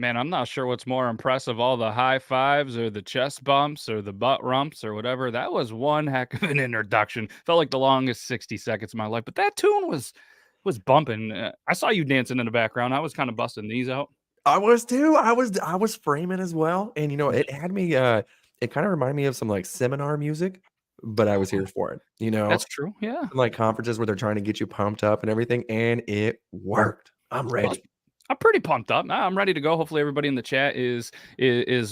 man, I'm not sure what's more impressive, all the high fives or the chest bumps or the butt rumps or whatever. That was one heck of an introduction. Felt like the longest 60 seconds of my life, but that tune was bumping. I saw you dancing in the background. I was kind of busting these out. I was too. I was framing as well, and Yeah, it had me. It kind of reminded me of some like seminar music, but I was here for it. that's true. Yeah. Like conferences where they're trying to get you pumped up and everything, and it worked. I'm Well, ready. I'm pretty pumped up. I'm ready to go. Hopefully, everybody in the chat is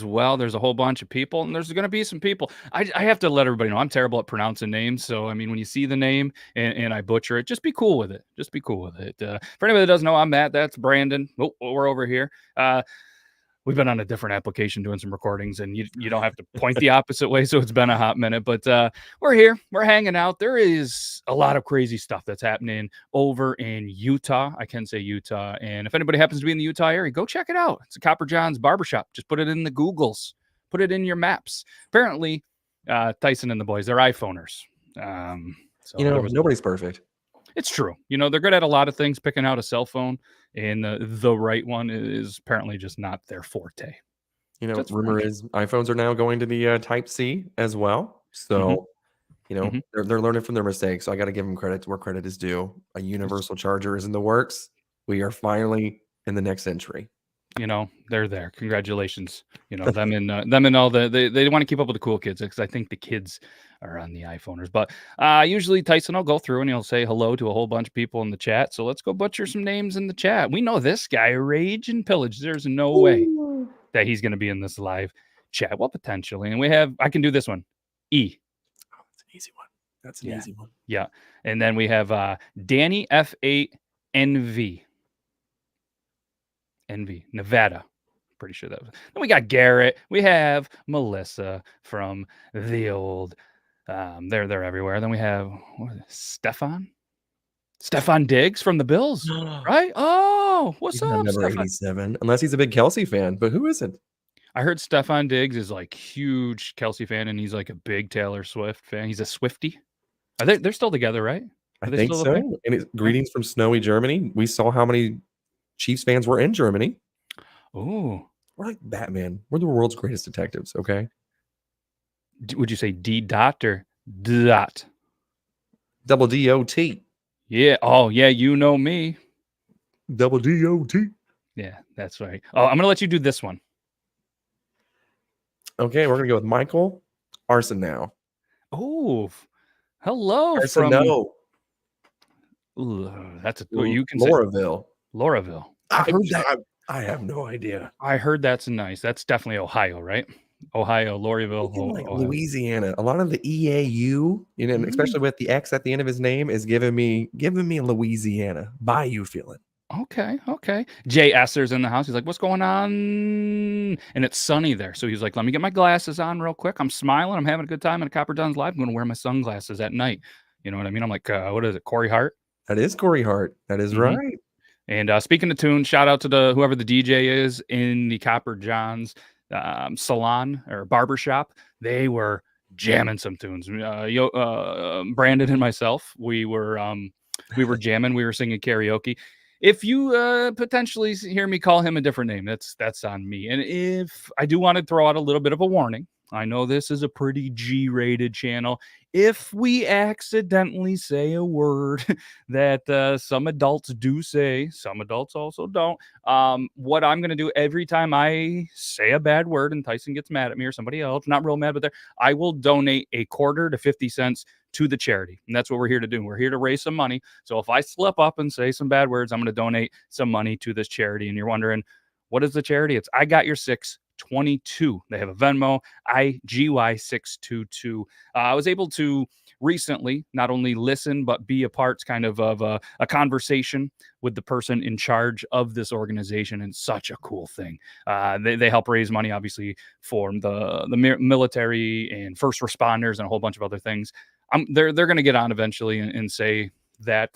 well. There's a whole bunch of people, and there's going to be some people. I have to let everybody know I'm terrible at pronouncing names. So I mean, when you see the name and I butcher it, just be cool with it. Just be cool with it. For anybody that doesn't know, I'm Matt. That's Brandon. Oh, we're over here. We've been on a different application doing some recordings, and you don't have to point the opposite way, so it's been a hot minute. But we're here, we're hanging out. There is a lot of crazy stuff that's happening over in Utah. I can say Utah, and if anybody happens to be in the Utah area, go check it out. It's a Copper John's Barbershop. Just put it in the Googles, put it in your maps. Apparently, Tyson and the boys, they're iPhoners. So there was Nobody's perfect. it's true. They're good at a lot of things. Picking out a cell phone and the right one is apparently just not their forte. That's Rumor is iPhones are now going to the Type C as well. Mhm, So, mhm. they're learning from their mistakes. So I got to give them credit where credit is due. A universal charger is in the works. We are finally in the next century. They're there. Congratulations. Them and all they want to keep up with the cool kids because I think the kids are on the iPhoners. But usually Tyson will go through and he'll say hello to a whole bunch of people in the chat. So let's go butcher some names in the chat. We know this guy, Rage and Pillage. There's no way Ooh. that he's going to be in this live chat. Well, potentially. And I can do this one. E. Oh, that's an easy one. That's an Yeah. easy one. Yeah. And then we have Danny F8NV. Envy, Nevada. Pretty sure that was. Then we got Garrett. We have Melissa from the old. They're everywhere. Then we have Stefan Diggs from the Bills, right? Oh, what's He's not up, number Stefan? 87, unless he's a big Kelsey fan, but who isn't? I heard Stefan Diggs is like huge Kelsey fan, and he's like a big Taylor Swift fan. He's a Swiftie. They're still together, right? I Are they think still a so. thing? And it's Yeah. greetings from snowy Germany. We saw how many Chiefs fans were in Germany. Oh, We're like Batman. We're the world's greatest detectives, okay? would you say D dot or dot? Double DOT. Yeah. Oh, yeah. You know me. Double DOT. Yeah, that's right. Oh, I'm gonna let you do this one. Okay, we're gonna go with Michael Arson now. Oh, hello Arson, from. no. Ooh, that's you can say Lauraville. Lauraville. I've heard that. I have no idea. I heard that's nice. That's definitely Ohio, right? Ohio, Lauraville, Thinking like Ohio. Louisiana. A lot of the EAU, and especially with the X at the end of his name, is giving me Louisiana Bayou feeling. Okay. Jay Esser's in the house. He's like, "What's going on?" And it's sunny there, so he's like, "Let me get my glasses on real quick. I'm smiling. I'm having a good time at Copper John's Live. I'm going to wear my sunglasses at night. You know what I mean?" I'm like, "What is it? Corey Hart." That is Corey Hart. That is Mhm. right. And speaking of tunes, shout out to whoever the DJ is in the Copper John's salon or barbershop. They were jamming some tunes. Brandon and myself, we were jamming. We were singing karaoke. If you potentially hear me call him a different name, that's on me. And if I do want to throw out a little bit of a warning, I know this is a pretty G-rated channel. If we accidentally say a word that some adults do say, some adults also don't. What I'm going to do every time I say a bad word and Tyson gets mad at me or somebody else, not real mad, but I will donate a quarter to 50 cents to the charity. And that's what we're here to do. We're here to raise some money. So if I slip up and say some bad words, I'm going to donate some money to this charity. And you're wondering, what is the charity? It's I Got Your 622. They have a Venmo, IGY622. I was able to recently not only listen, but be a part kind of a conversation with the person in charge of this organization. And such a cool thing. They help raise money, obviously, for the military and first responders and a whole bunch of other things. They're going to get on eventually and say that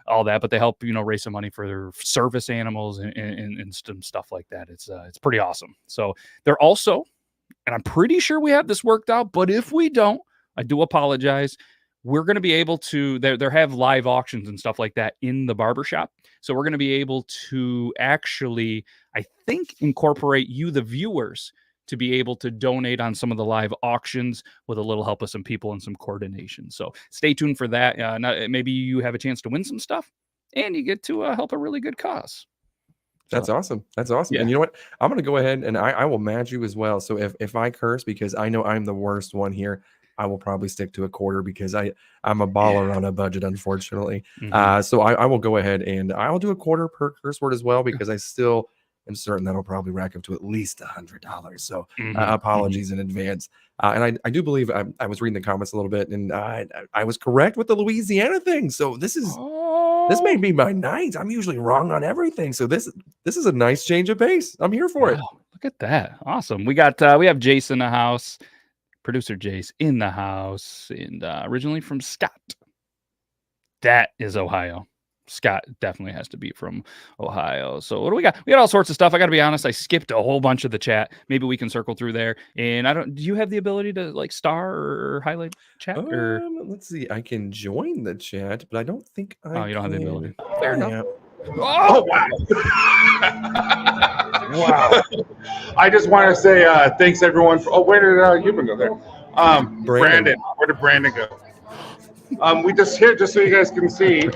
all that, but they help raise some money for their service animals and some stuff like that. It's pretty awesome. So they're also, and I'm pretty sure we have this worked out, but if we don't, I do apologize. we're going to be able to, there have live auctions and stuff like that in the barbershop. So we're going to be able to actually, I think, incorporate you, the viewers, to be able to donate on some of the live auctions with a little help of some people and some coordination. So stay tuned for that. Maybe you have a chance to win some stuff and you get to help a really good cause. That's awesome. That's awesome. Yeah. And you know what? I'm going to go ahead and I will match you as well. So if I curse, because I know I'm the worst one here, I will probably stick to a quarter because I'm a baller on a budget, unfortunately. So I will go ahead and I'll do a quarter per curse word as well, because I still am certain that'll probably rack up to at least $100. So apologies in advance. And I do believe I was reading the comments a little bit, and I was correct with the Louisiana thing. So this may be my night. I'm usually wrong on everything. So this is a nice change of pace. I'm here for it. Look at that. Awesome. We have Jace in the house, producer Jace in the house, and originally from Scott. That is Ohio. Scott definitely has to be from Ohio. So what do we got? We got all sorts of stuff. I got to be honest, I skipped a whole bunch of the chat. Maybe we can circle through there. And do you have the ability to like star or highlight chat? Or let's see. I can join the chat, but I don't think you don't have the ability. Fair enough. Oh, wow. Wow. I just want to say thanks everyone for where did Human go there? Brandon. Where did Brandon go? We just here just so you guys can see.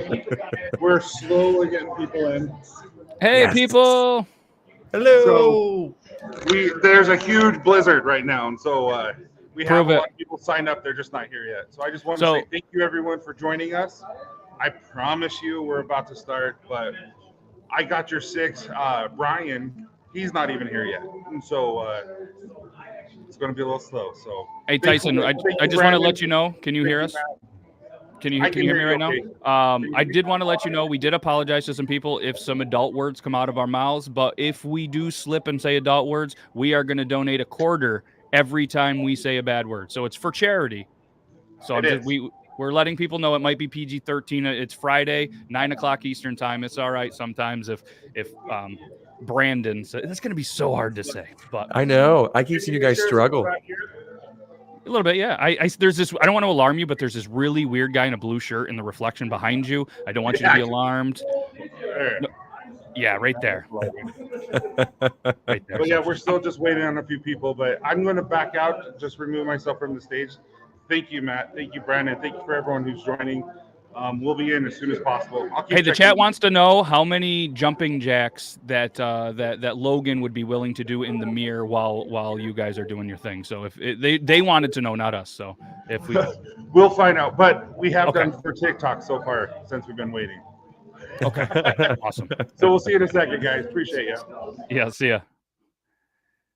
We're slowly getting people in. Hey, people! Hello. So there's a huge blizzard right now, and so we have a lot of people signed up. They're just not here yet. So I just want to say thank you everyone for joining us. I promise you we're about to start, but I got your 6. Brian, he's not even here yet, and so it's going to be a little slow. So hey, Tyson, I just want to let you know. Can you hear us? Can you hear me right now? I did want to let you know we did apologize to some people if some adult words come out of our mouths, but if we do slip and say adult words, we are going to donate a quarter every time we say a bad word. So it's for charity. So we're letting people know it might be PG-13. It's Friday, 9:00 Eastern time. It's all right sometimes if Brandon said it's going to be so hard to say, but I know I keep seeing you guys struggle. A little bit, yeah. There's this. I don't want to alarm you, but there's this really weird guy in a blue shirt in the reflection behind you. I don't want you to be alarmed. No, yeah, right there. Right there. But yeah, we're still just waiting on a few people. But I'm going to back out, just remove myself from the stage. Thank you, Matt. Thank you, Brandon. Thank you for everyone who's joining. We'll be in as soon as possible. Hey, the chat wants to know how many jumping jacks that Logan would be willing to do in the mirror while you guys are doing your thing. So if they wanted to know, not us. So if we'll find out. But we have done for TikTok so far since we've been waiting. Okay, awesome. So we'll see you in a second, guys. Appreciate you. Yeah, see ya.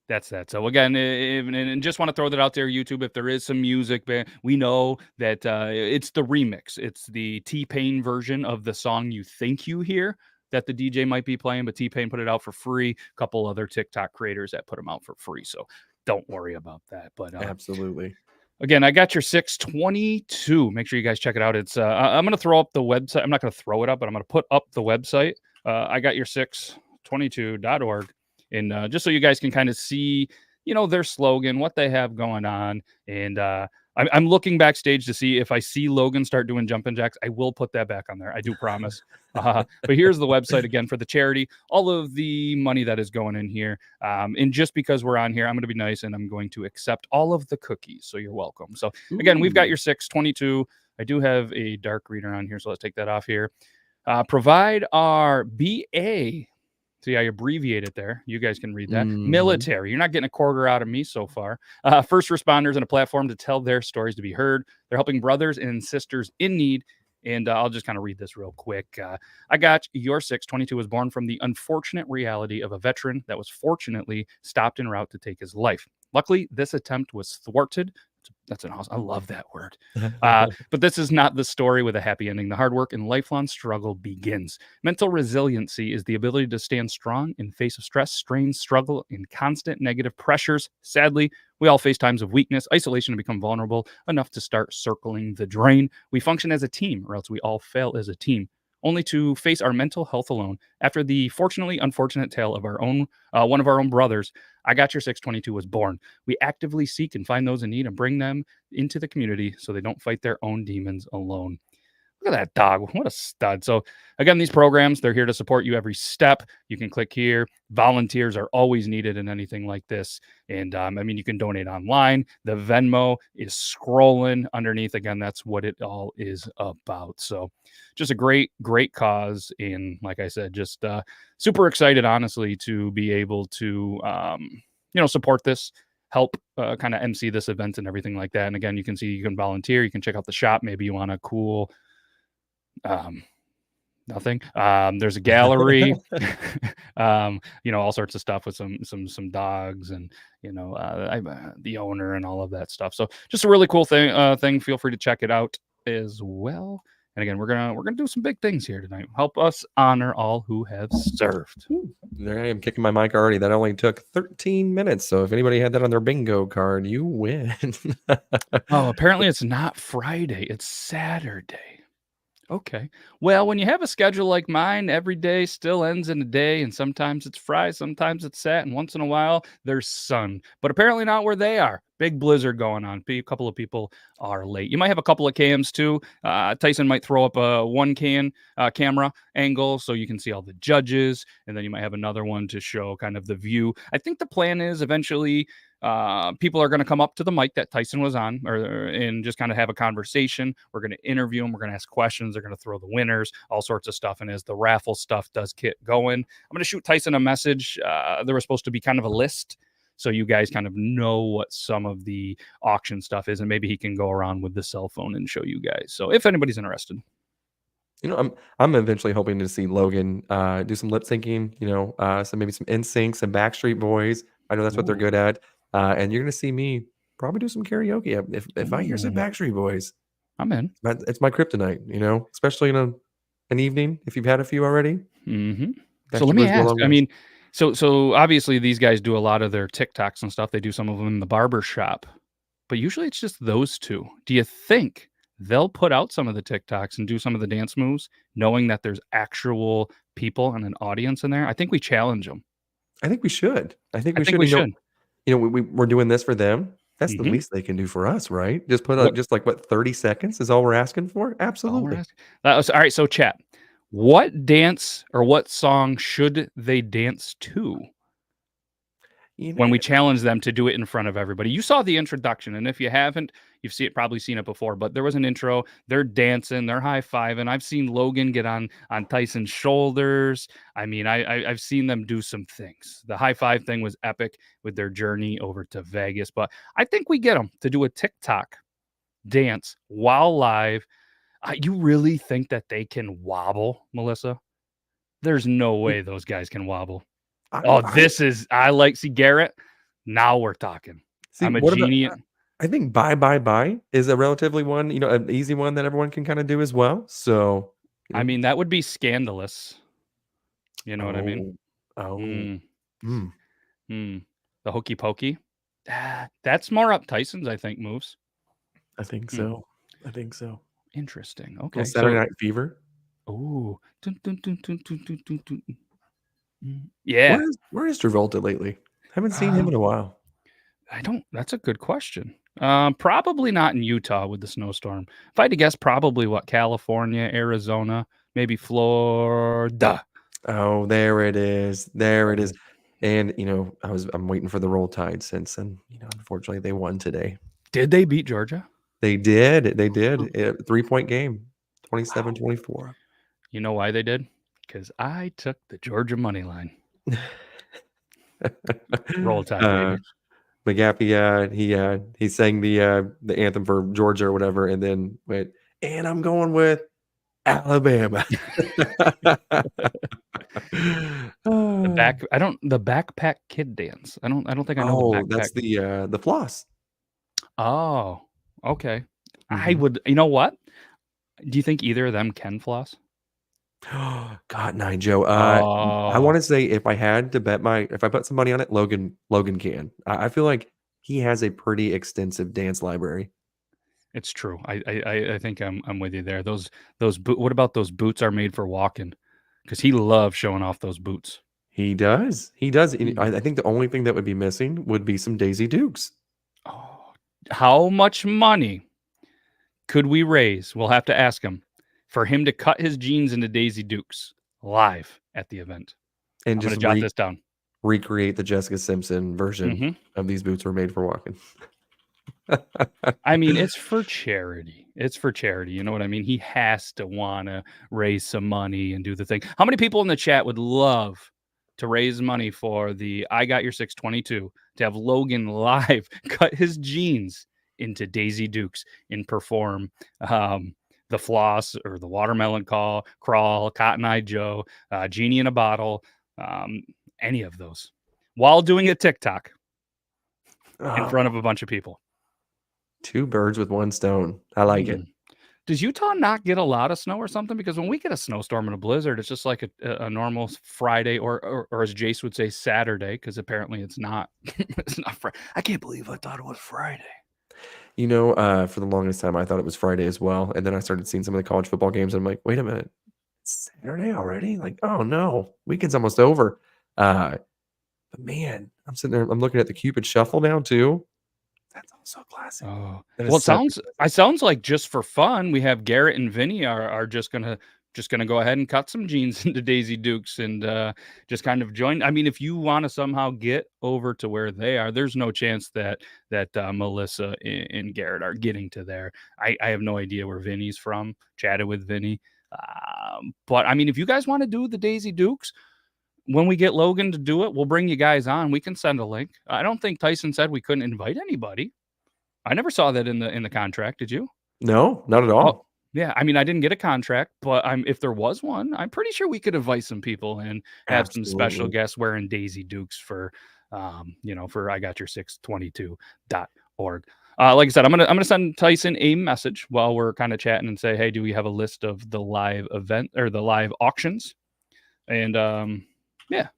That's that. So again, and just want to throw that out there, YouTube. If there is some music, we know that it's the remix. It's the T-Pain version of the song you think you hear that the DJ might be playing, but T-Pain put it out for free. A couple other TikTok creators that put them out for free. So don't worry about that. But absolutely. Again, I got your 622. Make sure you guys check it out. It's I'm going to throw up the website. I'm not going to throw it up, but I'm going to put up the website. I got your 622.org. And just so you guys can kind of see, their slogan, what they have going on. And I'm looking backstage to see if I see Logan start doing jumping jacks. I will put that back on there. I do promise. But here's the website again for the charity. All of the money that is going in here. And just because we're on here, I'm going to be nice and I'm going to accept all of the cookies. So you're welcome. So again, we've got your 622. I do have a dark reader on here. So let's take that off here. Provide our BA. See, I abbreviate it there. You guys can read that. Military. You're not getting a quarter out of me so far. First responders and a platform to tell their stories to be heard. They're helping brothers and sisters in need. And I'll just kind of read this real quick. I got your 622 was born from the unfortunate reality of a veteran that was fortunately stopped en route to take his life. Luckily, this attempt was thwarted. That's an awesome. I love that word. But this is not the story with a happy ending. The hard work and lifelong struggle begins. Mental resiliency is the ability to stand strong in face of stress, strain, struggle, and constant negative pressures. Sadly, we all face times of weakness, isolation, and become vulnerable enough to start circling the drain. We function as a team, or else we all fail as a team. only to face our mental health alone. After the fortunately unfortunate tale of our own, one of our own brothers, I Got Your 622 was born. We actively seek and find those in need and bring them into the community so they don't fight their own demons alone. Look at that dog. What a stud. So again, these programs, they're here to support you every step. You can click here. Volunteers are always needed in anything like this. And I mean, you can donate online. The Venmo is scrolling underneath. Again, that's what it all is about. So just a great, great cause. And like I said, just super excited, honestly, to be able to, support this, help kind of MC this event and everything like that. And again, you can see you can volunteer. You can check out the shop. Maybe you want a cool nothing. There's a gallery, all sorts of stuff with some dogs and the owner and all of that stuff. So just a really cool thing. Feel free to check it out as well. And again, we're gonna do some big things here tonight. Help us honor all who have served. There I am kicking my mic already. That only took 13 minutes. So if anybody had that on their bingo card, you win. Oh, apparently it's not Friday. It's Saturday. Okay. Well, when you have a schedule like mine, every day still ends in a day, and sometimes it's Friday, sometimes it's Sat, and once in a while there's sun. But apparently not where they are. Big blizzard going on. A couple of people are late. You might have a couple of cams too. Tyson might throw up a camera angle so you can see all the judges, and then you might have another one to show kind of the view. I think the plan is eventually people are going to come up to the mic that Tyson was on and just kind of have a conversation. We're going to interview them. We're going to ask questions. They're going to throw the winners, all sorts of stuff. And as the raffle stuff does get going, I'm going to shoot Tyson a message. There was supposed to be kind of a list, so you guys kind of know what some of the auction stuff is, and maybe he can go around with the cell phone and show you guys. So if anybody's interested. I'm eventually hoping to see Logan do some lip syncing, maybe some NSYNC, some Backstreet Boys. I know that's what they're good at. And you're going to see me probably do some karaoke. If I hear some Backstreet Boys, I'm in. It's my kryptonite, especially in an evening if you've had a few already. Mm-hmm. So let me ask. I mean, so obviously these guys do a lot of their TikToks and stuff. They do some of them in the Barbershop, but usually it's just those two. Do you think they'll put out some of the TikToks and do some of the dance moves, knowing that there's actual people and an audience in there? I think we challenge them. I think we should. I think we should. We're doing this for them. That's the least they can do for us, right? Just put up 30 seconds is all we're asking for? Absolutely. All right, so chat. What dance or what song should they dance to when we challenge them to do it in front of everybody? You saw the introduction, and if you haven't, you've probably seen it before, but there was an intro. They're dancing, they're high-fiving. I've seen Logan get on Tyson's shoulders. I mean, I've seen them do some things. The high-five thing was epic with their journey over to Vegas, but I think we get them to do a TikTok dance while live. You really think that they can wobble, Melissa? There's no way those guys can wobble. I like, see, Garrett, now we're talking. See, I'm a genius. I think Bye Bye Bye is a relatively one, an easy one that everyone can kind of do as well. So, I mean, that would be scandalous. You know what I mean? The hokey pokey. That's more up Tyson's, I think, moves. I think so. Interesting. Okay. Saturday Night Fever. Oh. Yeah. Where is Travolta lately? Haven't seen him in a while. That's a good question. Probably not in Utah with the snowstorm. If I had to guess, probably California, Arizona, maybe Florida. Oh, there it is. And I'm waiting for the Roll Tide since, and unfortunately they won today. Did they beat Georgia? They did. 3-point game, 27-24. You know why they did? Because I took the Georgia money line. Roll Tide, baby. McGaffey, he sang the anthem for Georgia or whatever, and then went, and I'm going with Alabama. The backpack kid dance. I don't think I know the backpack. That's the floss. Oh, okay. I would. You know what? Do you think either of them can floss? God, Nigel. I want to say if I put some money on it, Logan can. I feel like he has a pretty extensive dance library. It's true. I think I'm with you there. What about those boots are made for walking? Because he loves showing off those boots. He does. He does. Mm. I think the only thing that would be missing would be some Daisy Dukes. Oh, how much money could we raise? We'll have to ask him for him to cut his jeans into Daisy Dukes live at the event. And I'm going just to jot this down. recreate the Jessica Simpson version Mhm. of these boots were made for walking. I mean, it's for charity. It's for charity. You know what I mean? He has to want to raise some money and do the thing. How many people in the chat would love to raise money for the I Got Your 622 to have Logan live cut his jeans into Daisy Dukes and perform the floss or the watermelon crawl, Cotton Eye Joe, Genie in a Bottle, any of those while doing a TikTok in front of a bunch of people. 2 birds with 1 stone. I like it. Does Utah not get a lot of snow or something? Because when we get a snowstorm and a blizzard, it's just like a normal Friday or as Jace would say, Saturday, because apparently it's not. It's not Friday. I can't believe I thought it was Friday. You know, for the longest time, I thought it was Friday as well. And then I started seeing some of the college football games. And I'm like, wait a minute. It's Saturday already? Like, oh no, weekend's almost over. But man, I'm sitting there. I'm looking at the Cupid Shuffle now too. That's also classic. Oh, well, it sounds like just for fun, we have Garrett and Vinny are just gonna go ahead and cut some jeans into Daisy Dukes and just kind of join. I mean, if you want to somehow get over to where they are, there's no chance that Melissa and Garrett are getting to there. I have no idea where Vinny's from. Chatted with Vinny, but I mean, if you guys want to do the Daisy Dukes. When we get Logan to do it, we'll bring you guys on. We can send a link. I don't think Tyson said we couldn't invite anybody. I never saw that in the contract. Did you? No, not at all. Oh, yeah. I mean, I didn't get a contract, but if there was one, I'm pretty sure we could invite some people and have some special guests wearing Daisy Dukes for, for I Got Your 622.org. Like I said, I'm gonna send Tyson a message while we're kind of chatting and say, hey, do we have a list of the live event or the live auctions? And Yeah.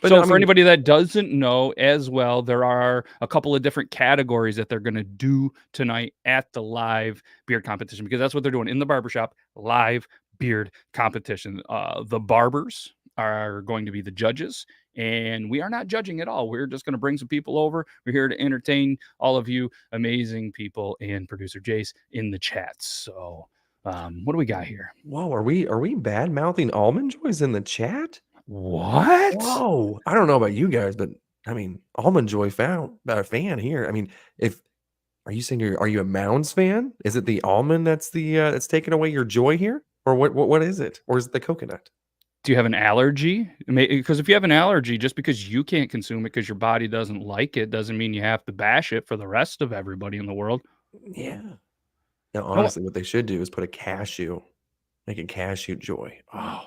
But so for anybody that doesn't know as well, there are a couple of different categories that they're going to do tonight at the live beard competition, because that's what they're doing in the barbershop, live beard competition. The barbers are going to be the judges, and we are not judging at all. We're just going to bring some people over. We're here to entertain all of you amazing people and producer Jace in the chats. So what do we got here? Whoa, are we bad mouthing Almond Joy's in the chat? What? Whoa, I don't know about you guys, but I mean, Almond Joy found a fan here. I mean, are you saying are you a Mounds fan? Is it the almond that's that's taking away your joy here, or what is it, or is it the coconut? Do you have an allergy? Because if you have an allergy, just because you can't consume it because your body doesn't like it, doesn't mean you have to bash it for the rest of everybody in the world. Yeah. Now, honestly, what they should do is put a cashew, make a cashew joy. Oh,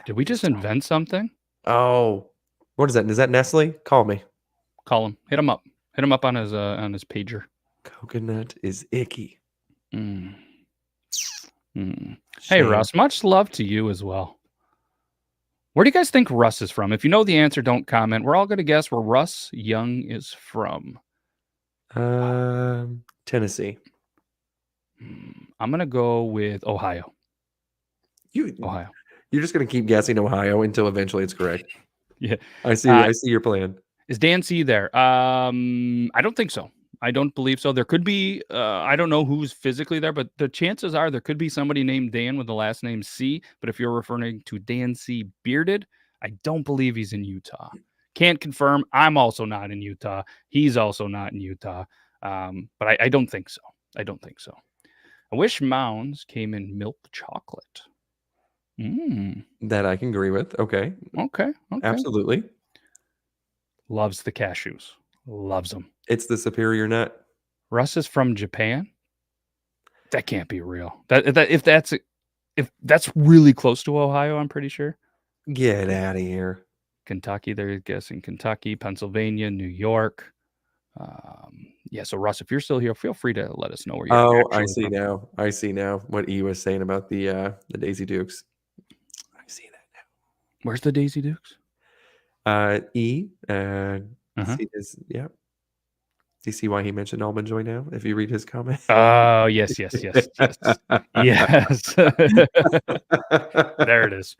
did we just invent something? Oh, what is that? Is that Nestle? Call me. Call him. Hit him up. Hit him up on his pager. Coconut is icky. Hey, Russ, much love to you as well. Where do you guys think Russ is from? If you know the answer, don't comment. We're all going to guess where Russ Young is from. Tennessee. I'm going to go with Ohio. Ohio. You're just going to keep guessing Ohio until eventually it's correct. Yeah. I see your plan. Is Dan C there? I don't think so. I don't believe so. There could be, I don't know who's physically there, but the chances are there could be somebody named Dan with the last name C. But if you're referring to Dan C. Bearded, I don't believe he's in Utah. Can't confirm. I'm also not in Utah. He's also not in Utah. But I don't think so. I don't think so. I wish Mounds came in milk chocolate. That I can agree with. Okay. Absolutely. Loves the cashews. Loves them. It's the superior nut. Russ is from Japan. That can't be real. If that's really close to Ohio, I'm pretty sure. Get out of here. Kentucky, they're guessing Kentucky, Pennsylvania, New York. So Russ, if you're still here, feel free to let us know where you're. I see now. I see now what E was saying about the Daisy Dukes. I see that now. Where's the Daisy Dukes? E. C is, yeah. Do you see why he mentioned Almond Joy now? If you read his comment. Oh, yes. Yes. There it is.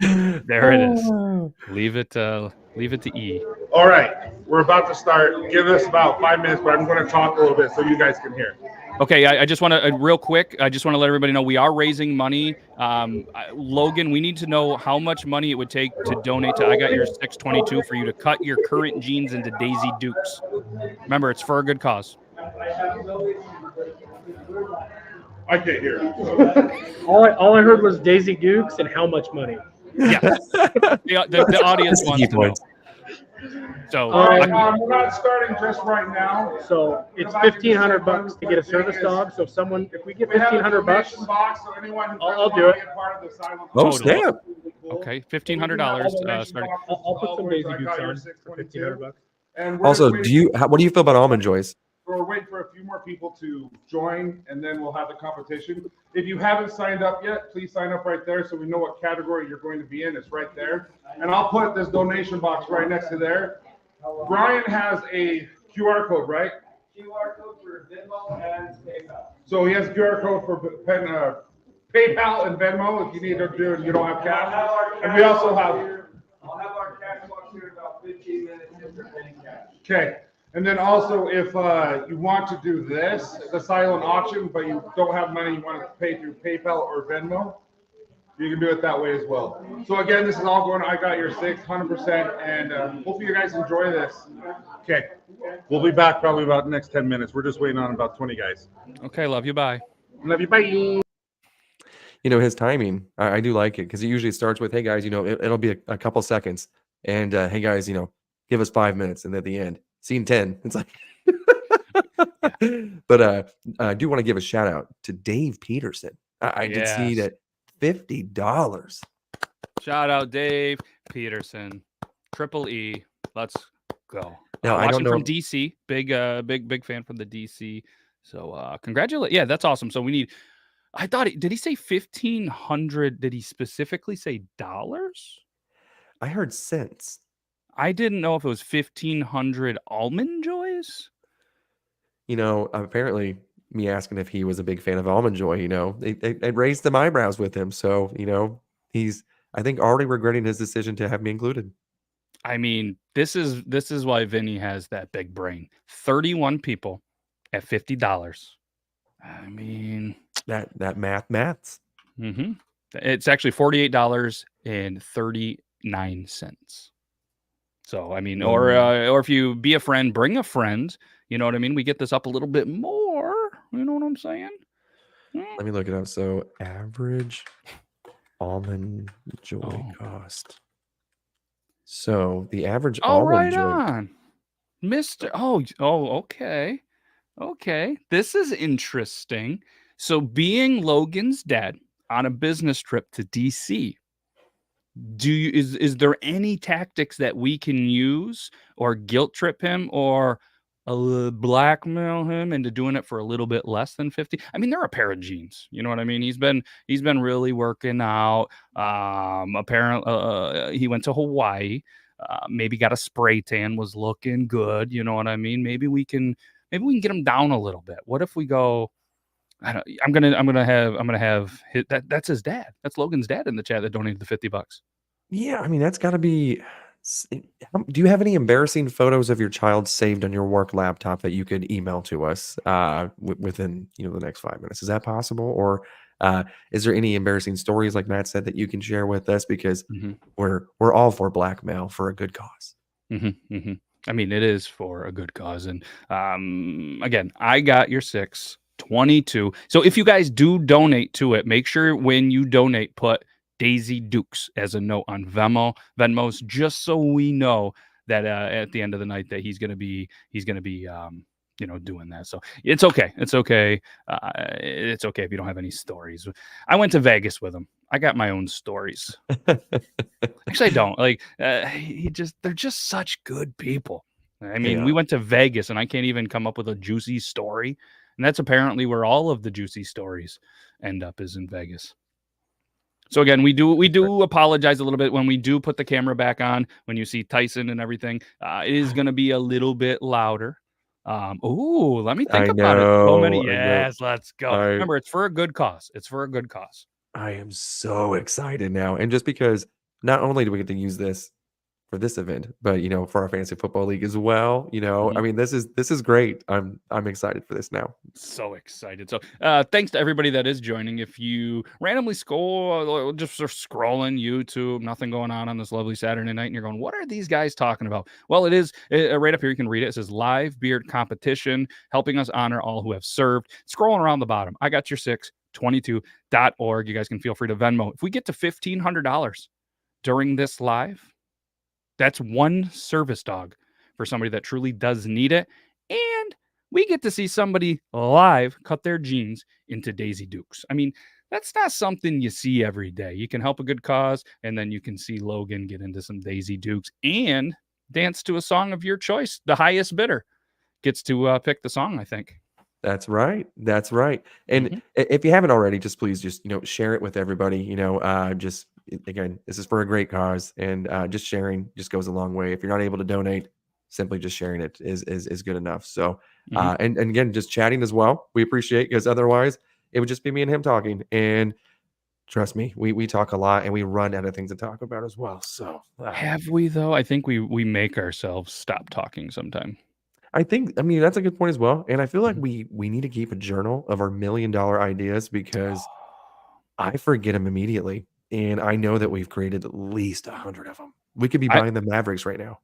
There it is. Leave it to E. All right, we're about to start. Give us about 5 minutes, but I'm going to talk a little bit so you guys can hear. Okay, I just want to real quick. I just want to let everybody know we are raising money. Logan, we need to know how much money it would take to donate to I Got Your 622 for you to cut your current jeans into Daisy Dukes. Remember, it's for a good cause. I can't hear. All I heard was Daisy Dukes and how much money. Yeah, the audience wants to know. So we're not starting just right now. So it's $1,500 to get a service dog. So if we get $1,500, I'll do it. Oh, snap! Okay, $1,500 starting. I'll put some Daisy Dukes on for $1,500. Also, what do you feel about Almond Joys? We're waiting for a few more people to join, and then we'll have the competition. If you haven't signed up yet, please sign up right there so we know what category you're going to be in. It's right there. And I'll put this donation box right next to there. Brian has a QR code, right? QR code for Venmo and PayPal. So he has a QR code for PayPal and Venmo if you need to do it and you don't have cash. And we also have... I'll have our cash box here in about 15 minutes if you're paying cash. Okay. And then also, if you want to do this, the silent auction, but you don't have money, you want to pay through PayPal or Venmo, you can do it that way as well. So again, this is all going, I Got Your 6, 100%, and hopefully you guys enjoy this. Okay, we'll be back probably about the next 10 minutes. We're just waiting on about 20 guys. Okay, love you, bye. Love you, bye. You know, his timing, I do like it because it usually starts with, hey guys, you know, it'll be a couple seconds. And hey guys, you know, give us 5 minutes. And at the end, scene 10, it's like, but I do want to give a shout out to Dave Peterson. I did see that $50. Shout out Dave Peterson, Triple E. Let's go. Now I don't know from DC, big fan from the DC. So congratulate. Yeah, that's awesome. So we need. I thought did he say 1,500? Did he specifically say dollars? I heard cents. I didn't know if it was 1,500 Almond Joys. You know, apparently me asking if he was a big fan of Almond Joy, you know, it raised some eyebrows with him. So, you know, he's, I think, already regretting his decision to have me included. I mean, this is why Vinny has that big brain. 31 people at $50. I mean, that maths. Mm-hmm. It's actually $48.39. So, I mean, or if you be a friend, bring a friend. You know what I mean? We get this up a little bit more. You know what I'm saying? Let me look it up. So, average Almond Joy cost. So, the average Almond Joy. On. Mr. Okay. Okay. This is interesting. So, being Logan's dad on a business trip to DC, is there any tactics that we can use or guilt trip him or blackmail him into doing it for a little bit less than 50? I mean, they're a pair of jeans. You know what I mean? He's been really working out. Apparently, he went to Hawaii. Maybe got a spray tan, was looking good. You know what I mean? Maybe we can get him down a little bit. What if we go? I'm gonna have that's his dad. That's Logan's dad in the chat that donated the $50. Yeah, I mean that's got to be. Do you have any embarrassing photos of your child saved on your work laptop that you could email to us within the next 5 minutes? Is that possible, or is there any embarrassing stories like Matt said that you can share with us? Because we're all for blackmail for a good cause. I mean, it is for a good cause, and again, I Got Your 622. So if you guys do donate to it, make sure when you donate, put Daisy Dukes as a note on Venmo's, just so we know that at the end of the night that he's gonna be doing that. So it's okay. It's okay if you don't have any stories. I went to Vegas with him. I got my own stories. Actually, I don't. Like they're just such good people. I mean, we went to Vegas and I can't even come up with a juicy story. And that's apparently where all of the juicy stories end up, is in Vegas. So again, we do apologize a little bit when we do put the camera back on, when you see Tyson and everything. It is going to be a little bit louder. Let me think I about it. So many. know. I know. Yes, let's go. Remember, it's for a good cause. I am so excited now. And just because not only do we get to use this for this event, but for our fantasy football league as well. I mean, this is great. I'm excited for this now. So excited. So thanks to everybody that is joining. If you randomly scroll, just sort of scrolling YouTube, nothing going on this lovely Saturday night, and you're going, what are these guys talking about? Well, it is right up here. You can read it. It says live beard competition, helping us honor all who have served. Scrolling around the bottom, I got your 622.org. You guys can feel free to Venmo. If we get to $1,500 during this live, that's one service dog for somebody that truly does need it. And we get to see somebody live cut their jeans into Daisy Dukes. I mean, that's not something you see every day. You can help a good cause, and then you can see Logan get into some Daisy Dukes and dance to a song of your choice. The highest bidder gets to pick the song, I think. That's right. That's right. And if you haven't already, please share it with everybody. Again, this is for a great cause, and just sharing just goes a long way. If you're not able to donate, simply just sharing it is good enough. So, and again, just chatting as well, we appreciate, because otherwise it would just be me and him talking. And trust me, we talk a lot, and we run out of things to talk about as well. So, have we though? I think we make ourselves stop talking sometime. I mean, that's a good point as well. And I feel like we need to keep a journal of our $1 million ideas, because I forget them immediately. And I know that we've created at least 100 of them. We could be buying the Mavericks right now.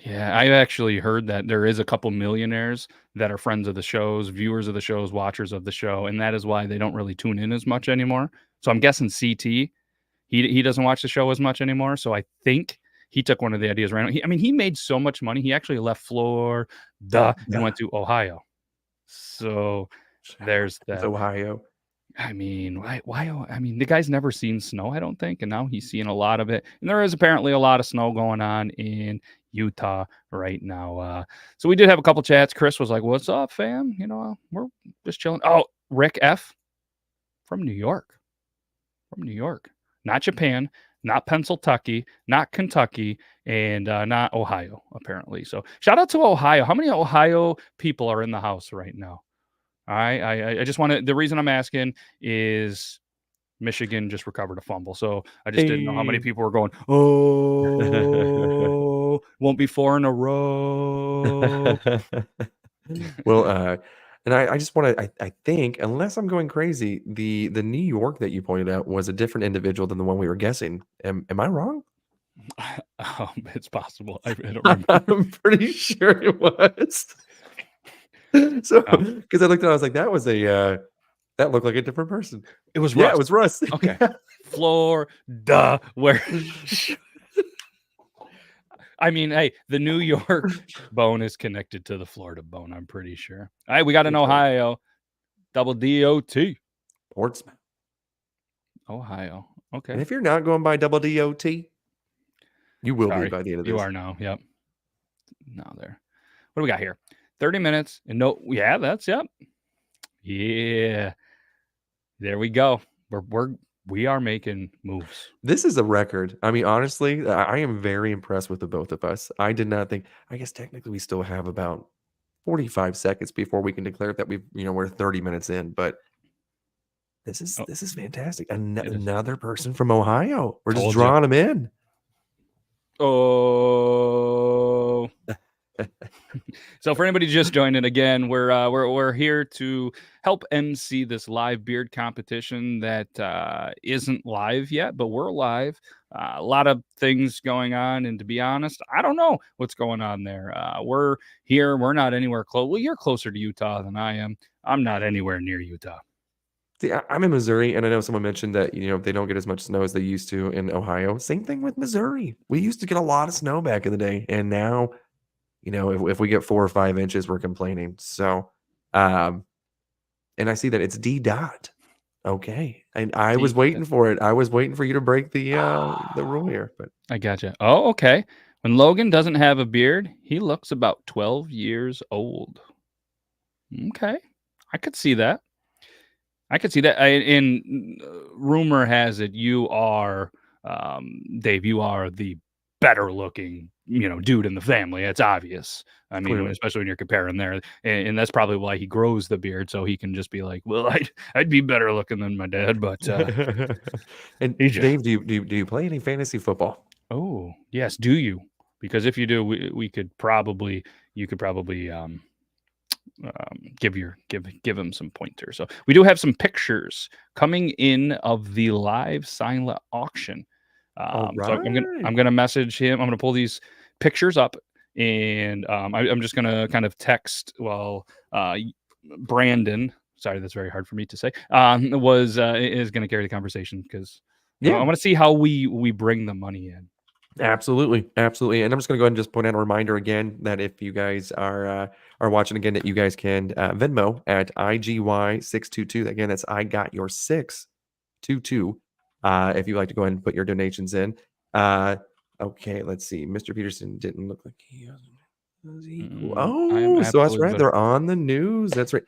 Yeah, I actually heard that there is a couple millionaires that are friends of the shows, viewers of the shows, watchers of the show, and that is why they don't really tune in as much anymore. So I'm guessing CT, he doesn't watch the show as much anymore. So I think he took one of the ideas right. He made so much money. He actually left Florida and went to Ohio. So there's that. It's Ohio. I mean, why? I mean, the guy's never seen snow, I don't think, and now he's seeing a lot of it. And there is apparently a lot of snow going on in Utah right now. So we did have a couple chats. Chris was like, "What's up, fam? We're just chilling." Oh, Rick F. from New York, not Japan, not Pennsylvania, not Kentucky, and not Ohio, apparently. So shout out to Ohio. How many Ohio people are in the house right now? I just want to. The reason I'm asking is Michigan just recovered a fumble, so I just didn't know how many people were going. Oh, won't be 4 in a row. Well, and I just want to. I think, unless I'm going crazy, the New York that you pointed out was a different individual than the one we were guessing. Am I wrong? It's possible. I don't remember. I'm pretty sure it was. So, because I looked at it, I was like, that looked like a different person. It was Russ. Russ. It was Russ. Okay. Florida, where I mean, hey, the New York bone is connected to the Florida bone, I'm pretty sure. All right, we got an Ohio. Double DOT. Portsmouth. Ohio. Okay. And if you're not going by double DOT, you will be by the end of this. You are now. Yep. Now there. What do we got here? 30 minutes and no. Yeah, that's yep. Yeah. There we go. We are making moves. This is a record. I mean, honestly, I am very impressed with the both of us. I did not think. I guess technically we still have about 45 seconds before we can declare that we're 30 minutes in. But this is fantastic. Another person from Ohio. We're just drawing them in. Oh. So for anybody just joining again, we're here to help MC this live beard competition that isn't live yet, but we're live. A lot of things going on, and to be honest, I don't know what's going on there. We're here. We're not anywhere close. Well, you're closer to Utah than I am. I'm not anywhere near Utah. See, I'm in Missouri, and I know someone mentioned that they don't get as much snow as they used to in Ohio. Same thing with Missouri. We used to get a lot of snow back in the day, and now, if we get 4 or 5 inches, we're complaining. So, and I see that it's D dot. Okay, and I was waiting for it. I was waiting for you to break the rule here, but I gotcha. Oh, okay. When Logan doesn't have a beard, he looks about 12 years old. Okay, I could see that. And rumor has it you are, Dave, you are the better looking dude in the family. It's obvious. I mean, Clearly. especially when you're comparing there, and that's probably why he grows the beard, so he can just be like, well, I'd be better looking than my dad, but And he just, Dave, do you play any fantasy football? oh yes, do you? Because if you do, you could probably give him some pointers. So we do have some pictures coming in of the live silent auction. All So I'm gonna message him. I'm gonna pull these pictures up, and I'm just gonna kind of text. Well, Brandon. Sorry, that's very hard for me to say. Is gonna carry the conversation because I want to see how we bring the money in. Absolutely. Absolutely. And I'm just going to go ahead and just point out a reminder again that if you guys are watching again, that you guys can Venmo at IGY622. Again, that's I got your 622. If you'd like to go ahead and put your donations in. Okay, let's see. Mr. Peterson didn't look like he was equal. Oh, so that's right. They're on the news. That's right.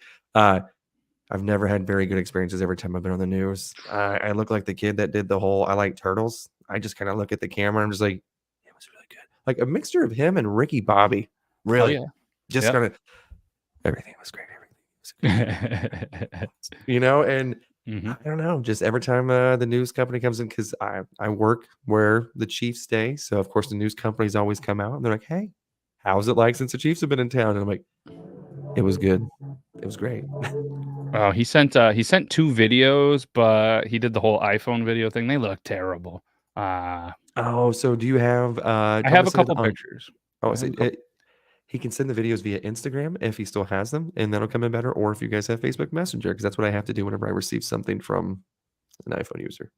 I've never had very good experiences every time I've been on the news. I look like the kid that did the whole I like turtles. I just kind of look at the camera. I'm just like, it was really good. Like a mixture of him and Ricky Bobby. Really. Oh, yeah. Just kind of everything was great. Everything was great. And I don't know. Just every time the news company comes in, because I work where the Chiefs stay. So of course the news companies always come out and they're like, hey, how's it like since the Chiefs have been in town? And I'm like, it was good. It was great. Oh, he sent 2 videos, but he did the whole iPhone video thing. They look terrible. So do you have? I have a couple pictures. Oh, so he can send the videos via Instagram if he still has them, and that'll come in better. Or if you guys have Facebook Messenger, because that's what I have to do whenever I receive something from an iPhone user.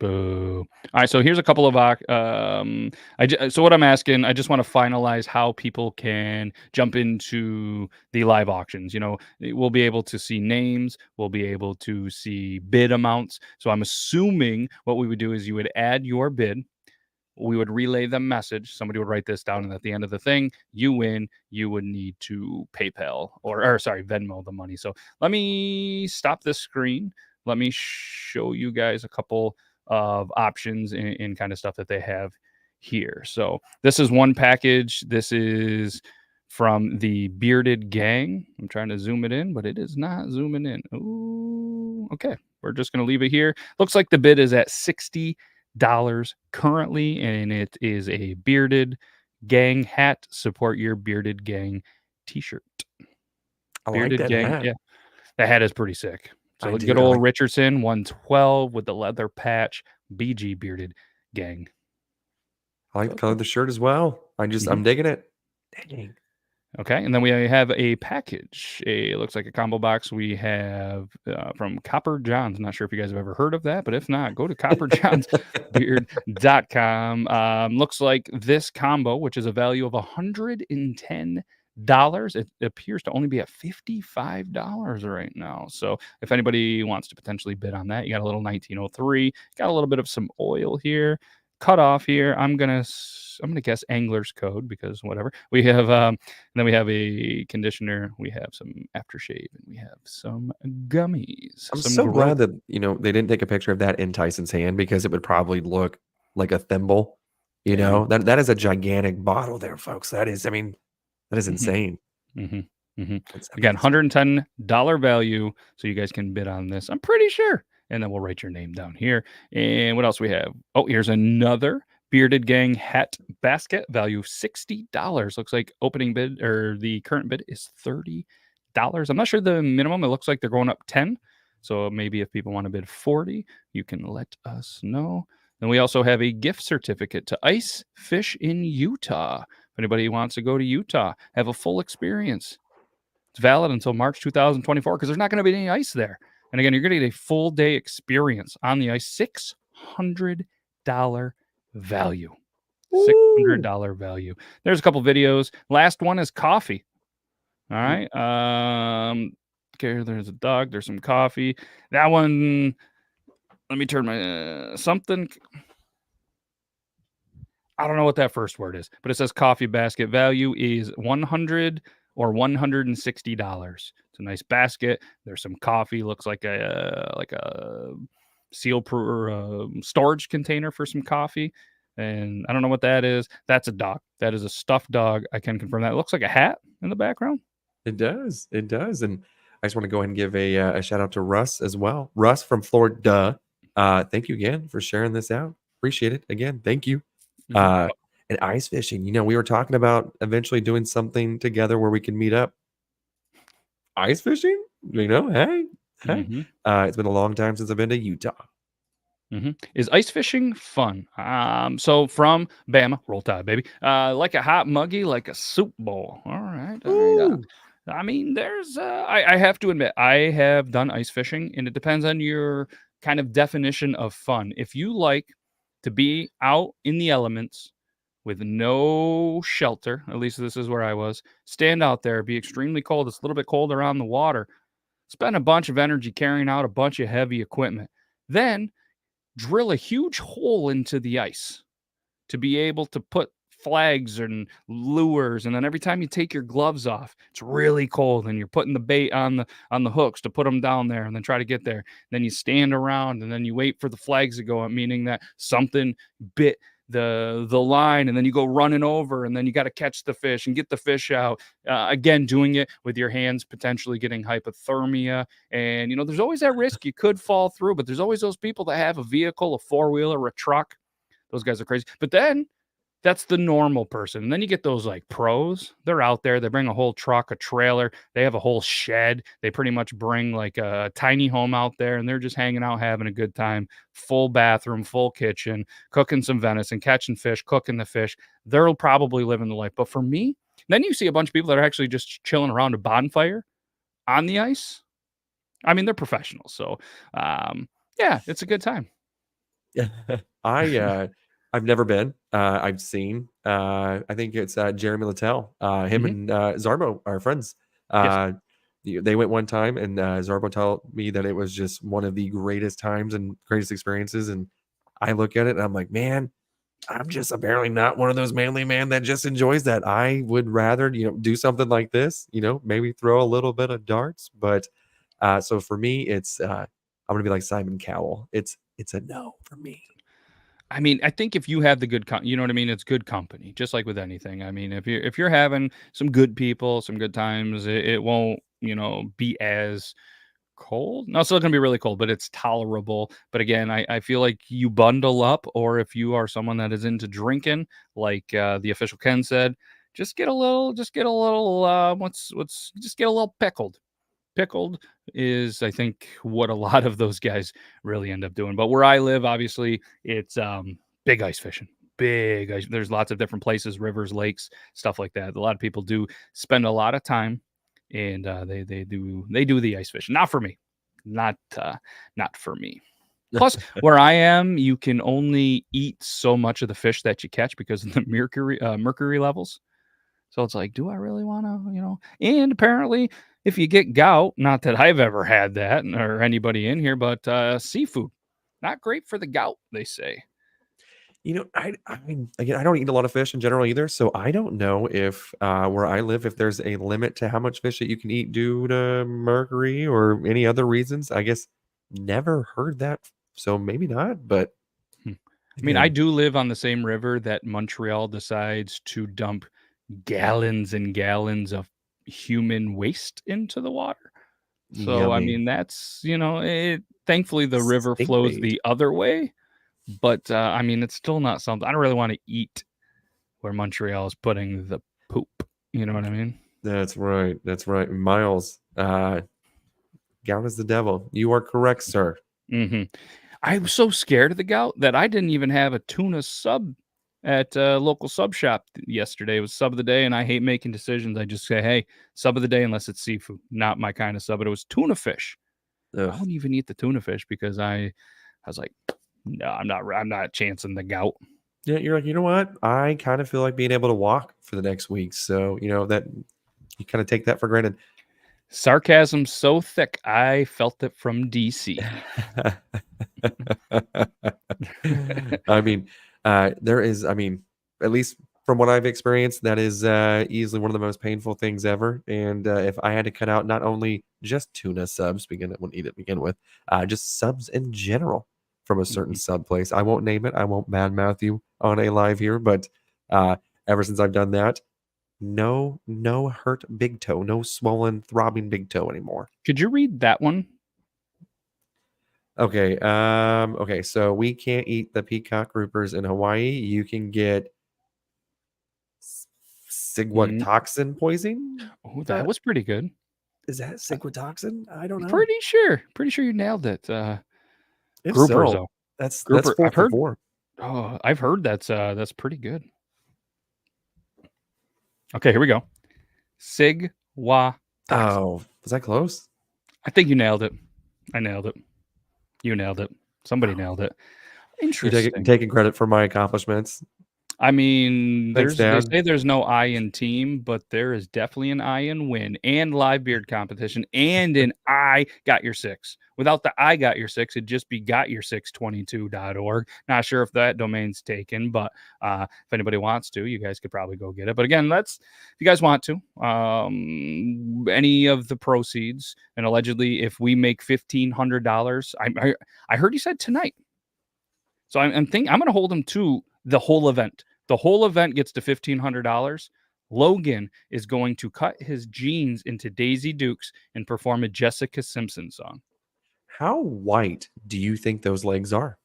Boo. All right, so here's a couple of so what I'm asking, I just want to finalize how people can jump into the live auctions. We'll be able to see names, we'll be able to see bid amounts. So I'm assuming what we would do is you would add your bid, we would relay the message, somebody would write this down, and at the end of the thing, you win. You would need to PayPal or sorry, Venmo the money. So let me stop this screen. Let me show you guys a couple of options in kind of stuff that they have here. So this is one package. This is from the Bearded Gang. I'm trying to zoom it in, but it is not zooming in. Ooh, okay. We're just going to leave it here. Looks like the bid is at $60 currently, and it is a Bearded Gang hat. Support your Bearded Gang t-shirt. Bearded like that Gang hat. Yeah, the hat is pretty sick. So good old Richardson 112 with the leather patch, BG Bearded Gang. I like the color of the shirt as well. I'm digging it. Dang. Okay, and then we have a package. It looks like a combo box. We have from Copper Johns. I'm not sure if you guys have ever heard of that, but if not, go to copperjohnsbeard.com. Looks like this combo, which is a value of $110. It appears to only be at $55 right now. So if anybody wants to potentially bid on that, you got a little 1903, got a little bit of some oil here, cut off here. I'm gonna guess Angler's Code because whatever. We have and then we have a conditioner, we have some aftershave, and we have some gummies. I'm so glad that they didn't take a picture of that in Tyson's hand, because it would probably look like a thimble. That is a gigantic bottle there, folks. That is insane. Again, $110 value, so you guys can bid on this. I'm pretty sure. And then we'll write your name down here. And what else we have? Oh, here's another Bearded Gang hat basket, value $60. Looks like opening bid, or the current bid, is $30. I'm not sure the minimum. It looks like they're going up 10. So maybe if people want to bid 40, you can let us know. Then we also have a gift certificate to Ice Fish in Utah. If anybody wants to go to Utah, have a full experience. It's valid until March 2024 because there's not going to be any ice there. And again, you're going to get a full day experience on the ice. $600 value. $600 value. There's a couple videos. Last one is coffee. All right. Okay, there's a dog. There's some coffee. That one, let me turn my something. I don't know what that first word is, but it says coffee basket value is $100 or $160. It's a nice basket. There's some coffee. Looks like a seal storage container for some coffee. And I don't know what that is. That's a dog. That is a stuffed dog. I can confirm that. It looks like a hat in the background. It does. It does. And I just want to go ahead and give a shout out to Russ as well. Russ from Florida. Thank you again for sharing this out. Appreciate it. Again, thank you. Mhm. And ice fishing. We were talking about eventually doing something together where we can meet up. Ice fishing? Hey. Mhm. It's been a long time since I've been to Utah. Is ice fishing fun? So from Bama, roll tide, baby. Like a hot muggy, like a soup bowl. All right. Ooh. I mean, there's. I have to admit, I have done ice fishing, and it depends on your kind of definition of fun. If you like to be out in the elements with no shelter, at least this is where I was, stand out there, be extremely cold. It's a little bit colder on the water. Spend a bunch of energy carrying out a bunch of heavy equipment. Then drill a huge hole into the ice to be able to put flags and lures, and then every time you take your gloves off, it's really cold and you're putting the bait on the hooks to put them down there and then try to get there. Then you stand around and then you wait for the flags to go up, meaning that something bit the line, and then you go running over, and then you got to catch the fish and get the fish out, again doing it with your hands, potentially getting hypothermia. And there's always that risk you could fall through, but there's always those people that have a vehicle, a four-wheeler, a truck. Those guys are crazy. But then that's the normal person. And then you get those like pros. They're out there. They bring a whole truck, a trailer. They have a whole shed. They pretty much bring like a tiny home out there, and they're just hanging out, having a good time. Full bathroom, full kitchen, cooking some venison, catching fish, cooking the fish. They're probably living the life. But for me, then you see a bunch of people that are actually just chilling around a bonfire on the ice. I mean, they're professionals. So, yeah, it's a good time. Yeah. I've never been. I've seen. I think it's Jeremy Littell. Him and Zarbo are friends. Yes. They went one time, and Zarbo told me that it was just one of the greatest times and greatest experiences. And I look at it, and I'm like, man, I'm just apparently not one of those manly men that just enjoys that. I would rather, do something like this. Maybe throw a little bit of darts. But so for me, it's I'm gonna be like Simon Cowell. It's a no for me. I mean, I think if you have the good, you know what I mean? It's good company, just like with anything. I mean, if you're having some good people, some good times, it won't, be as cold. No, it's still gonna be really cold, but it's tolerable. But again, I feel like you bundle up, or if you are someone that is into drinking, like the official Ken said, just get a little, just get a little pickled. Pickled is, I think, what a lot of those guys really end up doing. But where I live, obviously, it's big ice fishing. Big ice. There's lots of different places, rivers, lakes, stuff like that. A lot of people do spend a lot of time, and they do the ice fishing. Not for me. Not for me. Plus, where I am, you can only eat so much of the fish that you catch because of the mercury levels. So it's like, do I really want to, And apparently, if you get gout, not that I've ever had that or anybody in here, but seafood, not great for the gout, they say. I mean, again, I don't eat a lot of fish in general either, so I don't know if where I live, if there's a limit to how much fish that you can eat due to mercury or any other reasons. I guess never heard that, so maybe not. But I mean, I do live on the same river that Montreal decides to dump gallons and gallons of human waste into the water. So, I yummy. mean, that's, thankfully the river Stink flows bait. the other way, but I mean, it's still not something I don't really want to eat where Montreal is putting the poop. You know what I mean? That's right. That's right. Miles, gout is the devil. You are correct, sir. I was so scared of the gout that I didn't even have a tuna sub at a local sub shop yesterday. It was sub of the day, and I hate making decisions. I just say, hey, sub of the day, unless it's seafood. Not my kind of sub, but it was tuna fish. Ugh. I wouldn't even eat the tuna fish because I was like, no, I'm not chancing the gout. Yeah, you're like, you know what? I kind of feel like being able to walk for the next week. So, that you kind of take that for granted. Sarcasm so thick, I felt it from DC. I mean, there is, at least from what I've experienced, that is easily one of the most painful things ever. And if I had to cut out not only just tuna subs, wouldn't eat it to begin with, just subs in general, from a certain sub place. I won't name it. I won't badmouth you on a live here, but ever since I've done that, no hurt big toe, no swollen, throbbing big toe anymore. Could you read that one? Okay. Okay. So we can't eat the peacock groupers in Hawaii. You can get ciguatoxin poisoning. Oh, that was pretty good. Is that ciguatoxin? I don't know. Pretty sure you nailed it. If Groupers, so, though. that's Grouper. 4 I've for heard. 4. Oh, I've heard that's pretty good. Okay, here we go. Ciguatoxin. Oh, was that close? I think you nailed it. I nailed it. You nailed it. Somebody nailed it. Interesting. You're taking credit for my accomplishments. I mean, Thanks, they Dad. say there's no I in team, but there is definitely an I in win and live beard competition and an I got your 6. Without the I got your 6, it'd just be gotyour622.org. Not sure if that domain's taken, but if anybody wants to, you guys could probably go get it. But again, if you guys want to, any of the proceeds, and allegedly if we make $1,500, I heard you said tonight. So I'm going to hold him to the whole event. The whole event gets to $1,500. Logan is going to cut his jeans into Daisy Dukes and perform a Jessica Simpson song. How white do you think those legs are?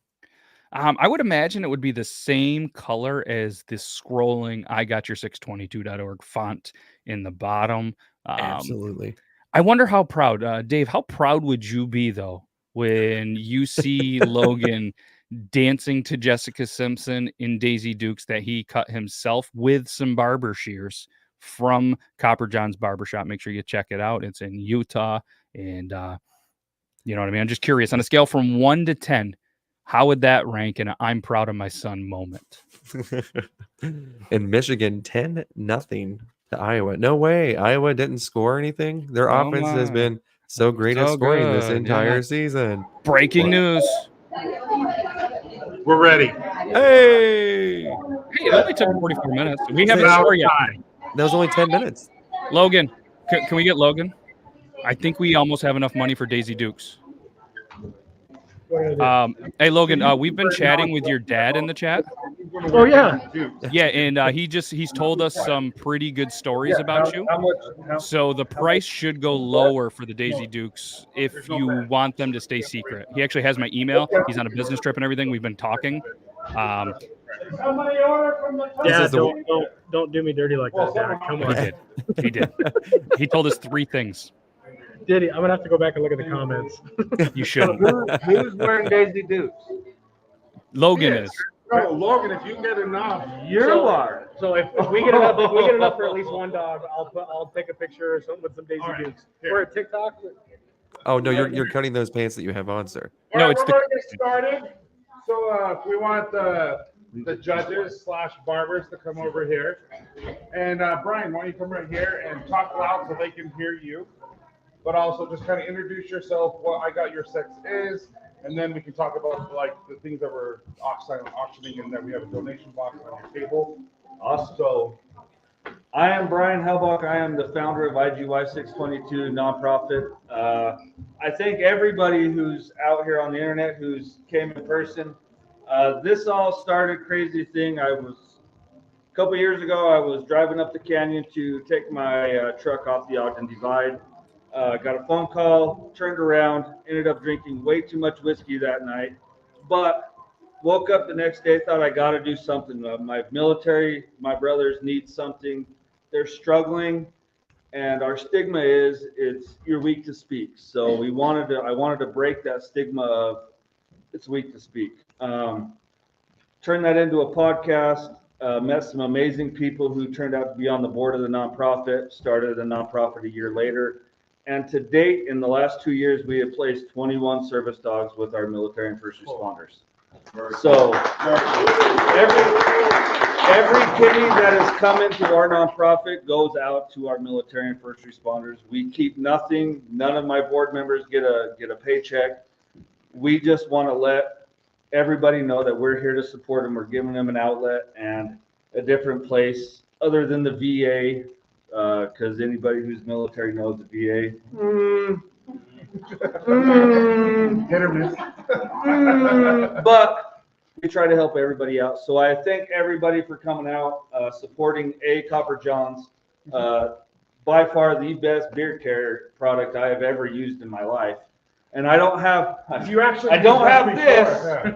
I would imagine it would be the same color as this scrolling IGotYour622.org font in the bottom. Absolutely. I wonder how proud, Dave, how proud would you be, though, when you see Logan dancing to Jessica Simpson in Daisy Dukes that he cut himself with some barber shears from Copper John's Barbershop. Make sure you check it out. It's in Utah. And you know what I mean? I'm just curious. On a scale from 1 to 10, how would that rank in an I'm proud of my son moment? In Michigan, 10-0 to Iowa. No way. Iowa didn't score anything. Their offense has been so great at scoring this entire season. Breaking news. We're ready. Hey, it only took 44 minutes. We haven't scored yet. That was only 10 minutes. Logan, can we get Logan? I think we almost have enough money for Daisy Dukes. Hey, Logan, we've been chatting with your dad in the chat. Oh, yeah. Yeah, and he's told us some pretty good stories about you. So the price should go lower for the Daisy Dukes if you want them to stay secret. He actually has my email. He's on a business trip and everything. We've been talking. Dad, don't do me dirty like that, Dad. Come on. He did. He told us 3 things. Did he? I'm gonna have to go back and look at the comments. You shouldn't. Who's wearing Daisy Dukes? Logan is. No, Logan, if you get enough, You are. So if we get enough for at least one dog, I'll take a picture or something with some Daisy Dukes. We're at TikTok. Oh no, you're cutting those pants that you have on, sir. No, it's we're gonna get started. So we want the judges / barbers to come over here. And Brian, why don't you come right here and talk loud so they can hear you, but also just kind of introduce yourself, what I Got Your 6 is, and then we can talk about like the things that we're auctioning and that we have a donation box on your table. Awesome. So I am Brian Helbach. I am the founder of IGY622 nonprofit. I thank everybody who's out here on the internet who's came in person. This all started crazy thing. A couple years ago, I was driving up the canyon to take my truck off the Ogden Divide. Got a phone call, turned around, ended up drinking way too much whiskey that night, but woke up the next day, thought I got to do something. My military, my brothers need something. They're struggling, and our stigma is you're weak to speak. So I wanted to break that stigma of it's weak to speak. Turn that into a podcast. Met some amazing people who turned out to be on the board of the nonprofit. Started a nonprofit a year later. And to date, in the last 2 years, we have placed 21 service dogs with our military and first responders. So every penny that has come into our nonprofit goes out to our military and first responders. We keep nothing. None of my board members get a paycheck. We just want to let everybody know that we're here to support them. We're giving them an outlet and a different place other than the VA. Because anybody who's military knows the VA. Hit or miss. But we try to help everybody out. So I thank everybody for coming out, supporting Copper John's. By far the best beard care product I have ever used in my life. And I don't have, You actually I don't have this.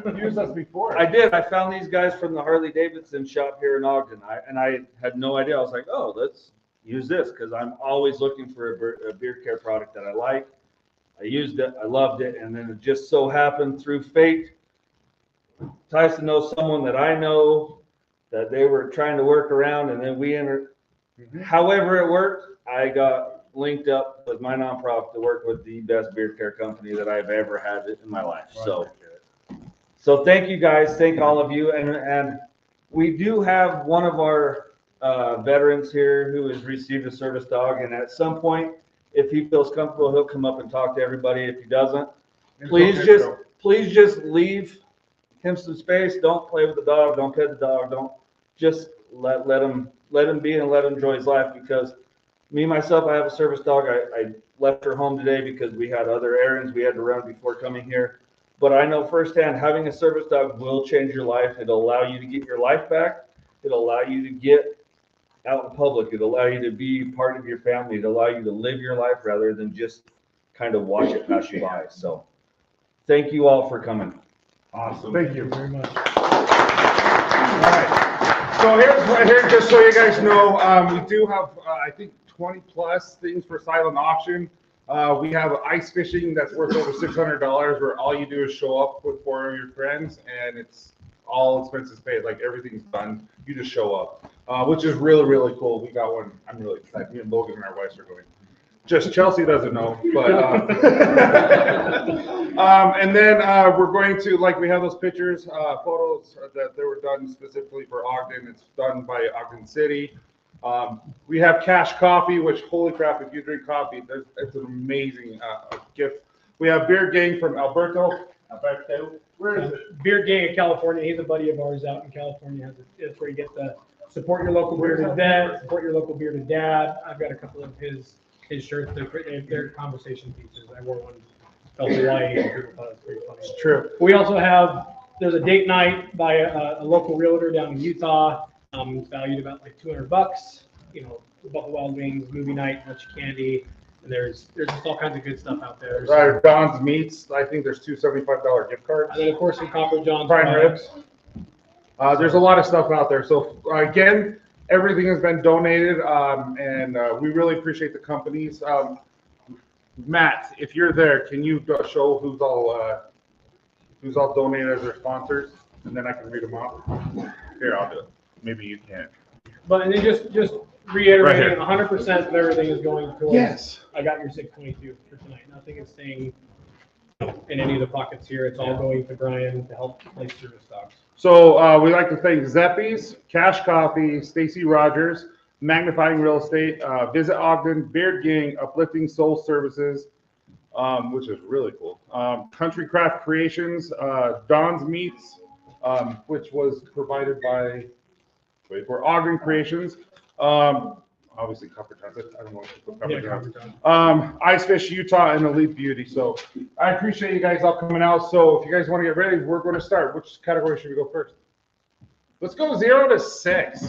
Yeah. Used us before. I did. I found these guys from the Harley Davidson shop here in Ogden. I had no idea. I was like, oh, let's use this because I'm always looking for a beard care product that I like. I used it. I loved it. And then it just so happened through fate, Tyson knows someone that I know that they were trying to work around, and then we entered. However it worked, I got linked up with my nonprofit to work with the best beard care company that I've ever had in my life. So thank you guys. Thank all of you. And we do have one of our veterans here who has received a service dog. And at some point, if he feels comfortable, he'll come up and talk to everybody. If he doesn't, please just leave him some space. Don't play with the dog. Don't pet the dog. Don't just let him be and let him enjoy his life. Because me myself, I have a service dog. I left her home today because we had other errands we had to run before coming here. But I know firsthand having a service dog will change your life. It'll allow you to get your life back. It'll allow you to get out in public. It'll allow you to be part of your family. It'll allow you to live your life rather than just kind of watch it pass you by. So thank you all for coming. Awesome. Thank you very much. All right. So here, just so you guys know, we do have, I think, 20 plus things for silent auction. We have ice fishing that's worth over $600 where all you do is show up with 4 of your friends and it's all expenses paid. Like everything's done. You just show up, which is really, really cool. We got one. I'm really excited. Me and Logan and our wives are going. Just Chelsea doesn't know, but and then we're going to, like, we have those pictures, photos that they were done specifically for Ogden. It's done by Ogden City. We have Cash Coffee, which, holy crap, if you drink coffee, it's an amazing gift. We have Beard Gang from Alberto. Where is it? Beard Gang in California. He's a buddy of ours out in California. It's where you get to support your local bearded vet, support your local bearded dad. I've got a couple of his shirts. They're conversation pieces. I wore one to Hawaii and people thought it was pretty funny. It's true. We also have, there's a date night by a local realtor down in Utah. It's valued about like $200. You know, Buffalo Wild Wings, movie night, bunch of candy. And there's just all kinds of good stuff out there. Don's Meats. I think there's 2 $75 gift cards. And then of course some Copper John's prime ribs. There's a lot of stuff out there. So again, everything has been donated, and we really appreciate the companies. Matt, if you're there, can you show who's all donated as their sponsors, and then I can read them off. Here, I'll do it. Maybe you can't. But and then just reiterating, 100% of everything is going towards. Yes. I got your 622 for tonight. Nothing is staying in any of the pockets here. It's all going to Brian to help place service dogs. So we'd like to thank Zeppies, Cash Coffee, Stacy Rogers, Magnifying Real Estate, Visit Ogden, Beard Gang, Uplifting Soul Services, which is really cool. Country Craft Creations, Don's Meats, which was provided by for Ogden Creations. Obviously Copper John's. I don't know what to put Copper John's. Ice Fish Utah and Elite Beauty. So I appreciate you guys all coming out. So if you guys want to get ready, we're going to start. Which category should we go first? Let's go 0 to 6.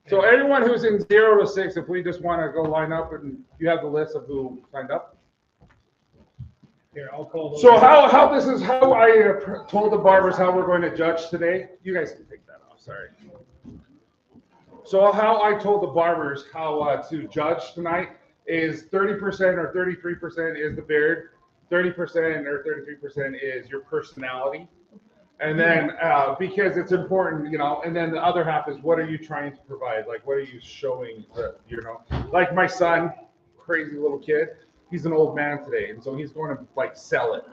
So anyone who's in 0 to 6, if we just want to go line up and you have the list of who signed up. Here, I'll call those. So how this is how I told the barbers how we're going to judge today. You guys can take that off. Sorry. So how I told the barbers how to judge tonight is 30% or 33% is the beard, 30% or 33% is your personality. And then because it's important, you know, and then the other half is what are you trying to provide? Like, what are you showing, you know, like my son, crazy little kid, he's an old man today. And so he's going to like sell it.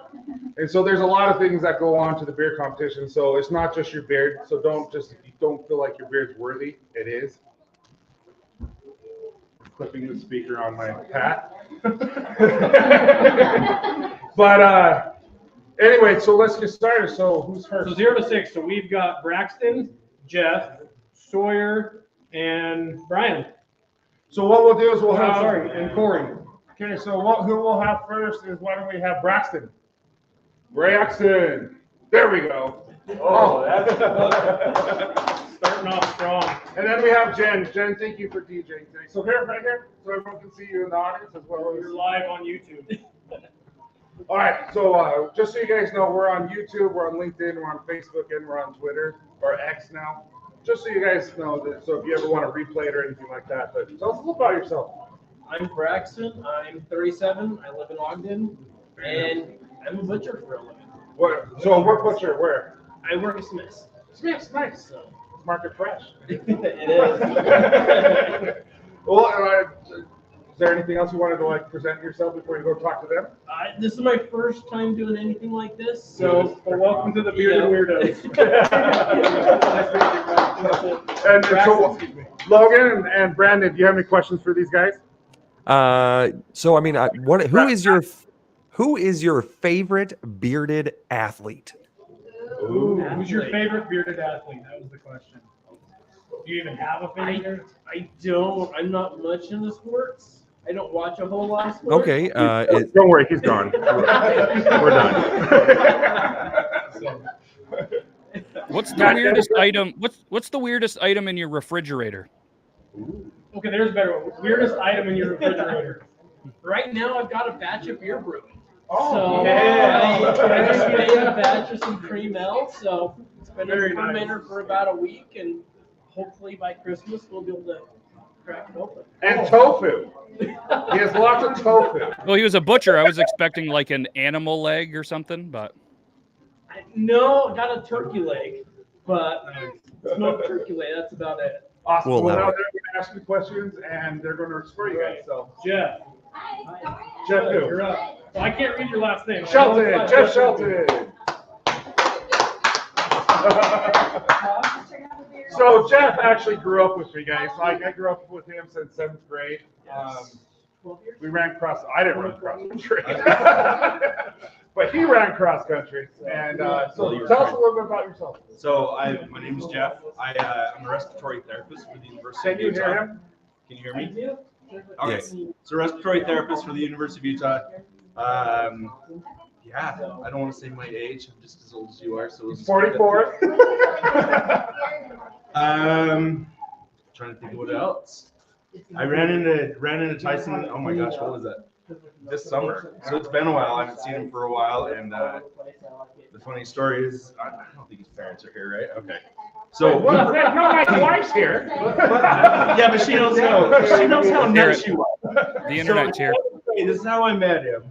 And so there's a lot of things that go on to the beard competition. So it's not just your beard. So if you don't feel like your beard's worthy, it is. Clipping the speaker on my hat. But anyway, so let's get started. So who's first? So 0 to 6. So we've got Braxton, Jeff, Sawyer, and Brian. So what we'll do is we'll have and Corey. Okay, so who we'll have first is why don't we have Braxton? Braxton. There we go. Oh, that's Starting off strong. And then we have Jen. Jen, thank you for DJing today. So here, right here, so everyone can see you in the audience as well as You're live on YouTube. All right, so just so you guys know, we're on YouTube, we're on LinkedIn, we're on Facebook, and we're on Twitter, or X now. Just so you guys know that, so if you ever want to replay it or anything like that, but tell us a little about yourself. I'm Braxton. I'm 37. I live in Ogden, and I'm a butcher for a living. What butcher? Where? I work at Smith's. Smith's, nice. So Market fresh. it is. Well, is there anything else you wanted to like present yourself before you go talk to them? This is my first time doing anything like this, so welcome to the Bearded Weirdos. And so, Logan and Brandon, do you have any questions for these guys? So I mean, who is your favorite bearded athlete? Ooh, who's your favorite bearded athlete? That was the question. Do you even have a favorite? I don't. I'm not much into sports. I don't watch a whole lot of sports. Okay. Don't worry, he's gone. We're done. What's the weirdest item? What's the weirdest item in your refrigerator? Okay, there's a better one. Weirdest item in your refrigerator. Right now, I've got a batch of beer brewing. Oh, So yeah. I just made a batch of some cream ale. So it's been in Very the nice. fermenter for about a week, and hopefully by Christmas we'll be able to crack it open. And tofu. He has lots of tofu. Well, he was a butcher. I was expecting like an animal leg or something, but No, I got a turkey leg, but smoked turkey leg. That's about it. Awesome. We'll Well, now allow they're going to ask you questions and they're going to score you guys. So, Jeff. Jeff, You're up. Well, I can't read your last name. Shelton, Jeff Shelton. So Jeff actually grew up with me, guys. Like I grew up with him since 7th grade. We ran cross. I didn't run cross country, but he ran cross country. And so tell us a little bit about yourself. So my name is Jeff. I'm a respiratory therapist for the University Can of you Utah. hear him? Can you hear me? Okay. Okay. So respiratory therapist for the University of Utah. Yeah, I don't want to say my age. I'm just as old as you are. So He's 44. Trying to think of what else. I ran into Tyson. Oh my gosh, what was that? This summer. So it's been a while. I haven't seen him for a while. And the funny story is, I don't think his parents are here, right? Okay. So No, my wife's here. yeah, but she knows how nice you are. the internet's here. This is how I met him.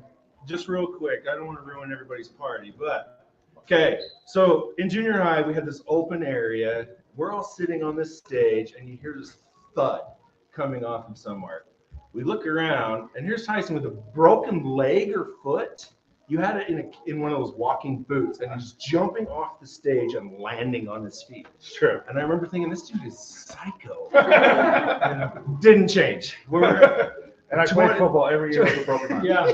Just real quick. I don't want to ruin everybody's party, but okay. So in junior high, we had this open area. We're all sitting on this stage, and you hear this thud coming off of somewhere. We look around, and here's Tyson with a broken leg or foot. You had it in one of those walking boots, and he's jumping off the stage and landing on his feet. Sure. And I remember thinking, this dude is psycho. And didn't change. And I played football every year with a broken arm. Yeah.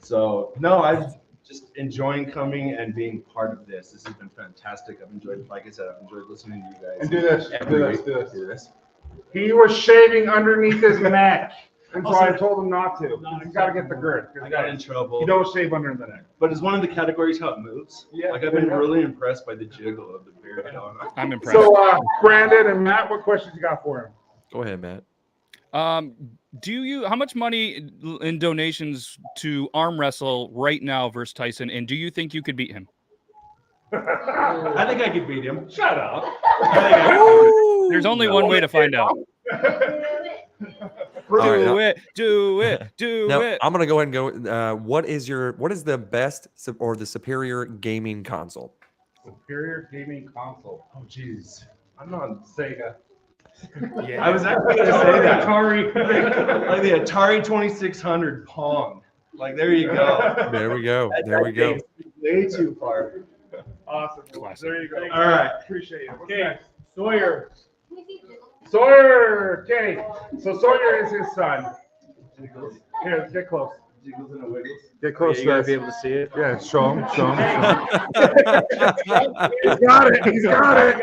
So, no, I'm just enjoying coming and being part of this. This has been fantastic. I've enjoyed, like I said, I've enjoyed listening to you guys. And do this. Every Do week. this. Do this. He was shaving underneath his neck. And so I told him not to. He's got to get the girth. I got in trouble. You don't shave under the neck. But is one of the categories how it moves? Yeah. Like, I've been really impressed by the jiggle of the beard going on. I'm impressed. So, Brandon and Matt, what questions you got for him? Go ahead, Matt. How much money in donations to arm wrestle right now versus Tyson, and do you think you could beat him? I think I could beat him. Shut up. There's only one way to find out. Do it. Now, I'm gonna go ahead and go. What is the best or the superior gaming console? Superior gaming console. Oh, jeez. I'm not Sega. Yeah. I was actually going to say that. Atari. Like the Atari 2600 Pong. Like, there you go. There we go. There we go. Way too far. Awesome. Classic. There you go. All right. Appreciate it. What's Okay, next? Sawyer. Sawyer. Okay. So Sawyer is his son. Here, get close. Get close. You gotta be able to see it. Yeah, show him. Show him. He's got it. He's got it.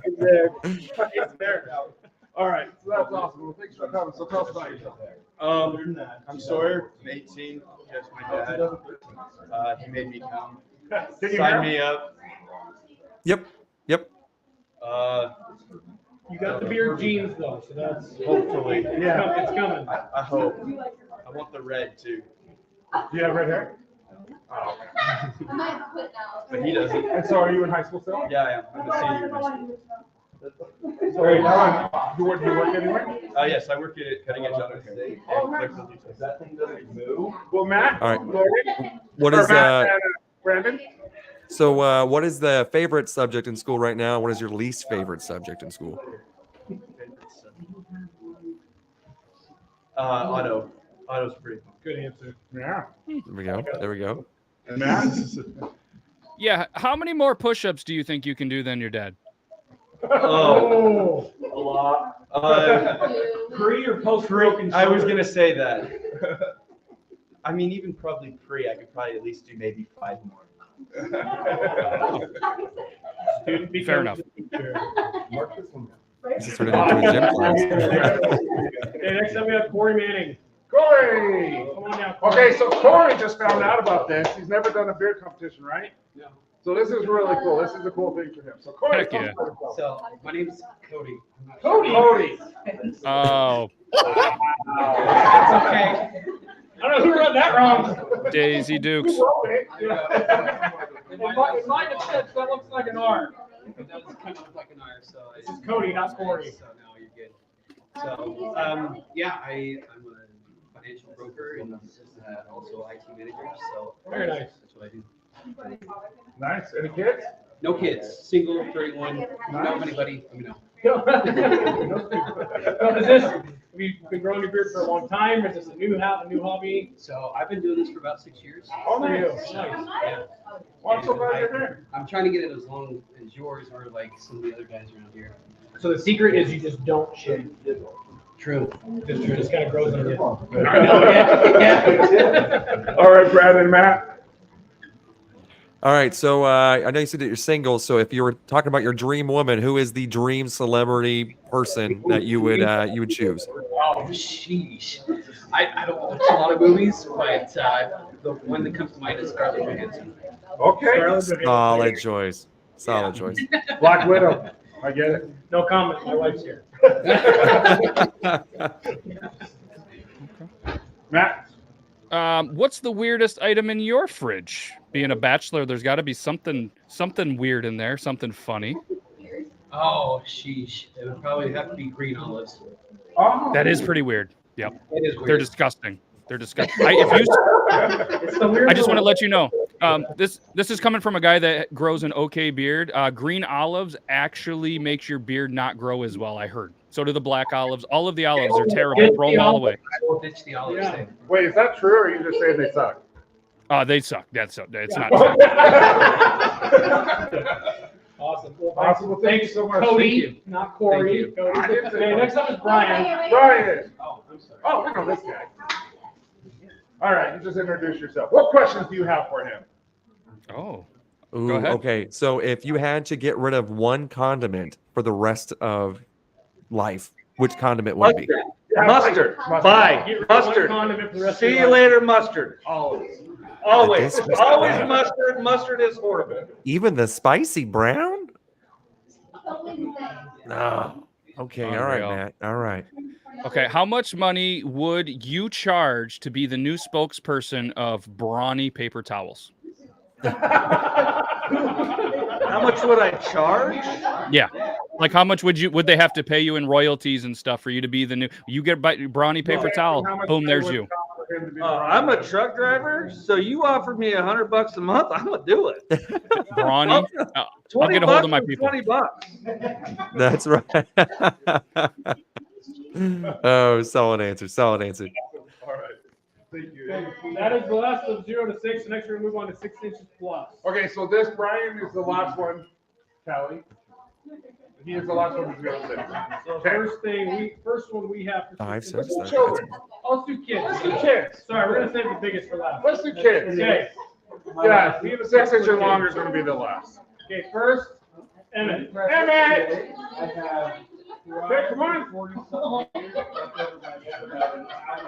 It's there. All right, so that's awesome. Well, thanks for coming. So tell us about yourself. I'm Sawyer. I'm 18. That's my dad. He made me come. Sign me up. Yep. You got the beard jeans though, so that's Hopefully. yeah, it's coming. I hope. I want the red too. Do you have red hair? Oh. But he doesn't. And so are you in high school still? Yeah, I am. I'm a senior in high school. So you work anywhere? Yes, I work at Cutting Edge Auto Care. Oh, nice. That thing doesn't move. Well, Matt, All right. Logan, What or is Matt and, Brandon? so what is the favorite subject in school right now? What is your least favorite subject in school? Auto. Auto's pretty fun. Good answer. Yeah. There we go. And Matt? Yeah. How many more push-ups do you think you can do than your dad? Oh, a lot. Pre or post broken? I was gonna say that. I mean, even probably pre, I could probably at least do maybe 5 more. Fair enough. This is turning into a gym class. Okay, next up we have Corey Manning. Corey! Come on now. Okay, so Corey just found out about this. He's never done a beard competition, right? No. So this is really cool. This is a cool thing for him. So Corey, Heck yeah. So my name is Cody. Cody. Oh, It's okay. I don't know who wrote that wrong. Daisy Dukes. In my defense, that looks like an R. It does kind of look like an R, so This is Cody, not Corey. So now you're good. So yeah, I'm a financial broker and also IT manager. So Very nice. That's what I do. Nice. Any kids? No kids, single, 31. If you know anybody, let me know. No, is this, have you been growing your beard for a long time? Is this a new hobby? So I've been doing this for about 6 years. Oh, nice. Nice. Yeah. Well, I'm so glad you're here. I'm trying to get it as long as yours or like some of the other guys around here. So the secret is you just don't shave. True. Just kind of grows on you. All right, Brad and Matt. All right, so I know you said that you're single. So if you were talking about your dream woman, who is the dream celebrity person that you would choose? Oh, sheesh. I don't watch a lot of movies, but the one that comes to mind is Scarlett Johansson. Okay. Solid choice. Solid choice. Black Widow. I get it. No comment. My wife's here. Matt. What's the weirdest item in your fridge? Being a bachelor, there's got to be something weird in there, something funny. Oh, sheesh. It would probably have to be green olives. Oh. That is pretty weird. Yep. It is weird. They're disgusting. They're disgusting. I just want to let you know. This is coming from a guy that grows an okay beard. Green olives actually makes your beard not grow as well, I heard. So do the black olives. All of the olives are terrible. Throw them all away. I will ditch the olives. Yeah. Wait, is that true, or are you just saying they suck? They suck. It's not true. Awesome. Well, Awesome. Well, thank you so much. Cody, not Corey. Thank you. Cody. Okay, next up is Brian. Brian. Oh, I'm sorry. Oh, we know this guy. All right, you just introduce yourself. What questions do you have for him? Oh. Ooh, Go ahead. okay, so if you had to get rid of one condiment for the rest of life, which condiment would it be? Mustard. Bye. Get rid of one Mustard. condiment for the rest See of you your life. later, mustard. Always. Always. This was Always bad. mustard. Mustard is horrible. Even the spicy brown? No. Okay, all right, Unreal. Matt. All right. Okay, how much money would you charge to be the new spokesperson of Brawny paper towels? How much would I charge? Yeah. Like how much would they have to pay you in royalties and stuff for you to be the new you get Brawny paper towel, How much boom, there's would it you. cost for him to be the I'm a truck driver, so you offered me $100 a month. I'm gonna do it. Brawny. I'll get a hold of my people. $20. That's right. Oh, solid answer. Solid answer. All right. Thank you. That is the last of 0 to 6. Next, we're going to move on to 6 inches plus. Okay, so this Brian is the last one, Callie. He is the last one to 0 to 6. So Okay. first one we have for 5, 6 6, inches. Children. Let's do kids. Let's do kids. Sorry, we're going to save the biggest for last. Let's do kids. Okay. Yeah, 6 inches longer is going to be the last. Okay, first, Emmett. Emmett! Okay, come on.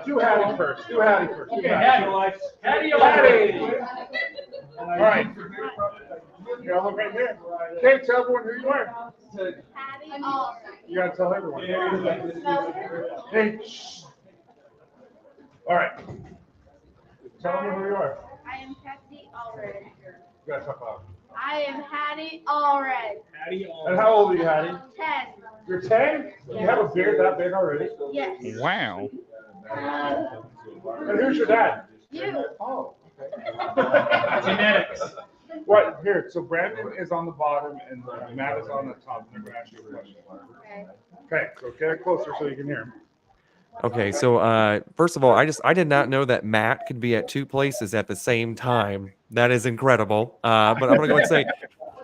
Do Hattie first. Do Hattie first. Okay, Hattie. Hattie. All right. You gotta look right there. Okay, tell everyone who you are. You gotta tell everyone. Hey. Shh. All right. Tell them who you are. I am Kathy Allred. You gotta talk loud. I am Hattie Allred. And how old are you, Hattie? 10. You're 10? You have a beard that big already? Yes. Wow. And who's your dad? You. Oh, Genetics. what? Here, so Brandon is on the bottom and Matt is on the top. They're gonna ask you a question. Okay. Okay, so get it closer so you can hear him. Okay, so first of all, I did not know that Matt could be at two places at the same time. That is incredible. But I'm gonna go and say,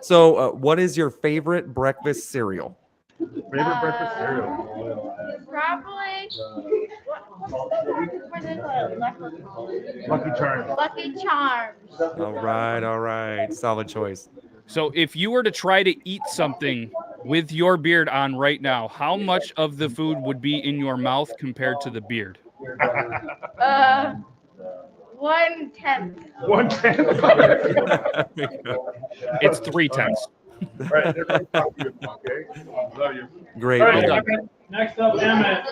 so what is your favorite breakfast cereal? Favorite breakfast cereal? Probably. What is it? Lucky Charms. Lucky Charms. All right, solid choice. So if you were to try to eat something with your beard on right now, how much of the food would be in your mouth compared to the beard? 1/10. 1/10. It's 3/10. Right, they're gonna talk to you, okay? Love you. Great. All right, Well done. Next up, Emmett,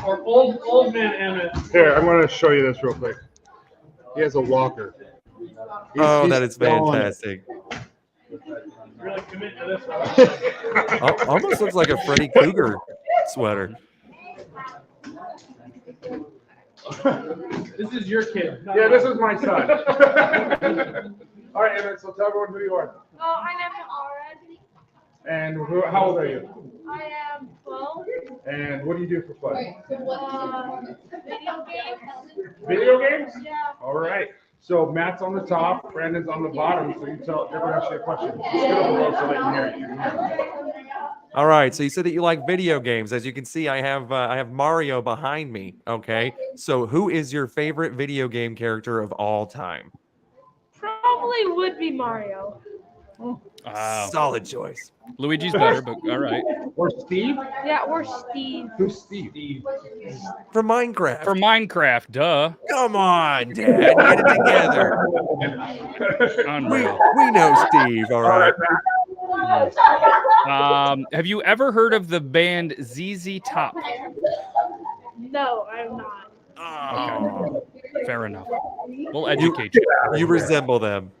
or old man Emmett. Here, I'm gonna show you this real quick. He has a walker. Oh, that is fantastic. Really commit to this one. Almost looks like a Freddy Krueger sweater. This is your kid. Yeah, this is my son. All right, Emmett, so tell everyone who you are. Oh, I am Allred. And how old are you? I am 12. And what do you do for fun? Video games. Video games? Yeah. All right. So Matt's on the top, Brandon's on the bottom. So you tell everyone ask you a question. Just get up below so they can hear you. All right, so you said that you like video games. As you can see, I have Mario behind me. Okay, so who is your favorite video game character of all time? Probably would be Mario. Wow. Solid choice. Luigi's better, but all right. Or Steve? Yeah, or Steve. Who's Steve? From Minecraft. For Minecraft, duh. Come on, Dad, get it together. Unreal. We know Steve. All right. Have you ever heard of the band ZZ Top? No, I'm not. Oh, Fair enough. We'll educate you. you resemble them.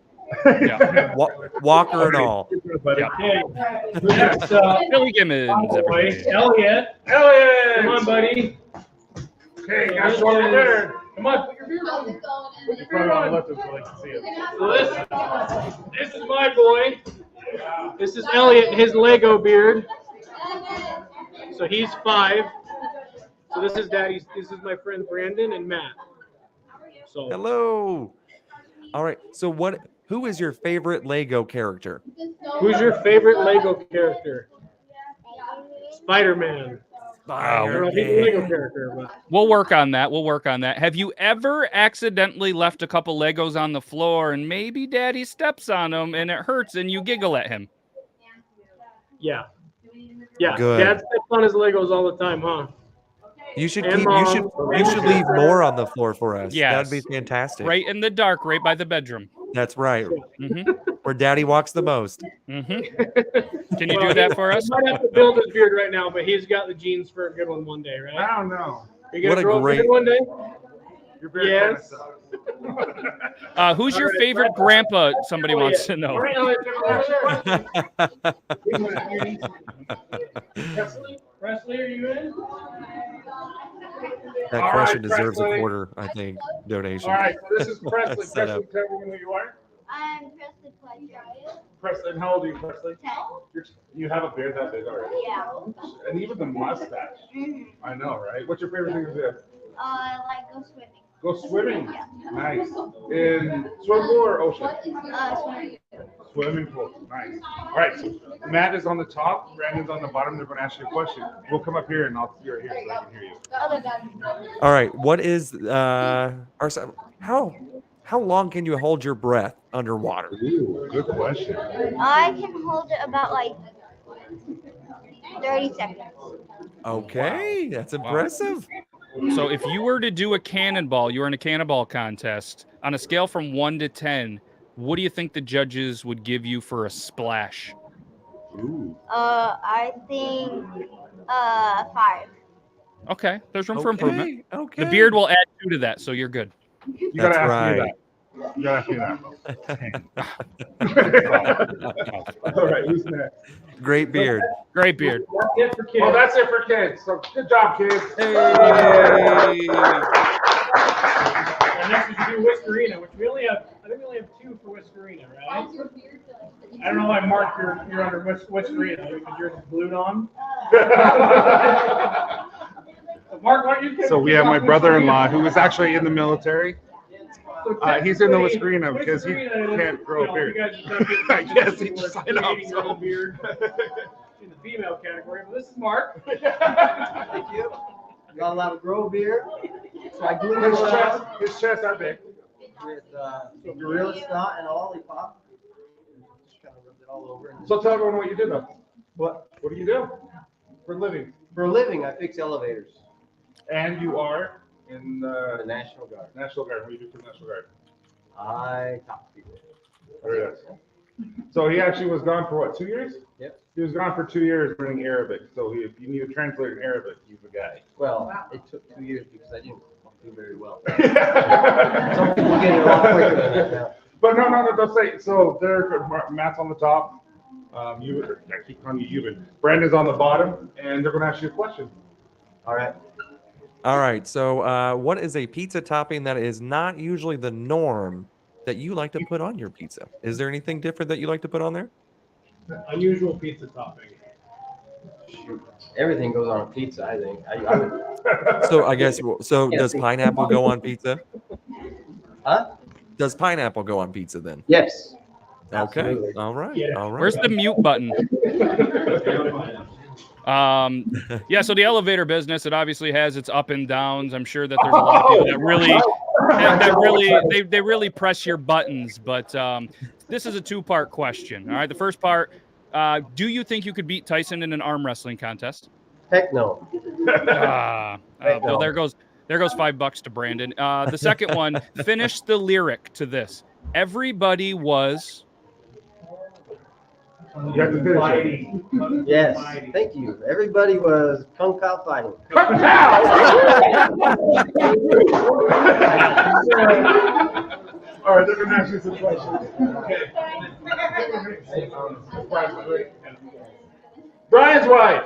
Yeah. Walker and all. Yeah. Okay. Next up, Billy Gibbons, boy, everybody. Elliot. Elliot! Come on, buddy. Okay, you gotta show them there. Come on, put your beard on. Put your beard on. Let them so they can see it. So this is my boy. This is Elliot, his Lego beard. So he's 5. So this is Daddy's. This is my friend Brandon and Matt. So Hello. All right. So who is your favorite Lego character? who's your favorite Lego character? Spider-Man. I don't know if he's a Lego character, but We'll work on that. Have you ever accidentally left a couple Legos on the floor and maybe Daddy steps on them and it hurts and you giggle at him? yeah. Yeah, Good. Dad steps on his Legos all the time, huh? You should And keep. You should leave more on the floor for us. Yes. That'd be fantastic. Right in the dark, right by the bedroom. That's right. Mm-hmm. Where Daddy walks the most. Mm-hmm. Can you do that for us? He might have to build his beard right now, but he's got the genes for a good one day, right? I don't know. Are you gonna What a grow up great- good one day? Your beard Yes. Who's your favorite grandpa? Somebody wants to know. All right, Elliot, Presley, are you in? That All question right, deserves a Presley. quarter, I think, donation. All right, so this is Presley. Set Presley, up. tell everyone who you are. I'm Presley Fletcher. Presley, and how old are you, Presley? 10. You have a beard that big already. Yeah. And even the mustache. I know, right? What's your favorite thing to do? I like go swimming. Go swimming. Nice. In swimming pool or ocean? Swimming. Swimming pool. Nice. All right. So Matt is on the top. Brandon's on the bottom. They're going to ask you a question. We'll come up here and you're here so I can hear you. Other guys. All right. What is how long can you hold your breath underwater? Ooh, good question. I can hold it about like 30 seconds. Okay, that's impressive. So if you were to do a cannonball, you were in a cannonball contest, on a scale from 1 to 10, what do you think the judges would give you for a splash? I think 5. Okay, there's room for improvement. Okay. The beard will add 2 to that, so you're good. You gotta That's ask me right. that. You gotta ask me that. All right, who's next? Great beard. Great beard. That's it for kids. Oh, that's it for kids. So good job, kids. Hey. And next we should do Whiskerina, which we only have, I think we only have 2 for Whiskerina, right? I don't know why, Mark, you're under Whiskerina, because yours is glued on. So Mark, why don't you So we have my brother-in-law who is actually in the military. He's in the Whiskerina because he can't grow a beard. I guess he just signed up. So. Beard in the female category, but this is Mark. Thank you. Not allowed to grow a beard. So I glue it His around his chest are big. with gorilla snot and a lollipop. Just kind of rubbed it all over. So tell everyone what you do though. What do you do for a living? For a living, I fix elevators. And you are in The the National Guard. National Guard. What do you do for the National Guard? I talk to people. There it is. So he actually was gone for what, 2 years? Yep. He was gone for 2 years learning Arabic. So if you need a translator in Arabic, he's the guy. Well, it took 2 years because I didn't do very well. Some people get it a lot quicker than that now. But no, don't say. So there, Matt's on the top. I keep calling you Euban. Brandon's on the bottom, and they're going to ask you a question. All right. All right. So, what is a pizza topping that is not usually the norm that you like to put on your pizza? Is there anything different that you like to put on there? Unusual pizza topping. Shoot. Everything goes on a pizza, I think. I would, So, I guess, so Yeah. does pineapple go on pizza? huh? Does pineapple go on pizza then? Yes. Okay. Absolutely. All right. Yeah. All right. Where's the mute button? Yeah, so the elevator business, it obviously has its up and downs. I'm sure that there's a lot of people that they really press your buttons, but this is a 2-part question. All right, the first part, do you think you could beat Tyson in an arm wrestling contest? Heck no. Well, there goes $5 to Brandon. The second one, finish the lyric to this. Everybody was You have to finish it. Yes. Thank you. Everybody was Kung Pao fighting. All right, they're going to ask you some questions. Brian's wife.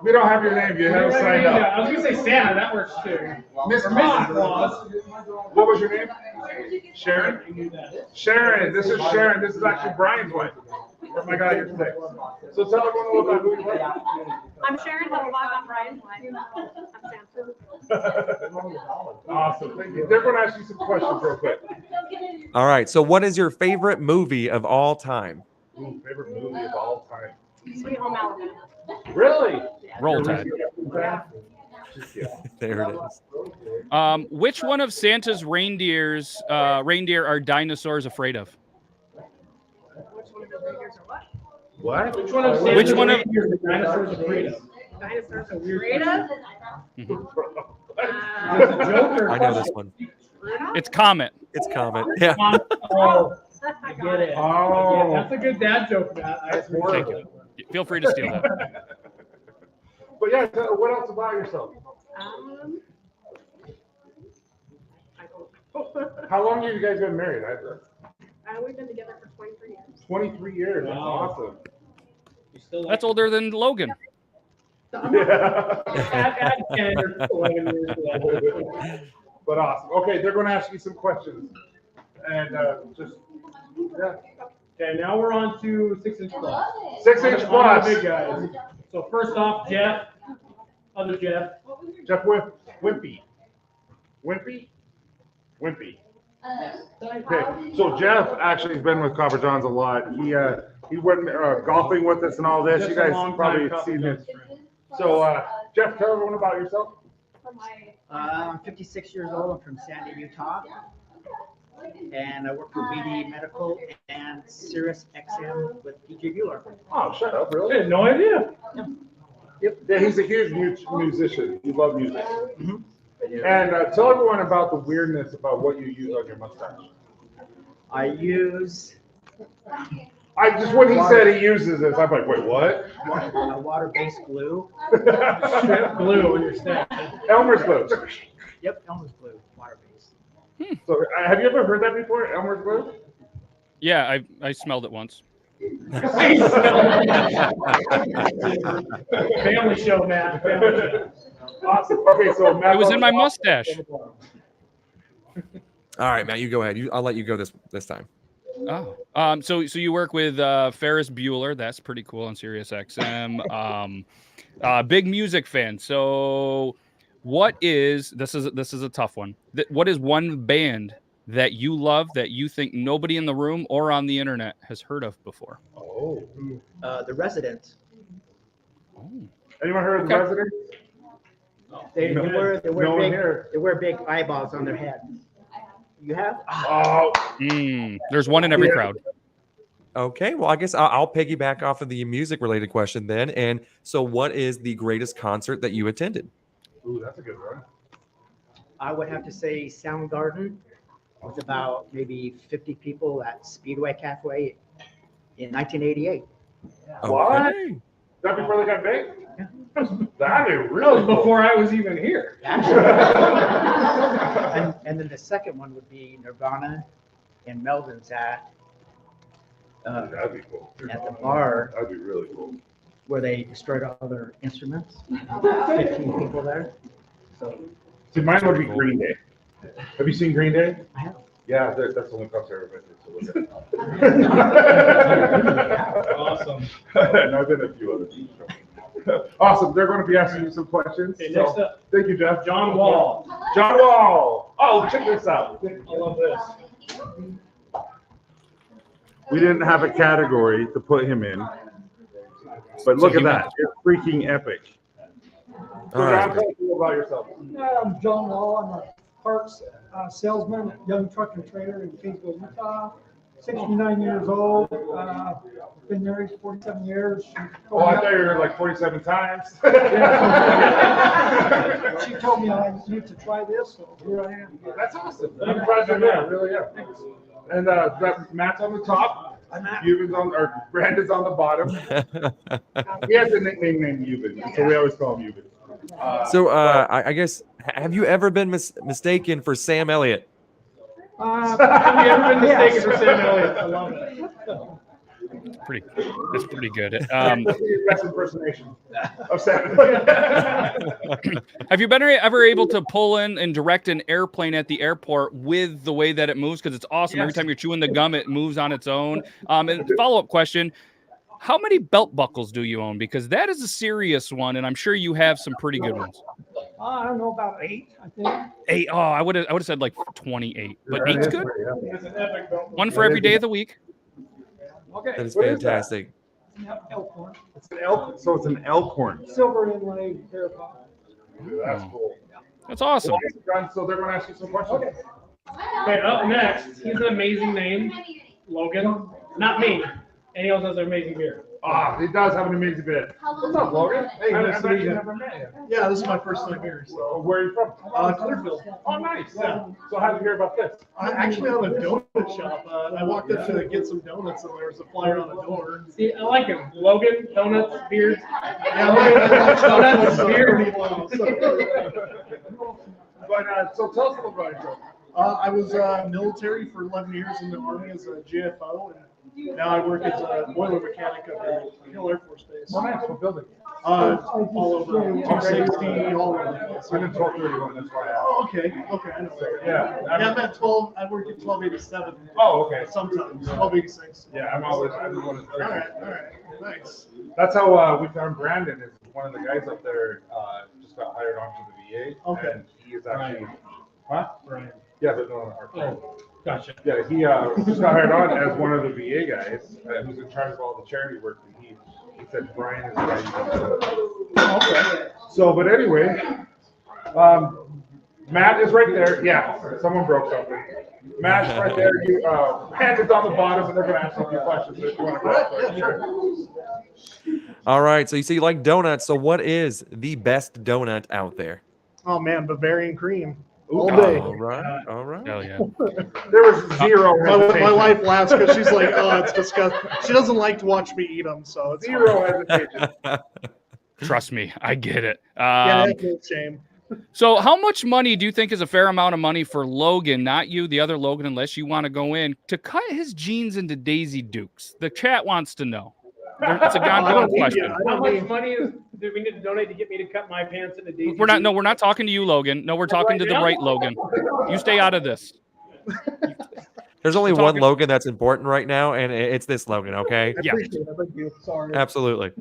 We don't have your name. You haven't signed up. I was going to say Santa. That works too. Miss Claus. What was your name? Sharon? Sharon. This is Sharon. This is actually Brian's wife. That's my guy here today. So tell everyone a little about who you are. I'm Sharon Hellbach. I'm Brian's wife. I'm Santa. Awesome. Thank you. They're going to ask you some questions real quick. All right. So, what is your favorite movie of all time? Ooh, favorite movie of all time. Sweet Home Alabama. Really? Roll Tide. There it is. Which one of Santa's reindeer are dinosaurs afraid of? Which one of the reindeers are what? What? Which one of Which one of- the dinosaurs are afraid of? Dinosaurs are afraid of? Joker. I know this one. It's Comet. It's Comet. Yeah. Oh, I get it. Oh. That's a good dad joke, Matt. I That's appreciate horrible. it. Feel free to steal that. But yeah, so what else about yourself? I don't know. How long have you guys been married? We've been together for 23 years. 23 years. That's Wow. awesome. You still like That's older than Logan. Yeah. Add 10 or 11 years to that. But awesome. Okay, they're going to ask you some questions. And yeah. Okay, now we're on to 6-inch plus. 6-inch On to plus. the big guys. So first off, Jeff. Other Jeff. Jeff Wimpy. Wimpy? Okay, so Jeff actually has been with Copper John's a lot. He went golfing with us and all this. Just You a guys long probably time have seen Copper this. John's friend. So Jeff, tell everyone about yourself. I'm 56 years old. I'm from Sandy, Utah. And I work for BD Medical and Sirius XM with PJ Bueller. Oh, shut up, I really? had no idea. Yeah, he's a huge musician. You love music. And tell everyone about the weirdness about what you use on your mustache. I use When he said he uses this, I'm like, wait, what? a water-based glue. Strip glue on your stash. Elmer's glue. Yep, Elmer's glue, water-based. So, have you ever heard that before? Elmer's glue? Yeah, I smelled it once. Family show, Matt. Family show. Awesome. Okay, so Matt, It was in my mustache. All right, Matt, you go ahead. I'll let you go this time. Oh, so you work with Ferris Bueller. That's pretty cool on Sirius XM. Big music fan. So, this is a tough one. What is one band that you love that you think nobody in the room or on the internet has heard of before? Oh, The Residents. Oh. Anyone heard of the Residents? They here. wear big eyeballs on their head. You have? Oh, There's one in every crowd. Okay, well, I guess I'll piggyback off of the music-related question then. And so, what is the greatest concert that you attended? ooh, that's a good one. I would have to say Soundgarden. It was about maybe 50 people at Speedway Cafe in 1988. What? Okay. Is that before they got big? Yeah. That is That really was cool. before I was even here. Actually, and then the second one would be Nirvana in Melvin's at That'd be cool. the bar That'd be really cool. where they destroyed all their instruments. 15 people there. So See, mine would be Green Day. Have you seen Green Day? I have. Yeah, that's the only concert I've been to. Awesome. And I've been to a few others. Awesome. They're going to be asking you some questions. Okay, next up. Thank you, Jeff. John Wall. John Wall. Oh, check this out. I love this. We didn't have a category to put him in, but look at that. It's freaking epic. So, All right. John, tell us a little about yourself. I'm John Wall. I'm a parts salesman at Young Truck and Trailer in Kaysville, Utah. 69 years old. Been married 47 years. Oh, I thought you were like 47 times. She told me I need to try this, so here I am. That's awesome. I'm impressed with that. Really am. And Matt's on the top. Euban's or Brandon's on the bottom. He has a nickname named Euban, so we always call him Euban. So, I guess, have you ever been mistaken for Sam Elliott? Have you ever been mistaken for Sam Elliott? I love it. That's pretty good. That's your best impersonation of Sam. Have you been ever able to pull in and direct an airplane at the airport with the way that it moves? Because it's awesome. Yes. Every time you're chewing the gum, it moves on its own. And follow-up question, how many belt buckles do you own? Because that is a serious one, and I'm sure you have some pretty good ones. I don't know, about 8, I think. 8. Oh, I would have said like 28, but 8's good. It's an epic belt. One for every day of the week. Okay. That is What is that? fantastic. Elkhorn. It's an elk, so it's an elkhorn. Silver inlaid paracord. That's cool. That's awesome. So they're going to ask you some questions. Okay, up next, he's an amazing name, Logan. Not me. And he also has an amazing beard. Ah, he does have an amazing bit. What's up, Logan? Hey, I've actually never met you. Yeah, this is my first time here. So, Where are you from? Clearfield. Oh, nice. Yeah. So how did you hear about this? I actually own a donut shop. I walked up to get some donuts and there was a flyer on the door. See, I like him. Logan, donuts, beards. Yeah, Logan, Donuts, beard. But so tell us a little about yourself. I was military for 11 years in the Army as a GFO, and now I work as a boiler mechanic up at Hill Air Force Base. Oh, nice. What building? All over, 260, all over the place. I'm in 1231. That's why I asked. Oh, okay, okay, I know. Yeah. Yeah, I'm at 12, I work at 1287. Oh, okay. Sometimes, 1286. Yeah, I'm always one of the All right, thanks. That's how we found Brandon. Is one of the guys up there just got hired onto the VA. Okay. And he is actually, huh? Right. Yeah, but no, our friend. Oh, gotcha. Yeah, he just got hired on as one of the VA guys who's in charge of all the charity work. And he said Brian is the guy you need to. Okay. So, but anyway, Matt is right there. Yeah, someone broke something. Matt's right there. You hand it on the bottom, and they're going to ask you a few questions if you want to go. Sure. All right. So you see, you like donuts. So what is the best donut out there? Oh man, Bavarian cream. Ooh, All day. All right. All right. Hell yeah. There was zero. My wife laughs because she's like, "Oh, it's disgusting." She doesn't like to watch me eat them, so it's Zero hesitation. Trust me, I get it. Yeah, that's no shame. So how much money do you think is a fair amount of money for Logan, not you, the other Logan, unless you want to go in, to cut his jeans into Daisy Dukes? The chat wants to know. It's a ongoing question. How much money do we need to donate to get me to cut my pants into Daisy? We're not talking to you, Logan. No, we're talking to the right Logan. You stay out of this. There's only one Logan that's important right now, and it's this Logan, okay? Yeah. Thank you. Sorry. Absolutely.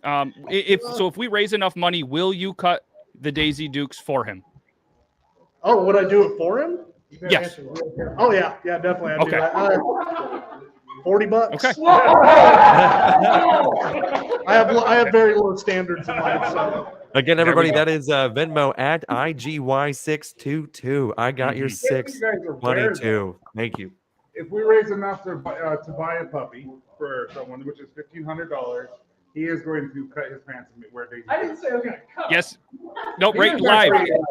If we raise enough money, will you cut the Daisy Dukes for him? Oh, would I do it for him? Yes. Oh yeah, definitely. I'd do that. $40. Okay. I have very low standards in life. So. Again, everybody, that is Venmo at IGY622. I got your 622. Thank you. If we raise enough to buy a puppy for someone, which is $1,500, he is going to cut his pants and wear Daisy. I didn't say I was going to cut. Yes. No, right,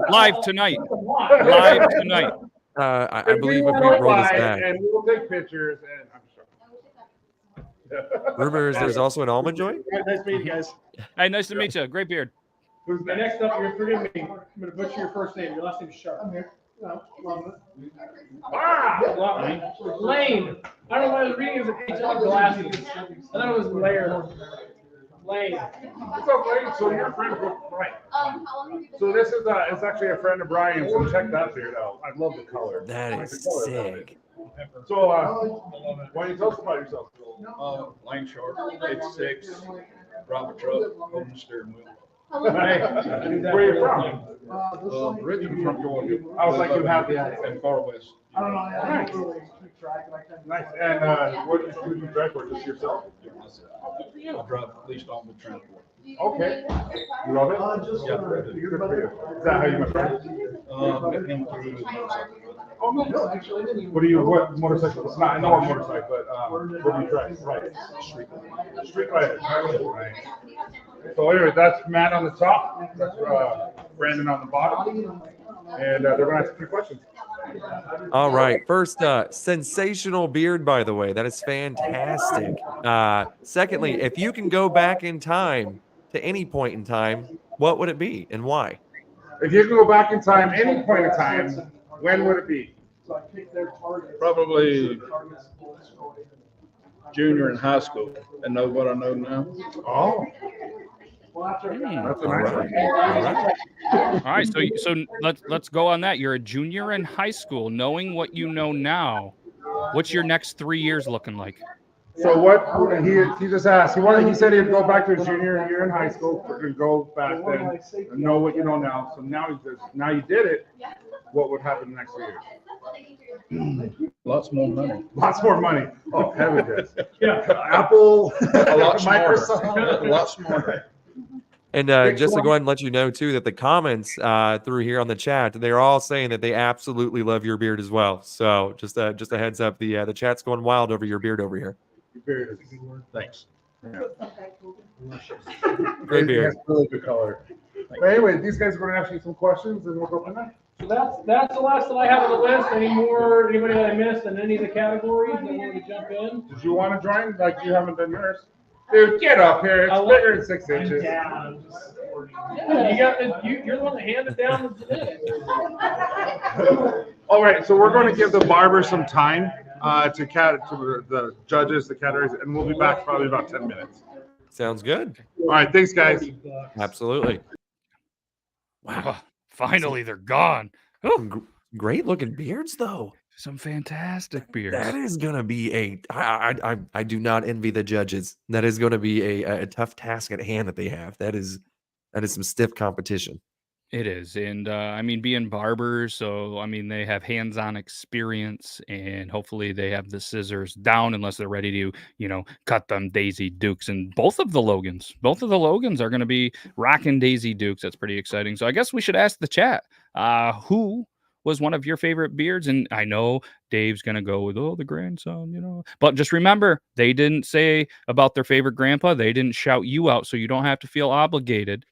live tonight. Live tonight. I believe if we roll this back. And we will take pictures, and I'm sure. Rumors, there's also an almond joy. Nice meeting you guys. Hey, nice to meet you. Great beard. Who's next up? You're forgive me. I'm going to butcher your first name. Your last name is Sharp. I'm here. No, Lane. I don't know why I was reading as a H on glasses. I thought it was Lair. Lane. It's okay. So your friend, right? So this is it's actually a friend of Brian's. So check that beard out. I love the color. That is sick. So why don't you tell us about yourself? Lane Sharp, 86, drive a truck, holding the steering wheel. Hey, where are you from? Originally from Georgia. I was like, you have the And far west. I don't know. Nice. And what do you drive for? Just yourself? I drive least on the transport. Okay. You love it? Yeah, Good for you. Is that how you met friends? Met him through the motorcycle. Oh, no, actually, I didn't. What motorcycle? It's not, I know a motorcycle, but what do you drive? Right. Street Fighter. Right. So anyway, that's Matt on the top. That's Brandon on the bottom. And they're going to ask a few questions. All right. First, sensational beard, by the way. That is fantastic. Secondly, if you can go back in time to any point in time, what would it be and why? If you can go back in time, any point in time, when would it be? Probably junior in high school and know what I know now. Oh. That's a nice one. All right. So let's go on that. You're a junior in high school. Knowing what you know now, what's your next 3 years looking like? So what he just asked, he said he'd go back to his junior year in high school and go back then and know what you know now. So now you did it. What would happen the next 3 years? Lots more money. Lots more money. Oh, heaven yes. Yeah. Apple, A lot Microsoft. Lots more. And just to go ahead and let you know, too, that the comments through here on the chat, they're all saying that they absolutely love your beard as well. So just a heads up, the chat's going wild over your beard over here. Your beard is Thanks. Great beard. Really good color. But anyway, these guys are going to ask you some questions, and we'll go from there. So that's the last that I have on the list. Anybody that I missed in any of the categories that wanted to jump in? Did you want to join? Like you haven't done yours. Dude, get up here. It's bigger than 6 inches. Yeah, you're the one that handed down the All right, so we're going to give the barber some time to the judges, the categories, and we'll be back probably about 10 minutes. Sounds good. All right, thanks, guys. Absolutely. Wow. Finally, they're gone. Great looking beards, though. Some fantastic beards. That is going to be I do not envy the judges. That is going to be a tough task at hand that they have. That is some stiff competition. It is. And I mean, being barbers, so I mean, they have hands-on experience, and hopefully they have the scissors down unless they're ready to, cut them Daisy Dukes. And both of the Logans are going to be rocking Daisy Dukes. That's pretty exciting. So I guess we should ask the chat. Who was one of your favorite beards? And I know Dave's gonna go with the grandson, but just remember, they didn't say about their favorite grandpa. They didn't shout you out, so you don't have to feel obligated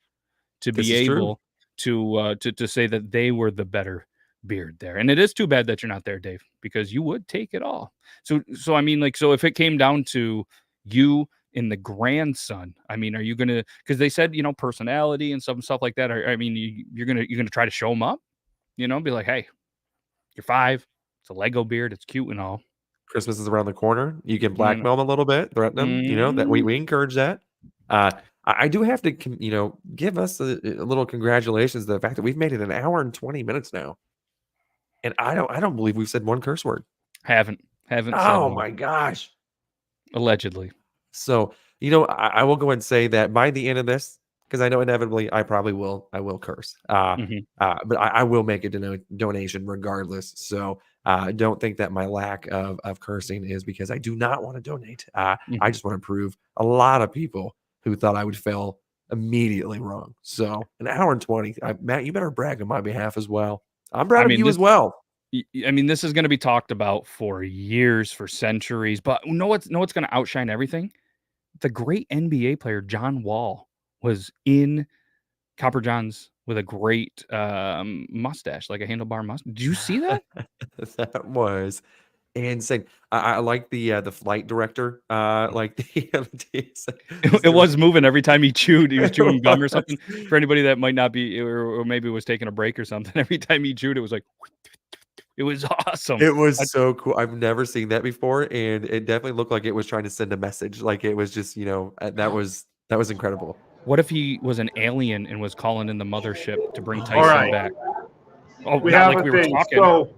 to be able to say that they were the better beard there. And it is too bad that you're not there, Dave, because you would take it all. So I mean, like, so if it came down to you and the grandson, I mean, are you gonna? Because they said personality and stuff like that. I mean, you're gonna try to show them up. Be like, hey, you're 5. It's a Lego beard. It's cute and all. Christmas is around the corner. You can blackmail them a little bit, threaten them. That we encourage that. I do have to, give us a little congratulations to the fact that we've made it an hour and 20 minutes now, and I don't believe we've said one curse word. Haven't. Oh my gosh! Allegedly. So I will go and say that by the end of this, because I know inevitably I probably will. I will curse. But I will make a donation regardless. So don't think that my lack of cursing is because I do not want to donate. I just want to prove a lot of people who thought I would fail immediately wrong. So an hour and 20. Matt, you better brag on my behalf as well. I'm proud of you as well. I mean, this is going to be talked about for years, for centuries. But what's going to outshine everything? The great NBA player John Wall was in Copper John's with a great mustache, like a handlebar mustache. Did you see that? That was insane. I like the flight director. It was moving every time he chewed. He was chewing gum or something. For anybody that might not be, or maybe was taking a break or something, every time he chewed, it was like, it was awesome. It was so cool. I've never seen that before, and it definitely looked like it was trying to send a message. Like it was just, that was incredible. What if he was an alien and was calling in the mothership to bring Tyson back? Oh, we have a thing. So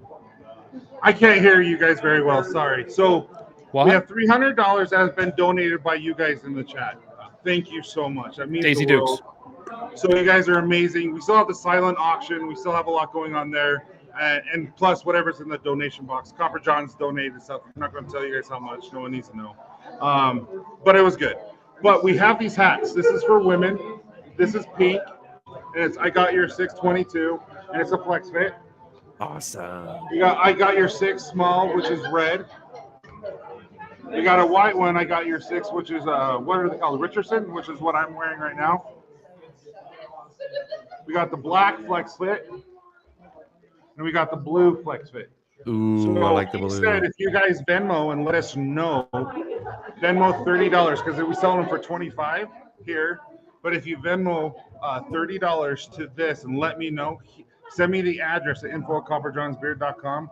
I can't hear you guys very well. Sorry. So we have $300 that has been donated by you guys in the chat. Thank you so much. That means Daisy the world. So you guys are amazing. We still have the silent auction. We still have a lot going on there. And plus whatever's in the donation box. Copper John's donated stuff. I'm not going to tell you guys how much. No one needs to know. But it was good. But we have these hats. This is for women. This is pink. And it's I got your 622. And it's a flex fit. Awesome. I got your 6 small, which is red. We got a white one. I got your 6, which is what are they called? Richardson, which is what I'm wearing right now. We got the black flex fit. And we got the blue flex fit. Ooh, so I like the blue. Said if you guys Venmo and let us know, Venmo $30 because we sell them for $25 here. But if you Venmo $30 to this and let me know, send me the address at info@copperjohnsbeard.com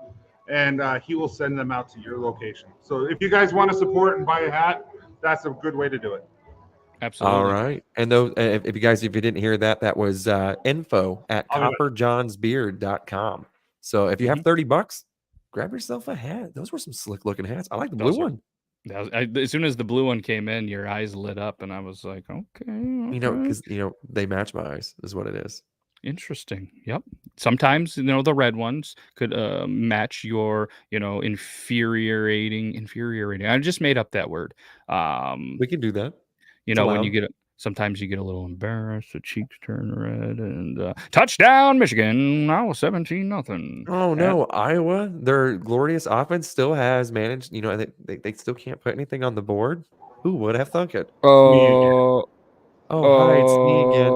and he will send them out to your location. So if you guys want to support and buy a hat, that's a good way to do it. Absolutely. All right. And though, if you didn't hear that, that was info@copperjohnsbeard.com. So if you have $30, grab yourself a hat. Those were some slick looking hats. I like the blue one. As soon as the blue one came in, your eyes lit up, and I was like, okay. Because they match my eyes, is what it is. Interesting. Yep. Sometimes the red ones could match your infuriating. I just made up that word. We can do that. When you get sometimes you get a little embarrassed, the cheeks turn red, and touchdown, Michigan! Now 17-0. Oh no, Iowa! Their glorious offense still has managed. They still can't put anything on the board. Who would have thunk it? Oh, hi, it's me again.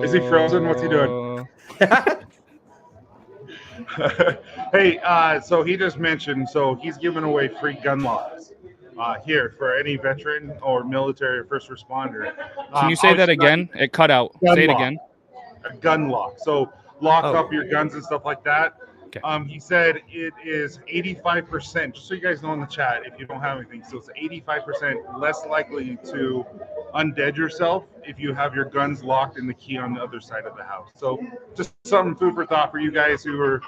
Is he frozen? What's he doing? Hey, so he just mentioned. So he's giving away free gun locks. Here for any veteran or military or first responder. Can you say that again? It cut out. Say it again. A gun lock. So lock up your guns and stuff like that. Okay. He said it is 85%, just so you guys know in the chat if you don't have anything. So it's 85% less likely to undead yourself if you have your guns locked and the key on the other side of the house. So just some food for thought for you guys who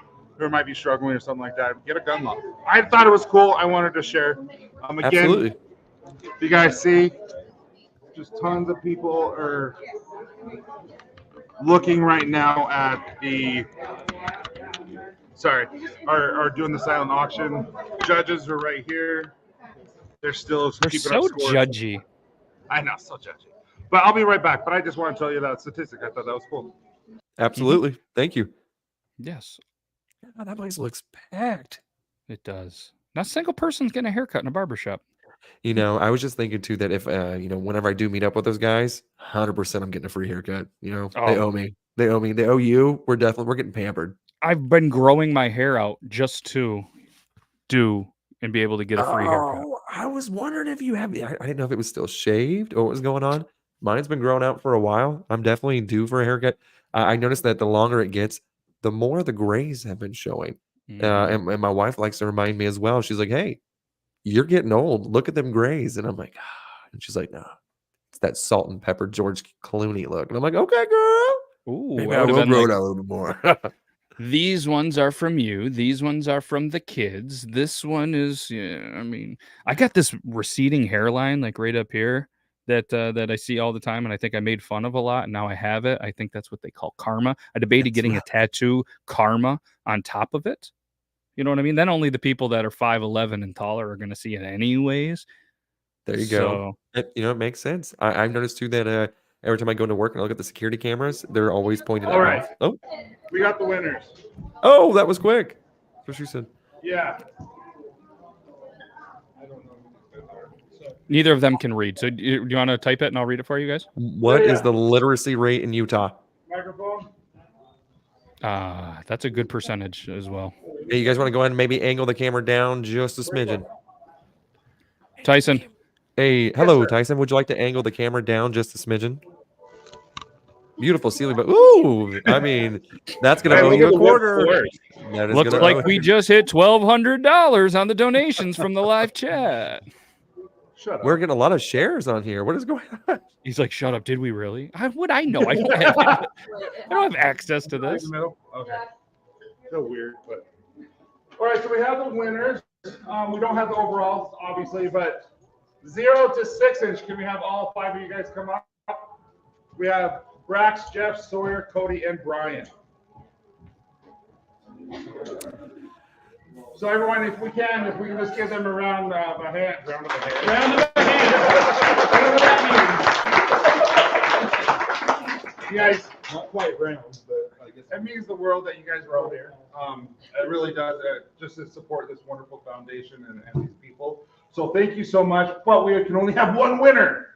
might be struggling or something like that. Get a gun lock. I thought it was cool. I wanted to share. Again, absolutely. You guys see, just tons of people are looking right now at are doing the silent auction. Judges are right here. They're still keeping so up scores. Judgy. I know, so judgy. But I'll be right back. But I just want to tell you that statistic. I thought that was cool. Absolutely. Thank you. Yes, Oh, that place looks packed. it does. Not a single person's getting a haircut in a barbershop. You know, I was just thinking too that if whenever I do meet up with those guys, 100% I'm getting a free haircut. You know, they Oh. owe me. They owe me. They owe you. We're getting pampered. I've been growing my hair out just to do and be able to get a free haircut. Oh, I was wondering if you have. I didn't know if it was still shaved or what was going on. Mine's been growing out for a while. I'm definitely due for a haircut. I noticed that the longer it gets, the more the grays have been showing. And my wife likes to remind me as well. She's like, "Hey, you're getting old. Look at them grays." And I'm like, ah. And she's like, "No, it's that salt and pepper George Clooney look." And I'm like, "Okay, girl. Ooh, Maybe I I would've will been grow like, it out a little more." these ones are from you. These ones are from the kids. This one is, I mean, I got this receding hairline like right up here that I see all the time, and I think I made fun of a lot, and now I have it. I think that's what they call karma. I debated getting a tattoo, karma, on top of it. You know what I mean? Then only the people that are 5'11" and taller are going to see it anyways. There you go. It makes sense. I've noticed too that every time I go to work and I look at the security cameras, they're always pointed at All me. right. Oh, We got the winners. oh, that was quick. That's what she said. Yeah. Neither of them can read. So do you want to type it and I'll read it for you guys? What is the literacy rate in Utah? Microphone. That's a good percentage as well. Hey, you guys want to go ahead and maybe angle the camera down just a smidgen? Tyson. Hey, hello, Tyson. Would you like to angle the camera down just a smidgen? Beautiful ceiling, but ooh, I mean, that's gonna owe you a quarter. That is Looks gonna like owe we you. just hit $1,200 on the donations from the live chat. Shut up. We're getting a lot of shares on here. What is going on? He's like, "Shut up! Did we really? I know. I don't have access to Right in this." the middle? Okay. So weird, but all right. So we have the winners. We don't have the overalls, obviously, but 0 to 6 inch. Can we have all 5 of you guys come up? We have Brax, Jeff, Sawyer, Cody, and Brian. So everyone, if we can just give them a round of a hand. Round of a hand. Round of applause. You guys, not quite rounds, but I guess it means the world that you guys are out here. It really does, just to support this wonderful foundation and these people. So thank you so much. But we can only have one winner.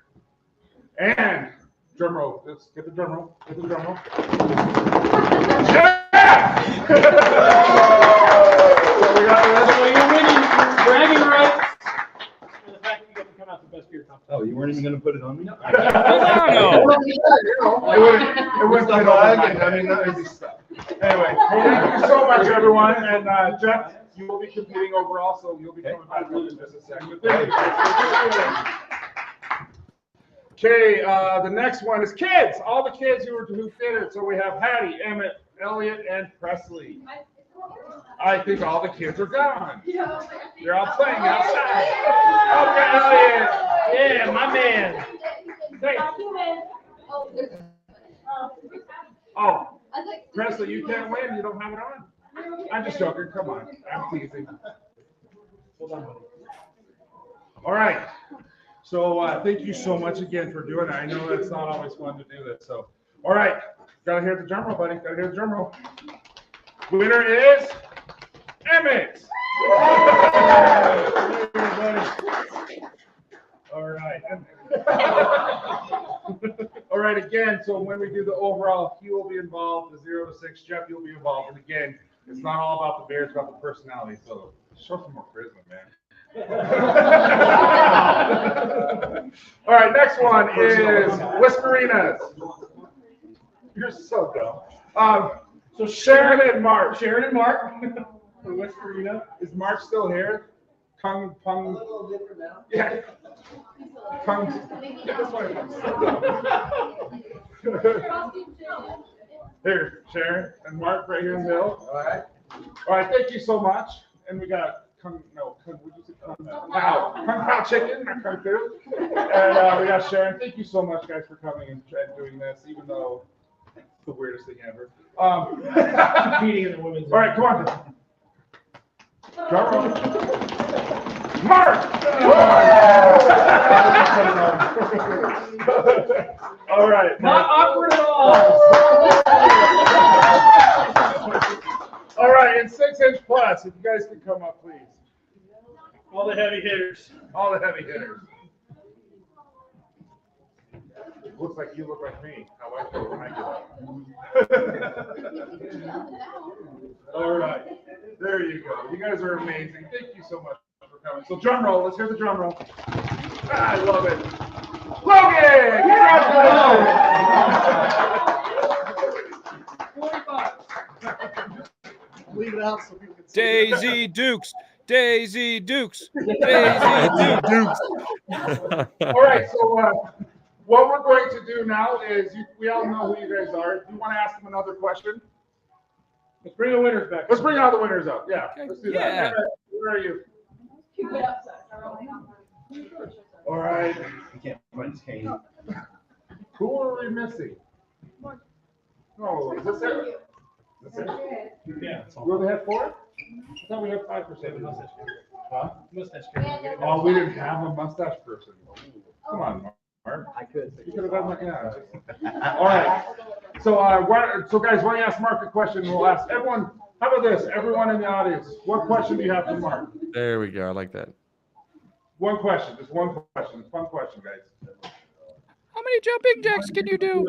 And drum roll. Let's get the drum roll. Get the drum roll. Yeah! So we got the rest. So you're winning bragging rights for the fact that you get to come out the best beer competition. Oh, you weren't even going to put it on me? No. It wouldn't fit over my head. I mean, that is stuff. Anyway, thank you so much, everyone. And Jeff, you will be competing overall, so you'll be coming back in just a second. Okay, the next one is kids. All the kids who did it. So we have Hattie, Emmett, Elliot, and Presley. I think all the kids are gone. They're all playing outside. Okay, Elliot. Yeah, my man. Hey. Oh, Presley, you can't win. You don't have it on. I'm just joking. Come on. I'm teasing. Hold on. All right. So thank you so much again for doing it. I know it's not always fun to do this. So, all right. Gotta hear the drum roll, buddy. Gotta hear the drum roll. Winner is Emmett. All right. All right, again, so when we do the overall, he will be involved. The 0 to 6, Jeff, you'll be involved. And again, it's not all about the bears, it's about the personality. So show some more charisma, man. All right, next one is Whiskerina. You're so dumb. So Sharon and Mark. Sharon and Mark. For Whiskerina. Is Mark still here? Kung Pung. Yeah. Kung. Here, Sharon and Mark right here in the middle. All right. All right. Thank you so much. And we got Kung Pao chicken or Kung Fu. And we got Sharon. Thank you so much, guys, for coming and doing this, even though it's the weirdest thing ever. Competing in the women's. All right, come on. Drum roll. Mark! All right. Not awkward at all. All right, and 6-inch plus, if you guys can come up, please. All the heavy hitters. All the heavy hitters. Looks like you look like me, how I feel when I get up. All right, there you go. You guys are amazing. Thank you so much for coming. So drum roll, let's hear the drum roll. I love it. Logan! Congratulations! Leave it out so people can see. Daisy Dukes. Daisy Dukes. Daisy Dukes. All right, so what we're going to do now is, we all know who you guys are. Do you want to ask them another question? Let's bring the winners back. Let's bring all the winners up. Yeah, let's do Yeah. that. Where are you? All right. You can't find cane. Who are we missing? Oh, is this it? Is this it? Yeah. We only have 4? I thought we had 5% mustache. Huh? Mustache. Oh, we didn't have a mustache person. Come on, Mark. I could. You could have done that, yeah. All right. So, so guys, why don't you ask Mark a question? We'll ask everyone. How about this? Everyone in the audience, what question do you have for Mark? There we go. I like that. One question, just one question. It's a fun question, guys. How many jumping jacks can you do?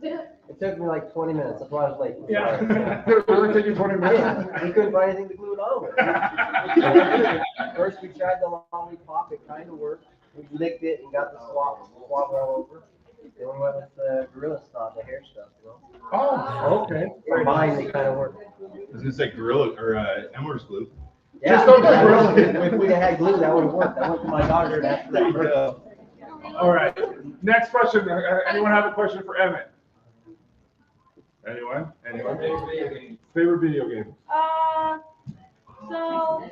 It took me like 20 minutes. That's why I was late. Yeah. Did it really take you 20 minutes? Yeah, we couldn't find anything to glue it on with. First, we tried the long leaf pop. It kind of worked. We licked it and got the swab all over. Then we went with the gorilla stuff, the hair stuff, you know. Oh, okay. Combined, they kind of worked. I was gonna say gorilla or Emer's glue. Yeah, Just don't say gorilla. if we had glue, that would have worked. I went to my daughter and asked for that first. All right. Next question. Anyone have a question for Emmett? Anyone? Anyone? Favorite video game? So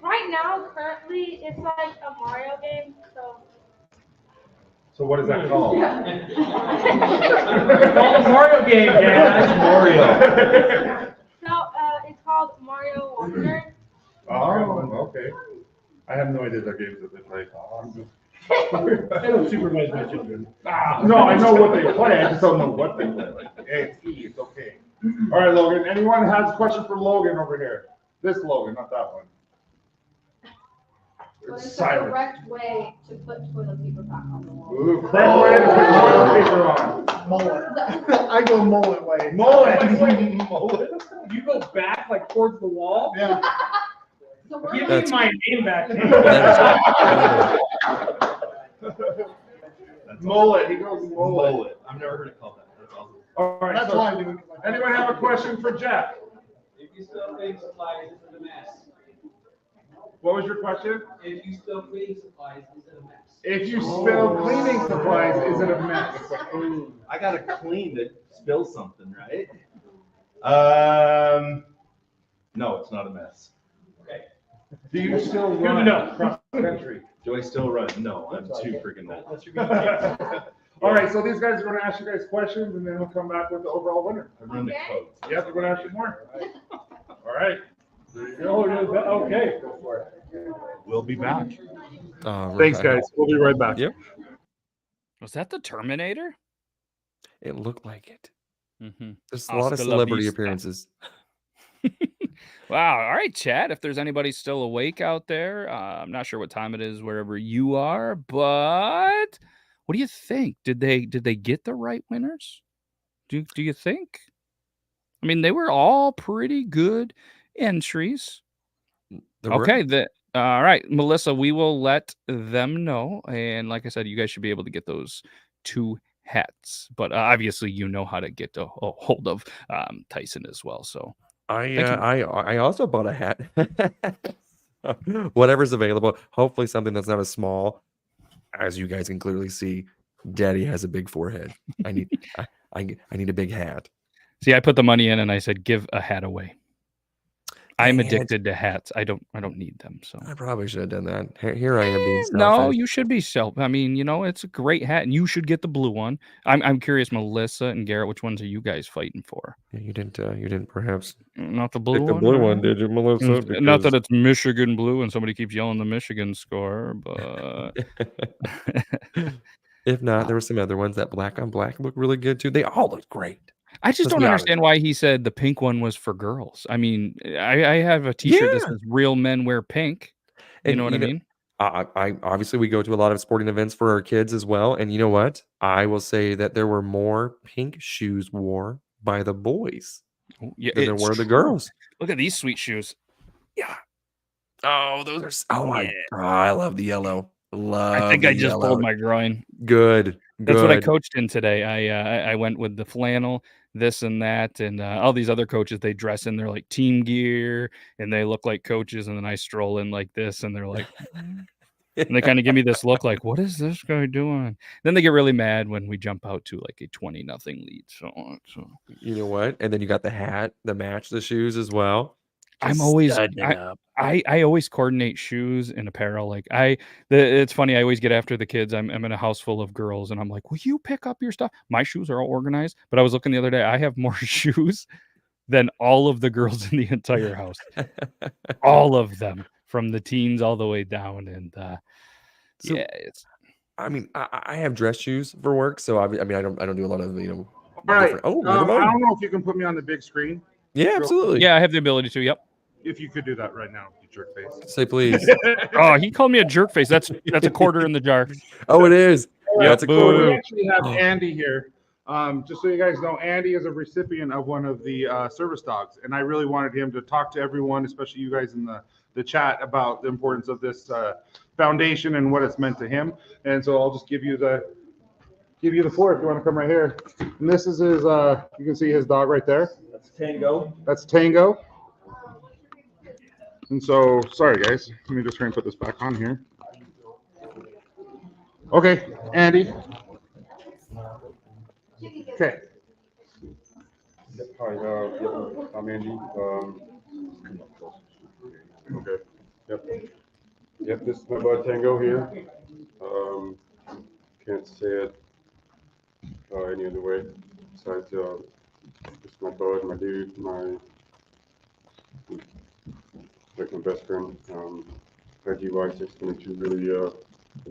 right now, currently, it's like a Mario game. So what is that called? It's called a Mario game, That's Mario. So it's called Mario Wonder. Oh, okay. I have no idea their games that they play. I don't supervise my children. No, I know what they play. I just don't know what they play. Hey, it's E. It's okay. All right, Logan. Anyone has a question for Logan over here? This Logan, not that one. What It's is the silent. correct way to put toilet paper back on the wall? Ooh, correct way to put toilet paper on. Mullet. I go mullet way. Mullet. Mullet? You go back like towards the wall? Yeah. So we're Give gonna- me my name back. Mullet. He goes mullet. I've never heard it called that. That's awesome. All right. That's So, why I do it. anyone have a question for Jeff? If you still cleaning supplies, is it a mess? What was your question? If you still cleaning supplies, is it a mess? If you spill cleaning supplies, is it a mess? I gotta clean to spill something, right? No, it's not a mess. Okay. Do you still Good to run know. cross country? Do I still run? No, I'm too freaking old. That's your good. All right, so these guys are going to ask you guys questions, and then we'll come back with the overall winner. I run the code. Yep, we're going to ask you more. All right. There you go. Okay. Go for it. We'll be back. Thanks, guys. We'll be right back. Yep. Was that the Terminator? It looked like it. Mm-hmm. There's a lot of Hasta la celebrity vista. appearances. Wow. All right, Chad. If there's anybody still awake out there, I'm not sure what time it is wherever you are, but what do you think? Did they get the right winners? Do you think? I mean, they were all pretty good entries. There were- Okay. All right, Melissa. We will let them know, and like I said, you guys should be able to get those 2 hats. But obviously, you know how to get a hold of Tyson as well. So. I also bought a hat. Whatever's available. Hopefully something that's not as small. As you guys can clearly see, Daddy has a big forehead. I need a big hat. See, I put the money in and I said, give a hat away. I'm Dang it. addicted to hats. I don't need them. So I probably should have done that. Here I am being no, selfish. you should be self. I mean, it's a great hat, and you should get the blue one. I'm curious, Melissa and Garrett, which ones are you guys fighting for? Yeah, you didn't perhaps Not the blue pick the one. blue all one, right. did you, Melissa? Not Because- that it's Michigan blue, and somebody keeps yelling the Michigan score, but If not, there were some other ones that black on black look really good too. They all look great. I just Let's don't be honest. understand why he said the pink one was for girls. I mean, I have a T-shirt that Yeah. says "Real men wear pink." You know what I mean? I obviously we go to a lot of sporting events for our kids as well, and you know what? I will say that there were more pink shoes worn by the boys Yeah, than there it's were the true. girls. Look at these sweet shoes. Yeah. Oh, those are. Oh my! Yeah. I love the yellow. I Love think the I just pulled yellow. my groin. Good. That's what I Good. coached in today. I went with the flannel, this and that, and all these other coaches. They dress in their like team gear and they look like coaches, and then I stroll in like this, and they're like, and they kind of give me this look like, what is this guy doing? Then they get really mad when we jump out to like a 20-0 lead. So You know what? And then you got the hat, the match, the shoes as well. I'm Just always studding it up. I always coordinate shoes and apparel. Like it's funny. I always get after the kids. I'm in a house full of girls, and I'm like, will you pick up your stuff? My shoes are all organized, but I was looking the other day. I have more shoes than all of the girls in the entire house. All of them, from the teens all the way down, and So, yeah, it's. I mean, I have dress shoes for work, so I mean, I don't do a lot of All right. different. Oh, I never mind. don't know if you can put me on the big screen. Yeah, absolutely. Yeah, I have the ability to. Yep. If you could do that right now, you jerk face. Say please. Oh, he called me a jerk face. That's a quarter in the jar. Oh, it is. Yeah, That's a so quarter. we actually have Andy here. Just so you guys know, Andy is a recipient of one of the service dogs, and I really wanted him to talk to everyone, especially you guys in the chat, about the importance of this foundation and what it's meant to him. And so I'll just give you the floor if you want to come right here. And this is his. You can see his dog right there. That's Tango. That's Tango. And so, sorry guys, let me just try and put this back on here. Okay, Andy. Okay. Hi, I'm Andy. Okay. Yep, this is my bud Tango here. Can't say it any other way besides this is my bud, my dude, like my best friend. IGY 622 really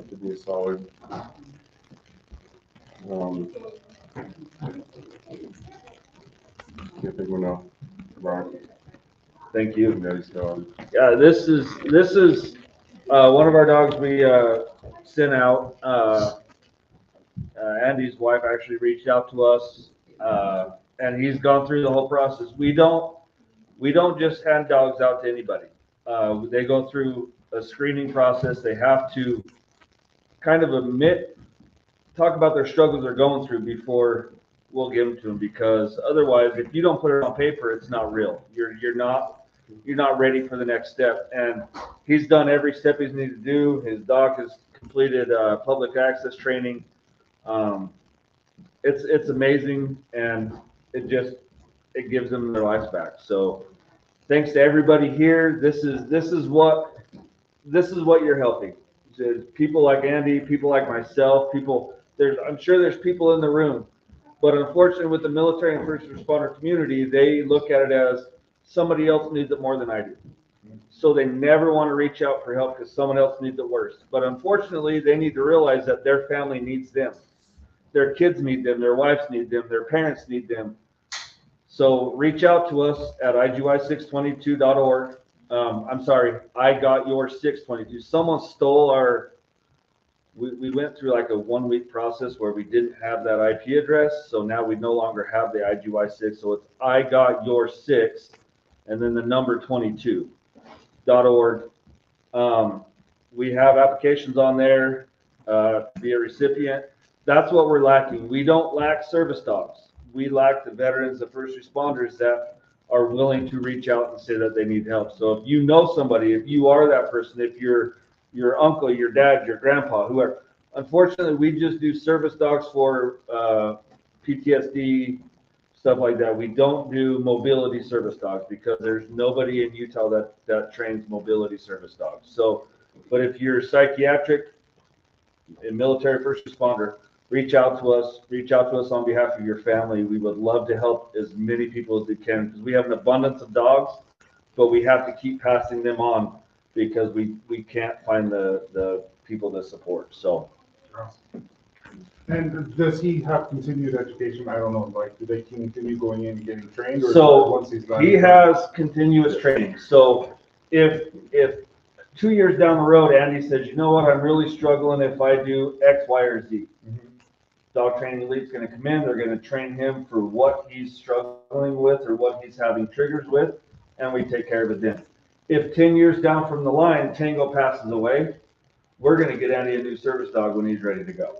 did me a solid. Can't think of enough. Right. Thank you. Guys, Yeah, this is one of our dogs we sent out. Andy's wife actually reached out to us, and he's gone through the whole process. We don't just hand dogs out to anybody. They go through a screening process. They have to kind of talk about their struggles they're going through before we'll give them to them, because otherwise, if you don't put it on paper, it's not real. You're not ready for the next step. And he's done every step he's needed to do. His dog has completed public access training. It's amazing, and it gives them their lives back. So thanks to everybody here. This is what you're helping. People like Andy, people like myself, I'm sure there's people in the room, but unfortunately with the military and first responder community, they look at it as somebody else needs it more than I do. So they never want to reach out for help because someone else needs it worse. But unfortunately, they need to realize that their family needs them. Their kids need them, their wives need them, their parents need them. So reach out to us at IGY622.org. I'm sorry, I got your 622. Someone stole we went through like a 1-week process where we didn't have that IP address. So now we no longer have the IGY6. So it's I got your 6 and then the number 22.org. We have applications on there to be a recipient. That's what we're lacking. We don't lack service dogs. We lack the veterans, the first responders that are willing to reach out and say that they need help. So if you know somebody, if you are that person, if you're your uncle, your dad, your grandpa, whoever. Unfortunately, we just do service dogs for PTSD, stuff like that. We don't do mobility service dogs because there's nobody in Utah that trains mobility service dogs. So, but if you're psychiatric and military first responder, reach out to us on behalf of your family. We would love to help as many people as we can because we have an abundance of dogs, but we have to keep passing them on because we can't find the people to support. So And does he have continued education? I don't know, like, do they continue going in and getting trained? Or So once he's done? he has continuous training. So if 2 years down the road, Andy says, you know what, I'm really struggling if I do X, Y, or Z. Dog training elite's going to come in. They're going to train him for what he's struggling with or what he's having triggers with, and we take care of it then. If 10 years down from the line, Tango passes away, we're going to get Andy a new service dog when he's ready to go.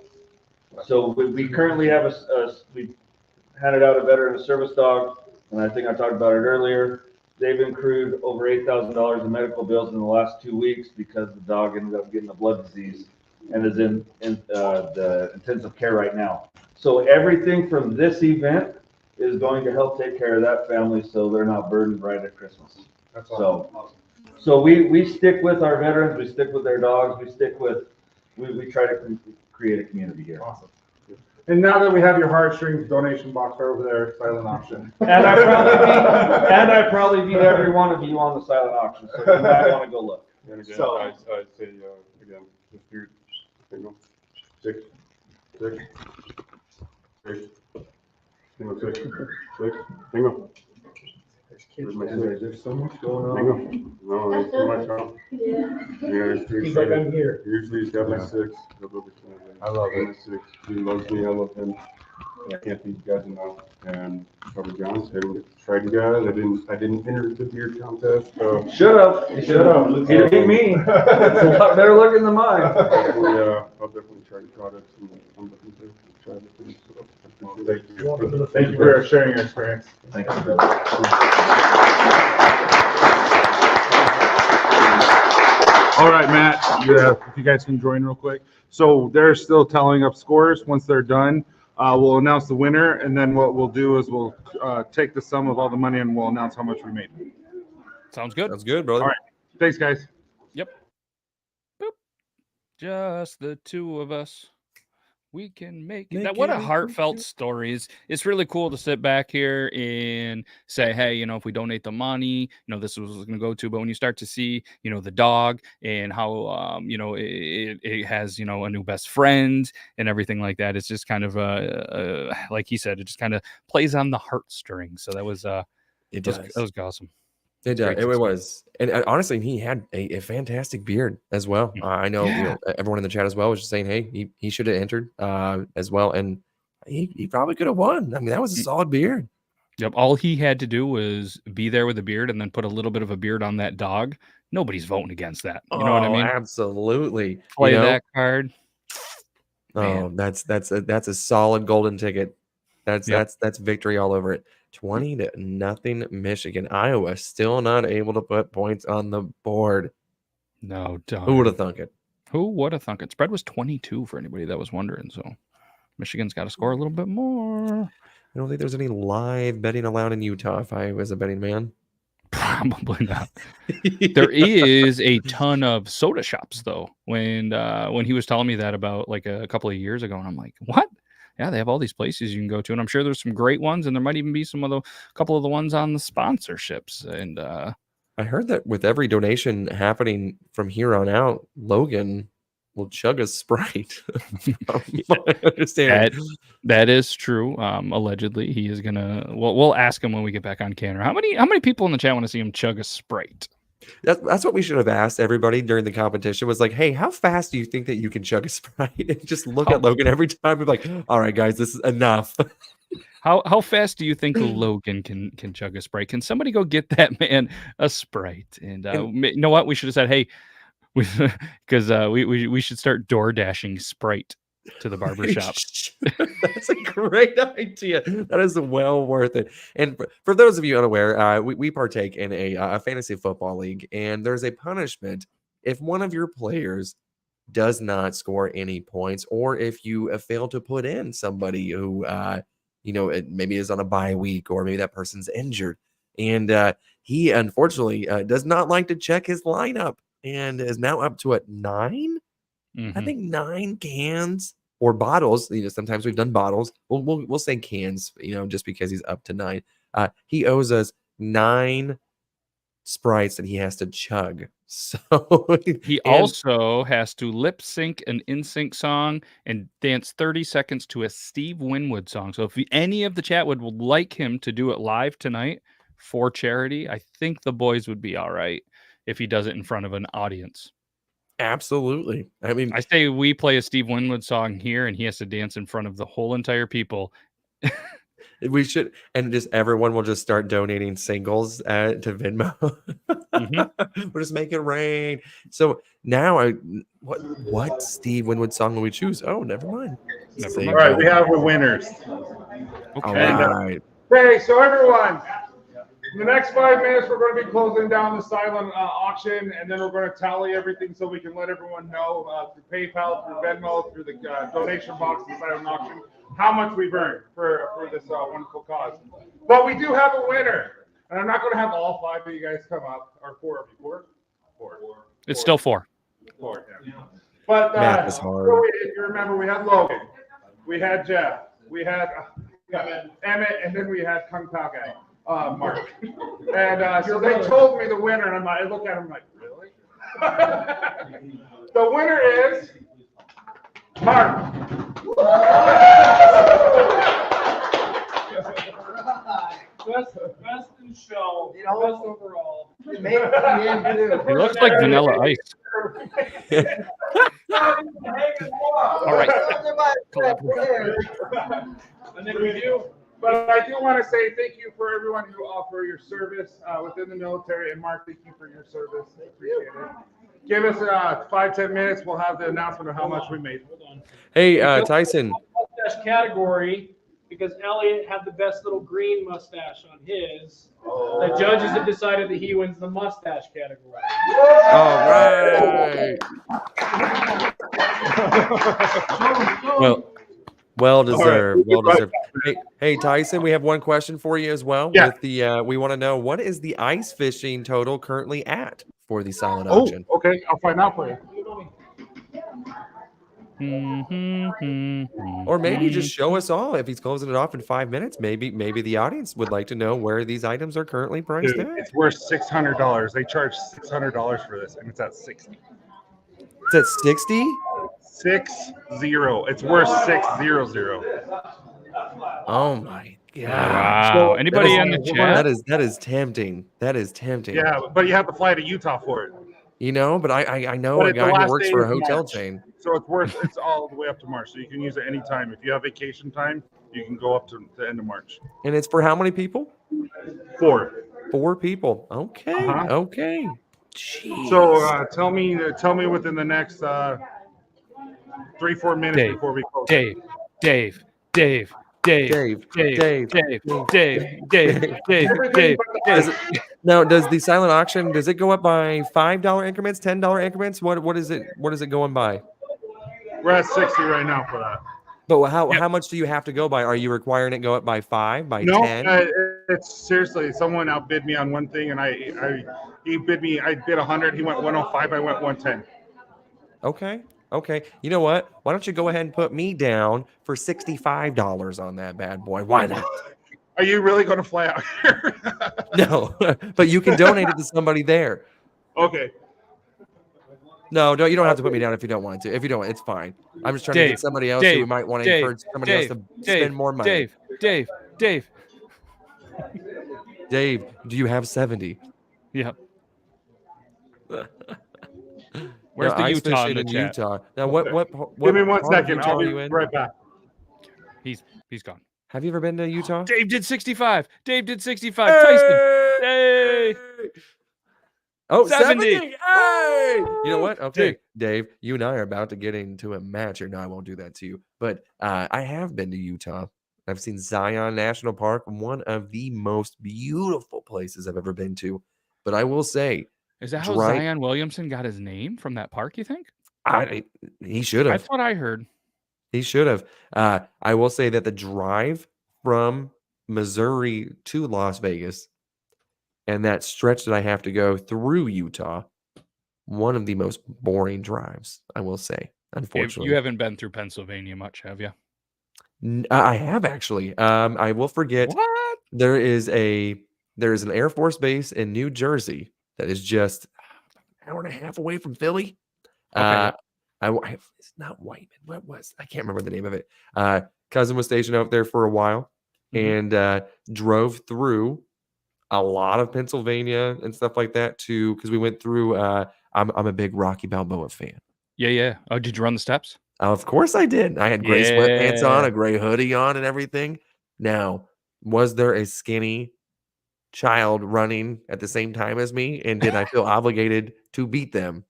So we currently have we handed out a veteran a service dog, and I think I talked about it earlier. They've accrued over $8,000 in medical bills in the last 2 weeks because the dog ended up getting a blood disease and is in the intensive care right now. So everything from this event is going to help take care of that family so they're not burdened right at Christmas. That's awesome. So we stick with our veterans, we stick with their dogs, we try to create a community here. Awesome. And now that we have your heartstrings donation box over there, silent auction. And I probably beat every one of you on the silent auction, so you might want to go look. And again, So- I'd say, again, just do, single, six, single, single. Where's my six? There's so much going on. Single. No, there's too much on. Yeah, he's too He's like, excited. I'm here. Usually he's got my six. I love it. My six. He loves me, I love him. I can't thank you guys enough. And Cover John's having tried you guys. I didn't enter the beard contest, so. Shut up. He beat me. It's a lot better looking than mine. I'll definitely try the products and I'm looking to try the things. So, thank you. Thank you for sharing your experience. Thank you. All right, Matt, if you guys can join real quick. So they're still tallying up scores. Once they're done, we'll announce the winner, and then what we'll do is we'll take the sum of all the money and we'll announce how much we made. Sounds good. Sounds good, brother. All right. Thanks, guys. Yep. Boop. Just the two of us. We can make it. That, what a heartfelt story. It's really cool to sit back here and say, hey, if we donate the money, this was going to go to. But when you start to see, the dog and how, it has, a new best friend and everything like that, it's just kind of, like he said, it just kind of plays on the heartstrings. So that was, that was awesome. It was. And honestly, he had a fantastic beard as well. I know, everyone in the chat as well was just saying, hey, he should have entered as well. And he probably could have won. I mean, that was a solid beard. Yep. All he had to do was be there with a beard and then put a little bit of a beard on that dog. Nobody's voting against that. You know what I mean? Absolutely. Play that card. Man. Oh, that's a solid golden ticket. That's victory all over it. 20-0 Michigan. Iowa still not able to put points on the board. No, darn. Who would have thunk it? Who would have thunk it? Spread was 22 for anybody that was wondering. So Michigan's got to score a little bit more. I don't think there's any live betting allowed in Utah if I was a betting man. Probably not. There is a ton of soda shops though. When he was telling me that about like a couple of years ago, and I'm like, what? Yeah, they have all these places you can go to, and I'm sure there's some great ones, and there might even be couple of the ones on the sponsorships. And I heard that with every donation happening from here on out, Logan will chug a Sprite. That is true. Allegedly, he is gonna. We'll ask him when we get back on camera. How many people in the chat want to see him chug a Sprite? That's what we should have asked everybody during the competition. Was like, hey, how fast do you think that you can chug a Sprite? And just look at Logan every time. Be like, all right, guys, this is enough. How fast do you think Logan can chug a Sprite? Can somebody go get that man a Sprite? And you know what? We should have said, hey, because we should start door dashing Sprite to the barbershop. That's a great idea. That is well worth it. And for those of you unaware, we partake in a fantasy football league, and there's a punishment if one of your players does not score any points, or if you fail to put in somebody who maybe is on a bye week, or maybe that person's injured, and he unfortunately does not like to check his lineup, and is now up to 9. I think 9 cans or bottles. Sometimes we've done bottles. We'll say cans, just because he's up to 9. He owes us 9 Sprites that he has to chug. So he and also has to lip sync an NSYNC song and dance 30 seconds to a Steve Winwood song. So if any of the chat would like him to do it live tonight for charity, I think the boys would be all right if he does it in front of an audience. absolutely. I mean, I say we play a Steve Winwood song here and he has to dance in front of the whole entire people. we should, and just everyone will just start donating singles to Venmo. We'll just make it rain. So now, what Steve Winwood song will we choose? Oh, never mind. All right, we have the winners. All right. Okay, so everyone, in the next 5 minutes, we're going to be closing down the silent auction, and then we're going to tally everything so we can let everyone know through PayPal, through Venmo, through the donation box, the silent auction, how much we've earned for this wonderful cause. But we do have a winner, and I'm not going to have all 5 of you guys come up, or 4 of you. Four. It's still 4. 4, yeah. But math is hard. So if you remember, we had Logan, we had Jeff, we had Emmett, and then we had Kung Pao guy, Mark. And so they told me the winner, and I look at him like, really? The winner is Mark. Best in show, best overall. He looks like Vanilla Ice. All right. And then we do. But I do want to say thank you for everyone who offer your service within the military. And Mark, thank you for your service. Appreciate it. Give us 5-10 minutes. We'll have the announcement of how much we made. Hey, Tyson. Mustache category, because Elliot had the best little green mustache on his. The judges have decided that he wins the mustache category. All right. Well deserved. Well deserved. Hey, Tyson, we have one question for you as well. Yeah. With the we want to know, what is the ice fishing total currently at for the silent auction? Okay, I'll find out for you. Or maybe just show us all. If he's closing it off in 5 minutes, maybe the audience would like to know where these items are currently priced Dude, at. it's worth $600. They charge $600 for this, and it's at 60. It's at 60? 60. It's worth 600. Oh my god! Wow. So Anybody in the chat? That is tempting. That is tempting. Yeah, but you have to fly to Utah for it. You know, but I know But a it's the guy who last works day for a of hotel March. chain. So it's all the way up to March. So you can use it anytime. If you have vacation time, you can go up to the end of March. And it's for how many people? 4. 4 people. Okay. Uh-huh. Okay. Jeez. So tell me within the next 3-4 minutes before we close. Dave. Now, does the silent auction, does it go up by $5 increments, $10 increments? What is it? What is it going by? We're at 60 right now for that. But how much do you have to go by? Are you requiring it go up by 5, by No, 10? it's seriously, someone outbid me on one thing, and I bid 100. He went 105. I went 110. Okay. You know what? Why don't you go ahead and put me down for $65 on that bad boy? Why not? Are you really going to fly out here? No, but you can donate it to somebody there. Okay. No, you don't have to put me down if you don't want to. If you don't, it's fine. I'm just trying to get somebody else who might want to encourage somebody else to spend more money. Dave. Dave, do you have 70? Yep. Where's the Utah in the chat? Utah. Now, what Give me 1 part of second. Utah I'll are be you in? right back. He's gone. Have you ever been to Utah? Dave did 65. Tyson. Hey. Oh, 70. 70. Hey! You know what? Okay, Dave, you and I are about to get into a match here. No, I won't do that to you. But I have been to Utah. I've seen Zion National Park, one of the most beautiful places I've ever been to. But I will say, is that how Zion Williamson got his name from that park, you think? He should have. That's what I heard. He should have. I will say that the drive from Missouri to Las Vegas and that stretch that I have to go through Utah, one of the most boring drives, I will say, unfortunately. You haven't been through Pennsylvania much, have you? I have actually. I will forget. What? There is a there is an Air Force base in New Jersey that is just an hour and a half away from Philly. Okay. It's not Whiteman. What was? I can't remember the name of it. Cousin was stationed out there for a while and drove through a lot of Pennsylvania and stuff like that too, because we went through. I'm a big Rocky Balboa fan. Yeah. Oh, did you run the steps? Of course I did. I had gray sweatpants on, a gray hoodie on, and everything. Now, was there a skinny child running at the same time as me? And did I feel obligated to beat them?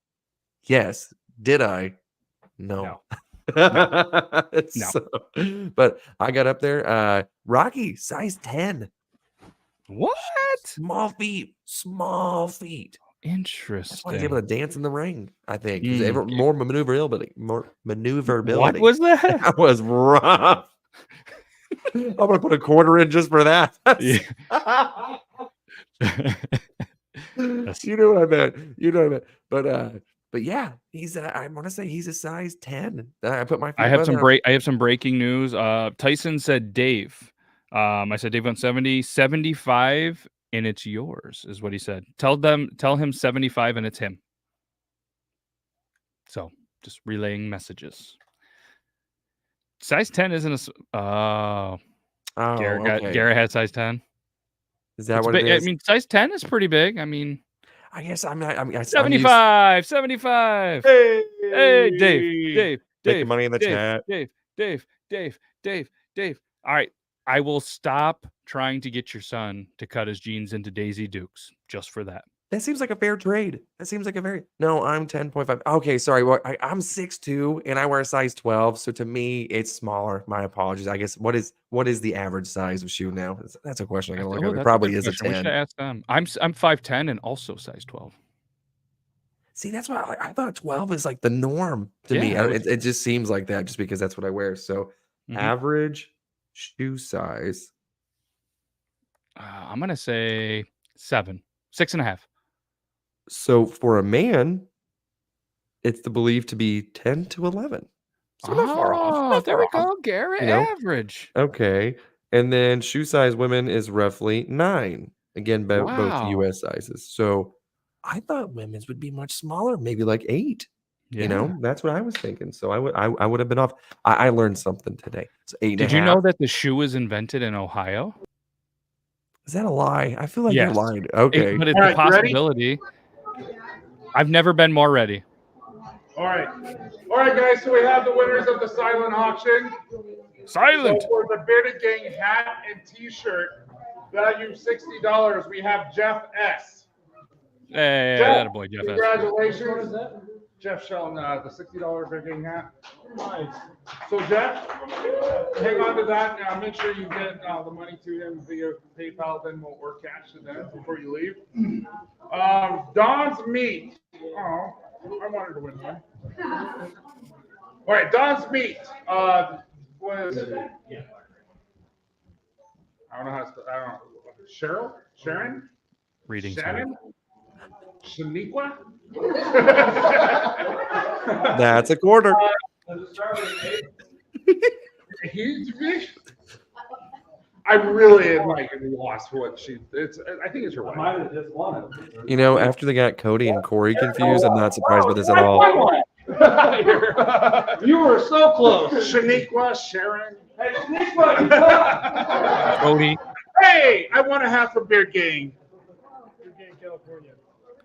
Yes. Did I? No. So, but I got up there. Rocky, size 10. What? Small feet. Interesting. That's why he's able to dance in the ring, I think. He's more maneuverability. What was that? That was rough. I'm gonna put a quarter in just for that. You know what I meant. But yeah, he's I want to say he's a size 10. I put my. I have some breaking news. Tyson said Dave. I said Dave went 70, 75, and it's yours, is what he said. Tell him 75 and it's him. So just relaying messages. Size 10 isn't a. Garrett had size 10. Is that what it is? I mean, size 10 is pretty big. I mean, I guess I'm not. 75. Hey, Dave. Making money in the chat. Dave. All right. I will stop trying to get your son to cut his jeans into Daisy Dukes just for that. That seems like a fair trade. That seems like No, I'm 10.5. Okay, sorry. Well, I'm 6'2", and I wear a size 12. So to me, it's smaller. My apologies. I guess what is the average size of shoe now? That's a question I gotta look at. It probably is a 10. We should ask them. I'm 5'10" and also size 12. See, that's why I thought 12 is like the norm to me. It just seems like that just because that's what I wear. So average shoe size. I'm gonna say 7, 6.5. So for a man, it's believed to be 10 to 11. So not far off. There we go, Garrett. Average. Okay. And then shoe size women is roughly 9. Again, both US sizes. So I thought women's would be much smaller, maybe like 8. Yeah. That's what I was thinking. So I would have been off. I learned something today. So 8.5. Did you know that the shoe was invented in Ohio? Is that a lie? I feel like you're lying. Okay. But it's a possibility. I've never been more ready. All right, guys. So we have the winners of the silent auction. Silent. So for the Bearded Gang hat and T-shirt, value $60. We have Jeff S. Hey, that boy, Jeff S. Congratulations, Jeff Sheldon, the $60 Bearded Gang hat. Nice. So Jeff, hang on to that. Now make sure you get the money to him via PayPal, Venmo, or cash to them before you leave. Don's Meat. Oh, I wanted to win one. All right, Don's Meat. Was I don't know how to spell. I don't know. Sharon? Reading. Shannon? Shaniqua? That's a quarter. I really am like lost what she. I think it's her wife. I might have just won it. After they got Cody and Corey confused, I'm not surprised by this at all. You were so close. Shaniqua, Sharon. Hey, Shaniqua, Cody. Hey, I want a half a Beard Gang. Beard Gang, California.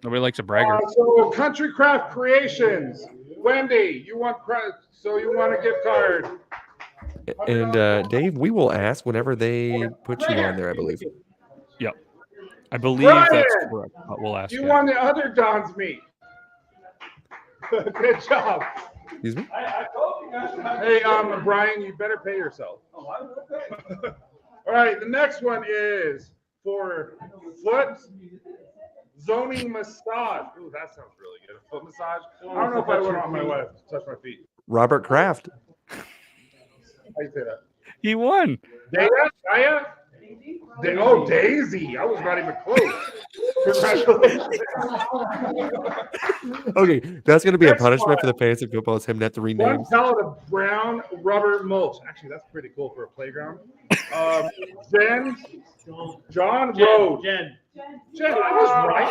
Nobody likes a bragger. So Country Craft Creations. Wendy, you want a gift card. And Dave, we will ask whenever they put you on there, I believe. Yep. I believe that's correct. But we'll ask. You won the other Don's Meat. Good job. Excuse me? Hey, Brian, you better pay yourself. All right, the next one is for foot zoning massage. Ooh, that sounds really good. A foot massage. I don't know if I would want my wife to touch my feet. Robert Kraft. How you say that? He won. Daya? Daisy. I was not even close. Congratulations. Okay, that's going to be a punishment for the fantasy football. Is him not to rename. 1 pallet of brown rubber mulch. Actually, that's pretty cool for a playground. Jen, John Rowe. Jen. Jen, I was right.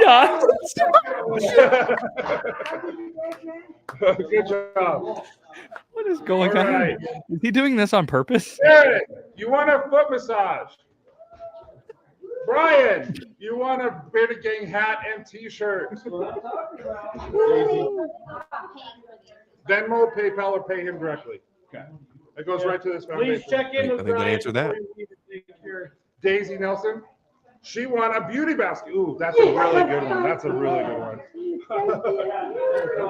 Good job. What is going All on? right. Is he doing this on purpose? Eric, you want a foot massage? Brian, you want a Bearded Gang hat and T-shirt? Venmo, PayPal, or pay him directly. Okay. It goes right to this foundation. Please check in with I think that Brian answered that. before you leave and take your- Daisy Nelson, she won a beauty basket. Ooh, that's a really good one. That's a really good one.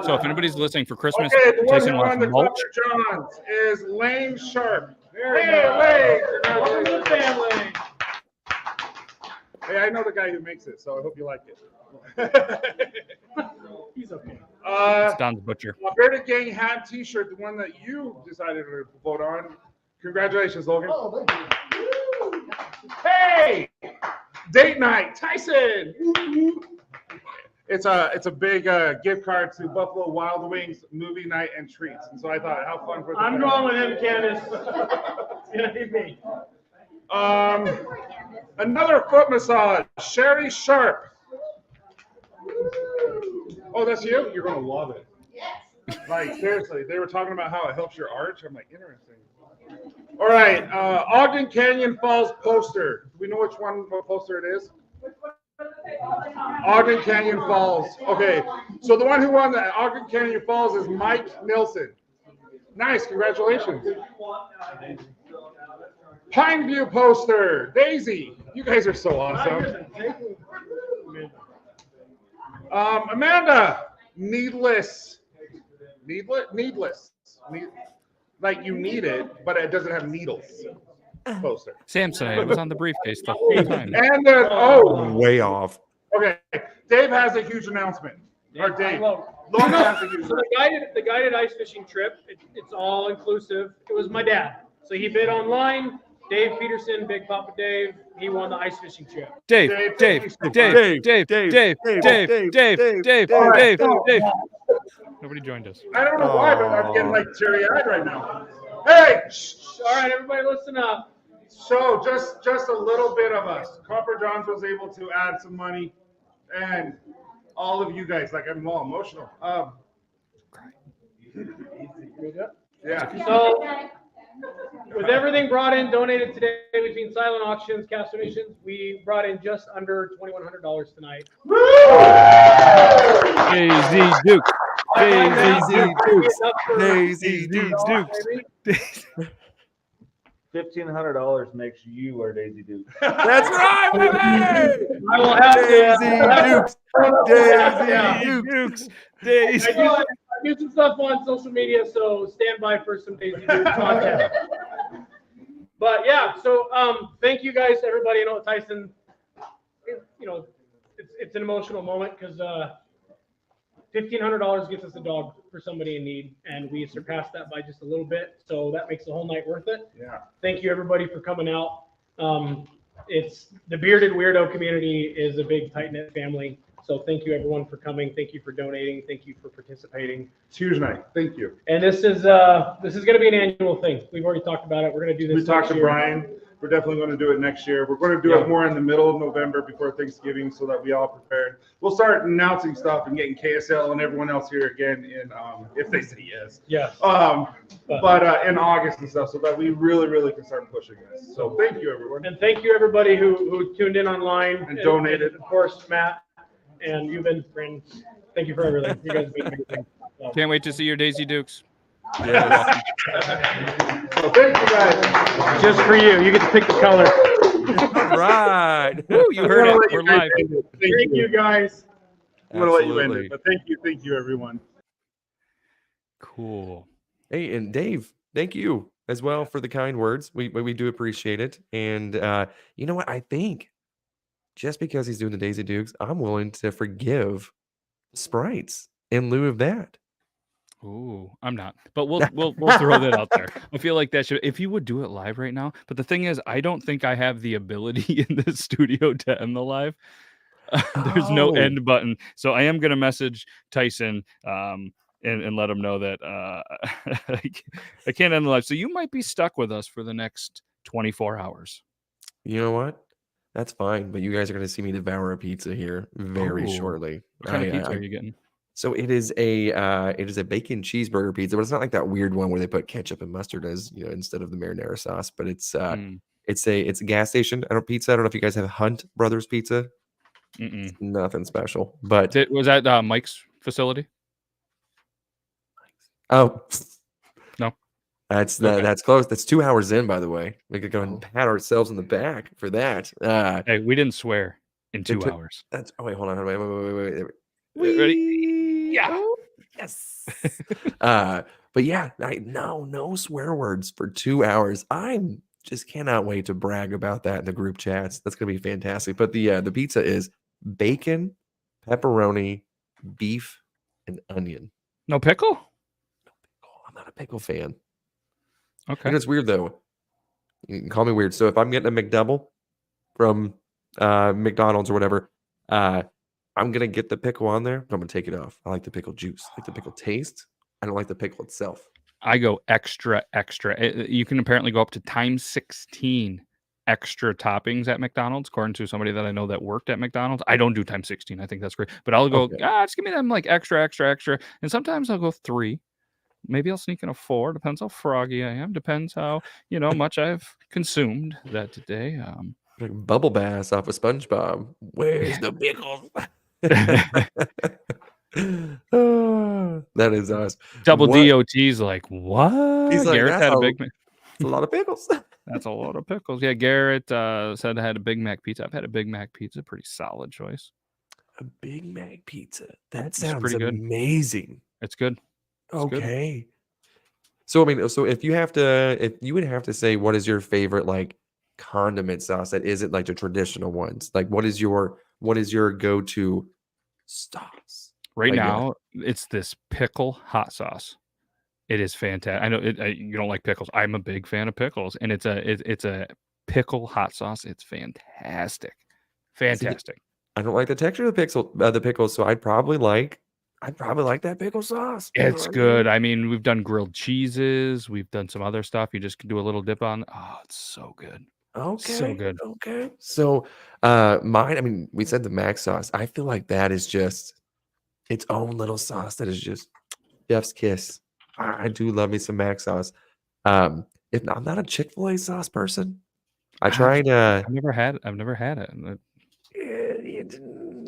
So if anybody's listening for Christmas, Okay, the one Tyson who wants won the mulch. Copper Johns is Lane Sharp. Very Hey, nice. Lane! Welcome to the family. Hey, I know the guy who makes it, so I hope you like it. He's okay. It's Don's Butcher. A Bearded Gang hat T-shirt, the one that you decided to vote on. Congratulations, Logan. Oh, thank you. Hey, date night, Tyson. It's a big gift card to Buffalo Wild Wings movie night and treats. And so I thought, how fun for the I'm going with him, Candace. It's gonna be me. Another foot massage, Sherry Sharp. Oh, that's you? You're gonna love it. Like seriously, they were talking about how it helps your arch. I'm like, interesting. All right, Ogden Canyon Falls poster. Do we know what poster it is? Ogden Canyon Falls. Okay, so the one who won the Ogden Canyon Falls is Mike Nilsson. Nice, congratulations. Pineview poster, Daisy. You guys are so awesome. Amanda, needless. Like you need it, but it doesn't have needles. Poster. Samsonite. It was on the briefcase the whole time. And then, Way off. okay. Dave has a huge announcement. Or Dave. Logan has a huge So the guided ice fishing trip, it's all inclusive. It was my dad. So he bid online. Dave Peterson, Big Papa Dave, he won the ice fishing trip. Dave. Nobody joined us. I don't know why, but I'm getting like teary-eyed right now. Hey! All right, everybody listen up. So just a little bit of us. Copper Johns was able to add some money, and all of you guys, like I'm all emotional. Yeah. So with everything brought in, donated today between silent auctions, cash donations, we brought in just under $2,100 tonight. Daisy Duke. Daisy Dukes. $1,500 makes you our Daisy Duke. That's right, baby! I will have Daisy Dukes. Daisy. I do some stuff on social media, so stand by for some Daisy Duke content. But yeah, so thank you guys, everybody. I know Tyson, it's an emotional moment because $1,500 gets us a dog for somebody in need, and we surpassed that by just a little bit. So that makes the whole night worth it. Yeah. Thank you, everybody, for coming out. It's the Bearded Weirdo community is a big, tight-knit family. So thank you, everyone, for coming. Thank you for donating. Thank you for participating. It's huge night. Thank you. And this is going to be an annual thing. We've already talked about it. We're going to do this. We talked next to year. Brian. We're definitely going to do it next year. We're going to do it more in the middle of November before Thanksgiving so that we all prepared. We'll start announcing stuff and getting KSL and everyone else here again in if they say yes. Yes. But in August and stuff so that we really, really can start pushing this. So thank you, everyone. And thank you, everybody who tuned in online and donated. And of course, Matt and you've been friends. Thank you for everything. You guys have been amazing. So. Can't wait to see your Daisy Dukes. Yeah. So thank you guys. Just for you. You get to pick the color. Right. Woo, you heard it. We're live. Thank you, guys. I'm going to let you end it, but thank you, everyone. Cool. Hey, and Dave, thank you as well for the kind words. We do appreciate it. And you know what? I think just because he's doing the Daisy Dukes, I'm willing to forgive Sprites in lieu of that. Ooh, I'm not, but we'll throw that out there. I feel like that should, if you would do it live right now. But the thing is, I don't think I have the ability in the studio to end the live. There's no end button, so I am gonna message Tyson and let him know that I can't end the live. So you might be stuck with us for the next 24 hours. You know what? That's fine, but you guys are going to see me devour a pizza here very shortly. What kind of pizza are you getting? So it is a bacon cheeseburger pizza, but it's not like that weird one where they put ketchup and mustard as instead of the marinara sauce. But it's a gas station. Pizza. I don't know if you guys have Hunt Brothers Pizza. Nothing special, but was that Mike's facility? Oh no, that's close. That's 2 hours in, by the way. We could go and pat ourselves in the back for that. Hey, we didn't swear in 2 hours. That's wait, hold on, wait. Ready? Yeah. Oh, yes. But yeah, no swear words for 2 hours. I'm just cannot wait to brag about that in the group chats. That's gonna be fantastic. But the pizza is bacon, pepperoni, beef, and onion. No pickle? I'm not a pickle fan. Okay. It's weird though. You can call me weird. So if I'm getting a McDouble from McDonald's or whatever, I'm gonna get the pickle on there, but I'm gonna take it off. I like the pickle juice. I like the pickle taste. I don't like the pickle itself. I go extra. You can apparently go up to times 16 extra toppings at McDonald's, according to somebody that I know that worked at McDonald's. I don't do times 16. I think that's great. But I'll go, just give me them like extra. And sometimes I'll go 3. Maybe I'll sneak in a 4. Depends how froggy I am. Depends how, much I've consumed that day. Like bubble bass off of SpongeBob. Where's the pickles? That is us. Double DOT's like, what? He's like, Garrett had a Big Mac. That's a lot of pickles. That's a lot of pickles. Yeah, Garrett said I had a Big Mac pizza. I've had a Big Mac pizza. Pretty solid choice. A Big Mac pizza. That It's sounds pretty good. amazing. It's good. Okay. So if you would have to say what is your favorite like condiment sauce that isn't like the traditional ones, like what is your go-to sauce right now? It's this pickle hot sauce. It is fantastic. I know you don't like pickles. I'm a big fan of pickles, and it's a pickle hot sauce. It's fantastic. I don't like the texture of the pickles, so I'd probably like that pickle sauce. It's good. I mean, we've done grilled cheeses. We've done some other stuff. You just do a little dip on. Oh, it's so good. Okay. So good. Okay. So mine, I mean, we said the mac sauce. I feel like that is just its own little sauce that is just chef's kiss. I do love me some mac sauce. If I'm not a Chick-fil-A sauce person, I tried I've never had it.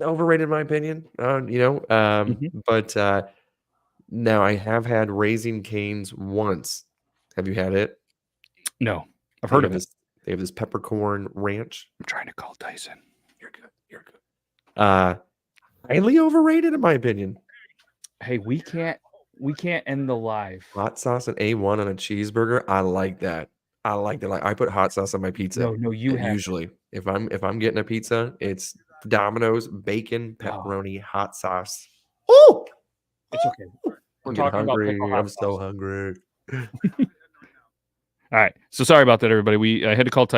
Overrated in my opinion. But now I have had Raising Cane's once. Have you had it? No, I've heard of it. They have this peppercorn ranch. I'm trying to call Tyson. You're good. Highly overrated in my opinion. Hey, we can't end the live. Hot sauce and A1 on a cheeseburger. I like that. Like I put hot sauce on my pizza. No, you have usually if I'm getting a pizza, it's Domino's bacon, pepperoni, hot sauce. Oh, it's okay. We're talking hungry. about pickle hot I'm so hungry. All right. So sorry about that, everybody. I had to call Tyson.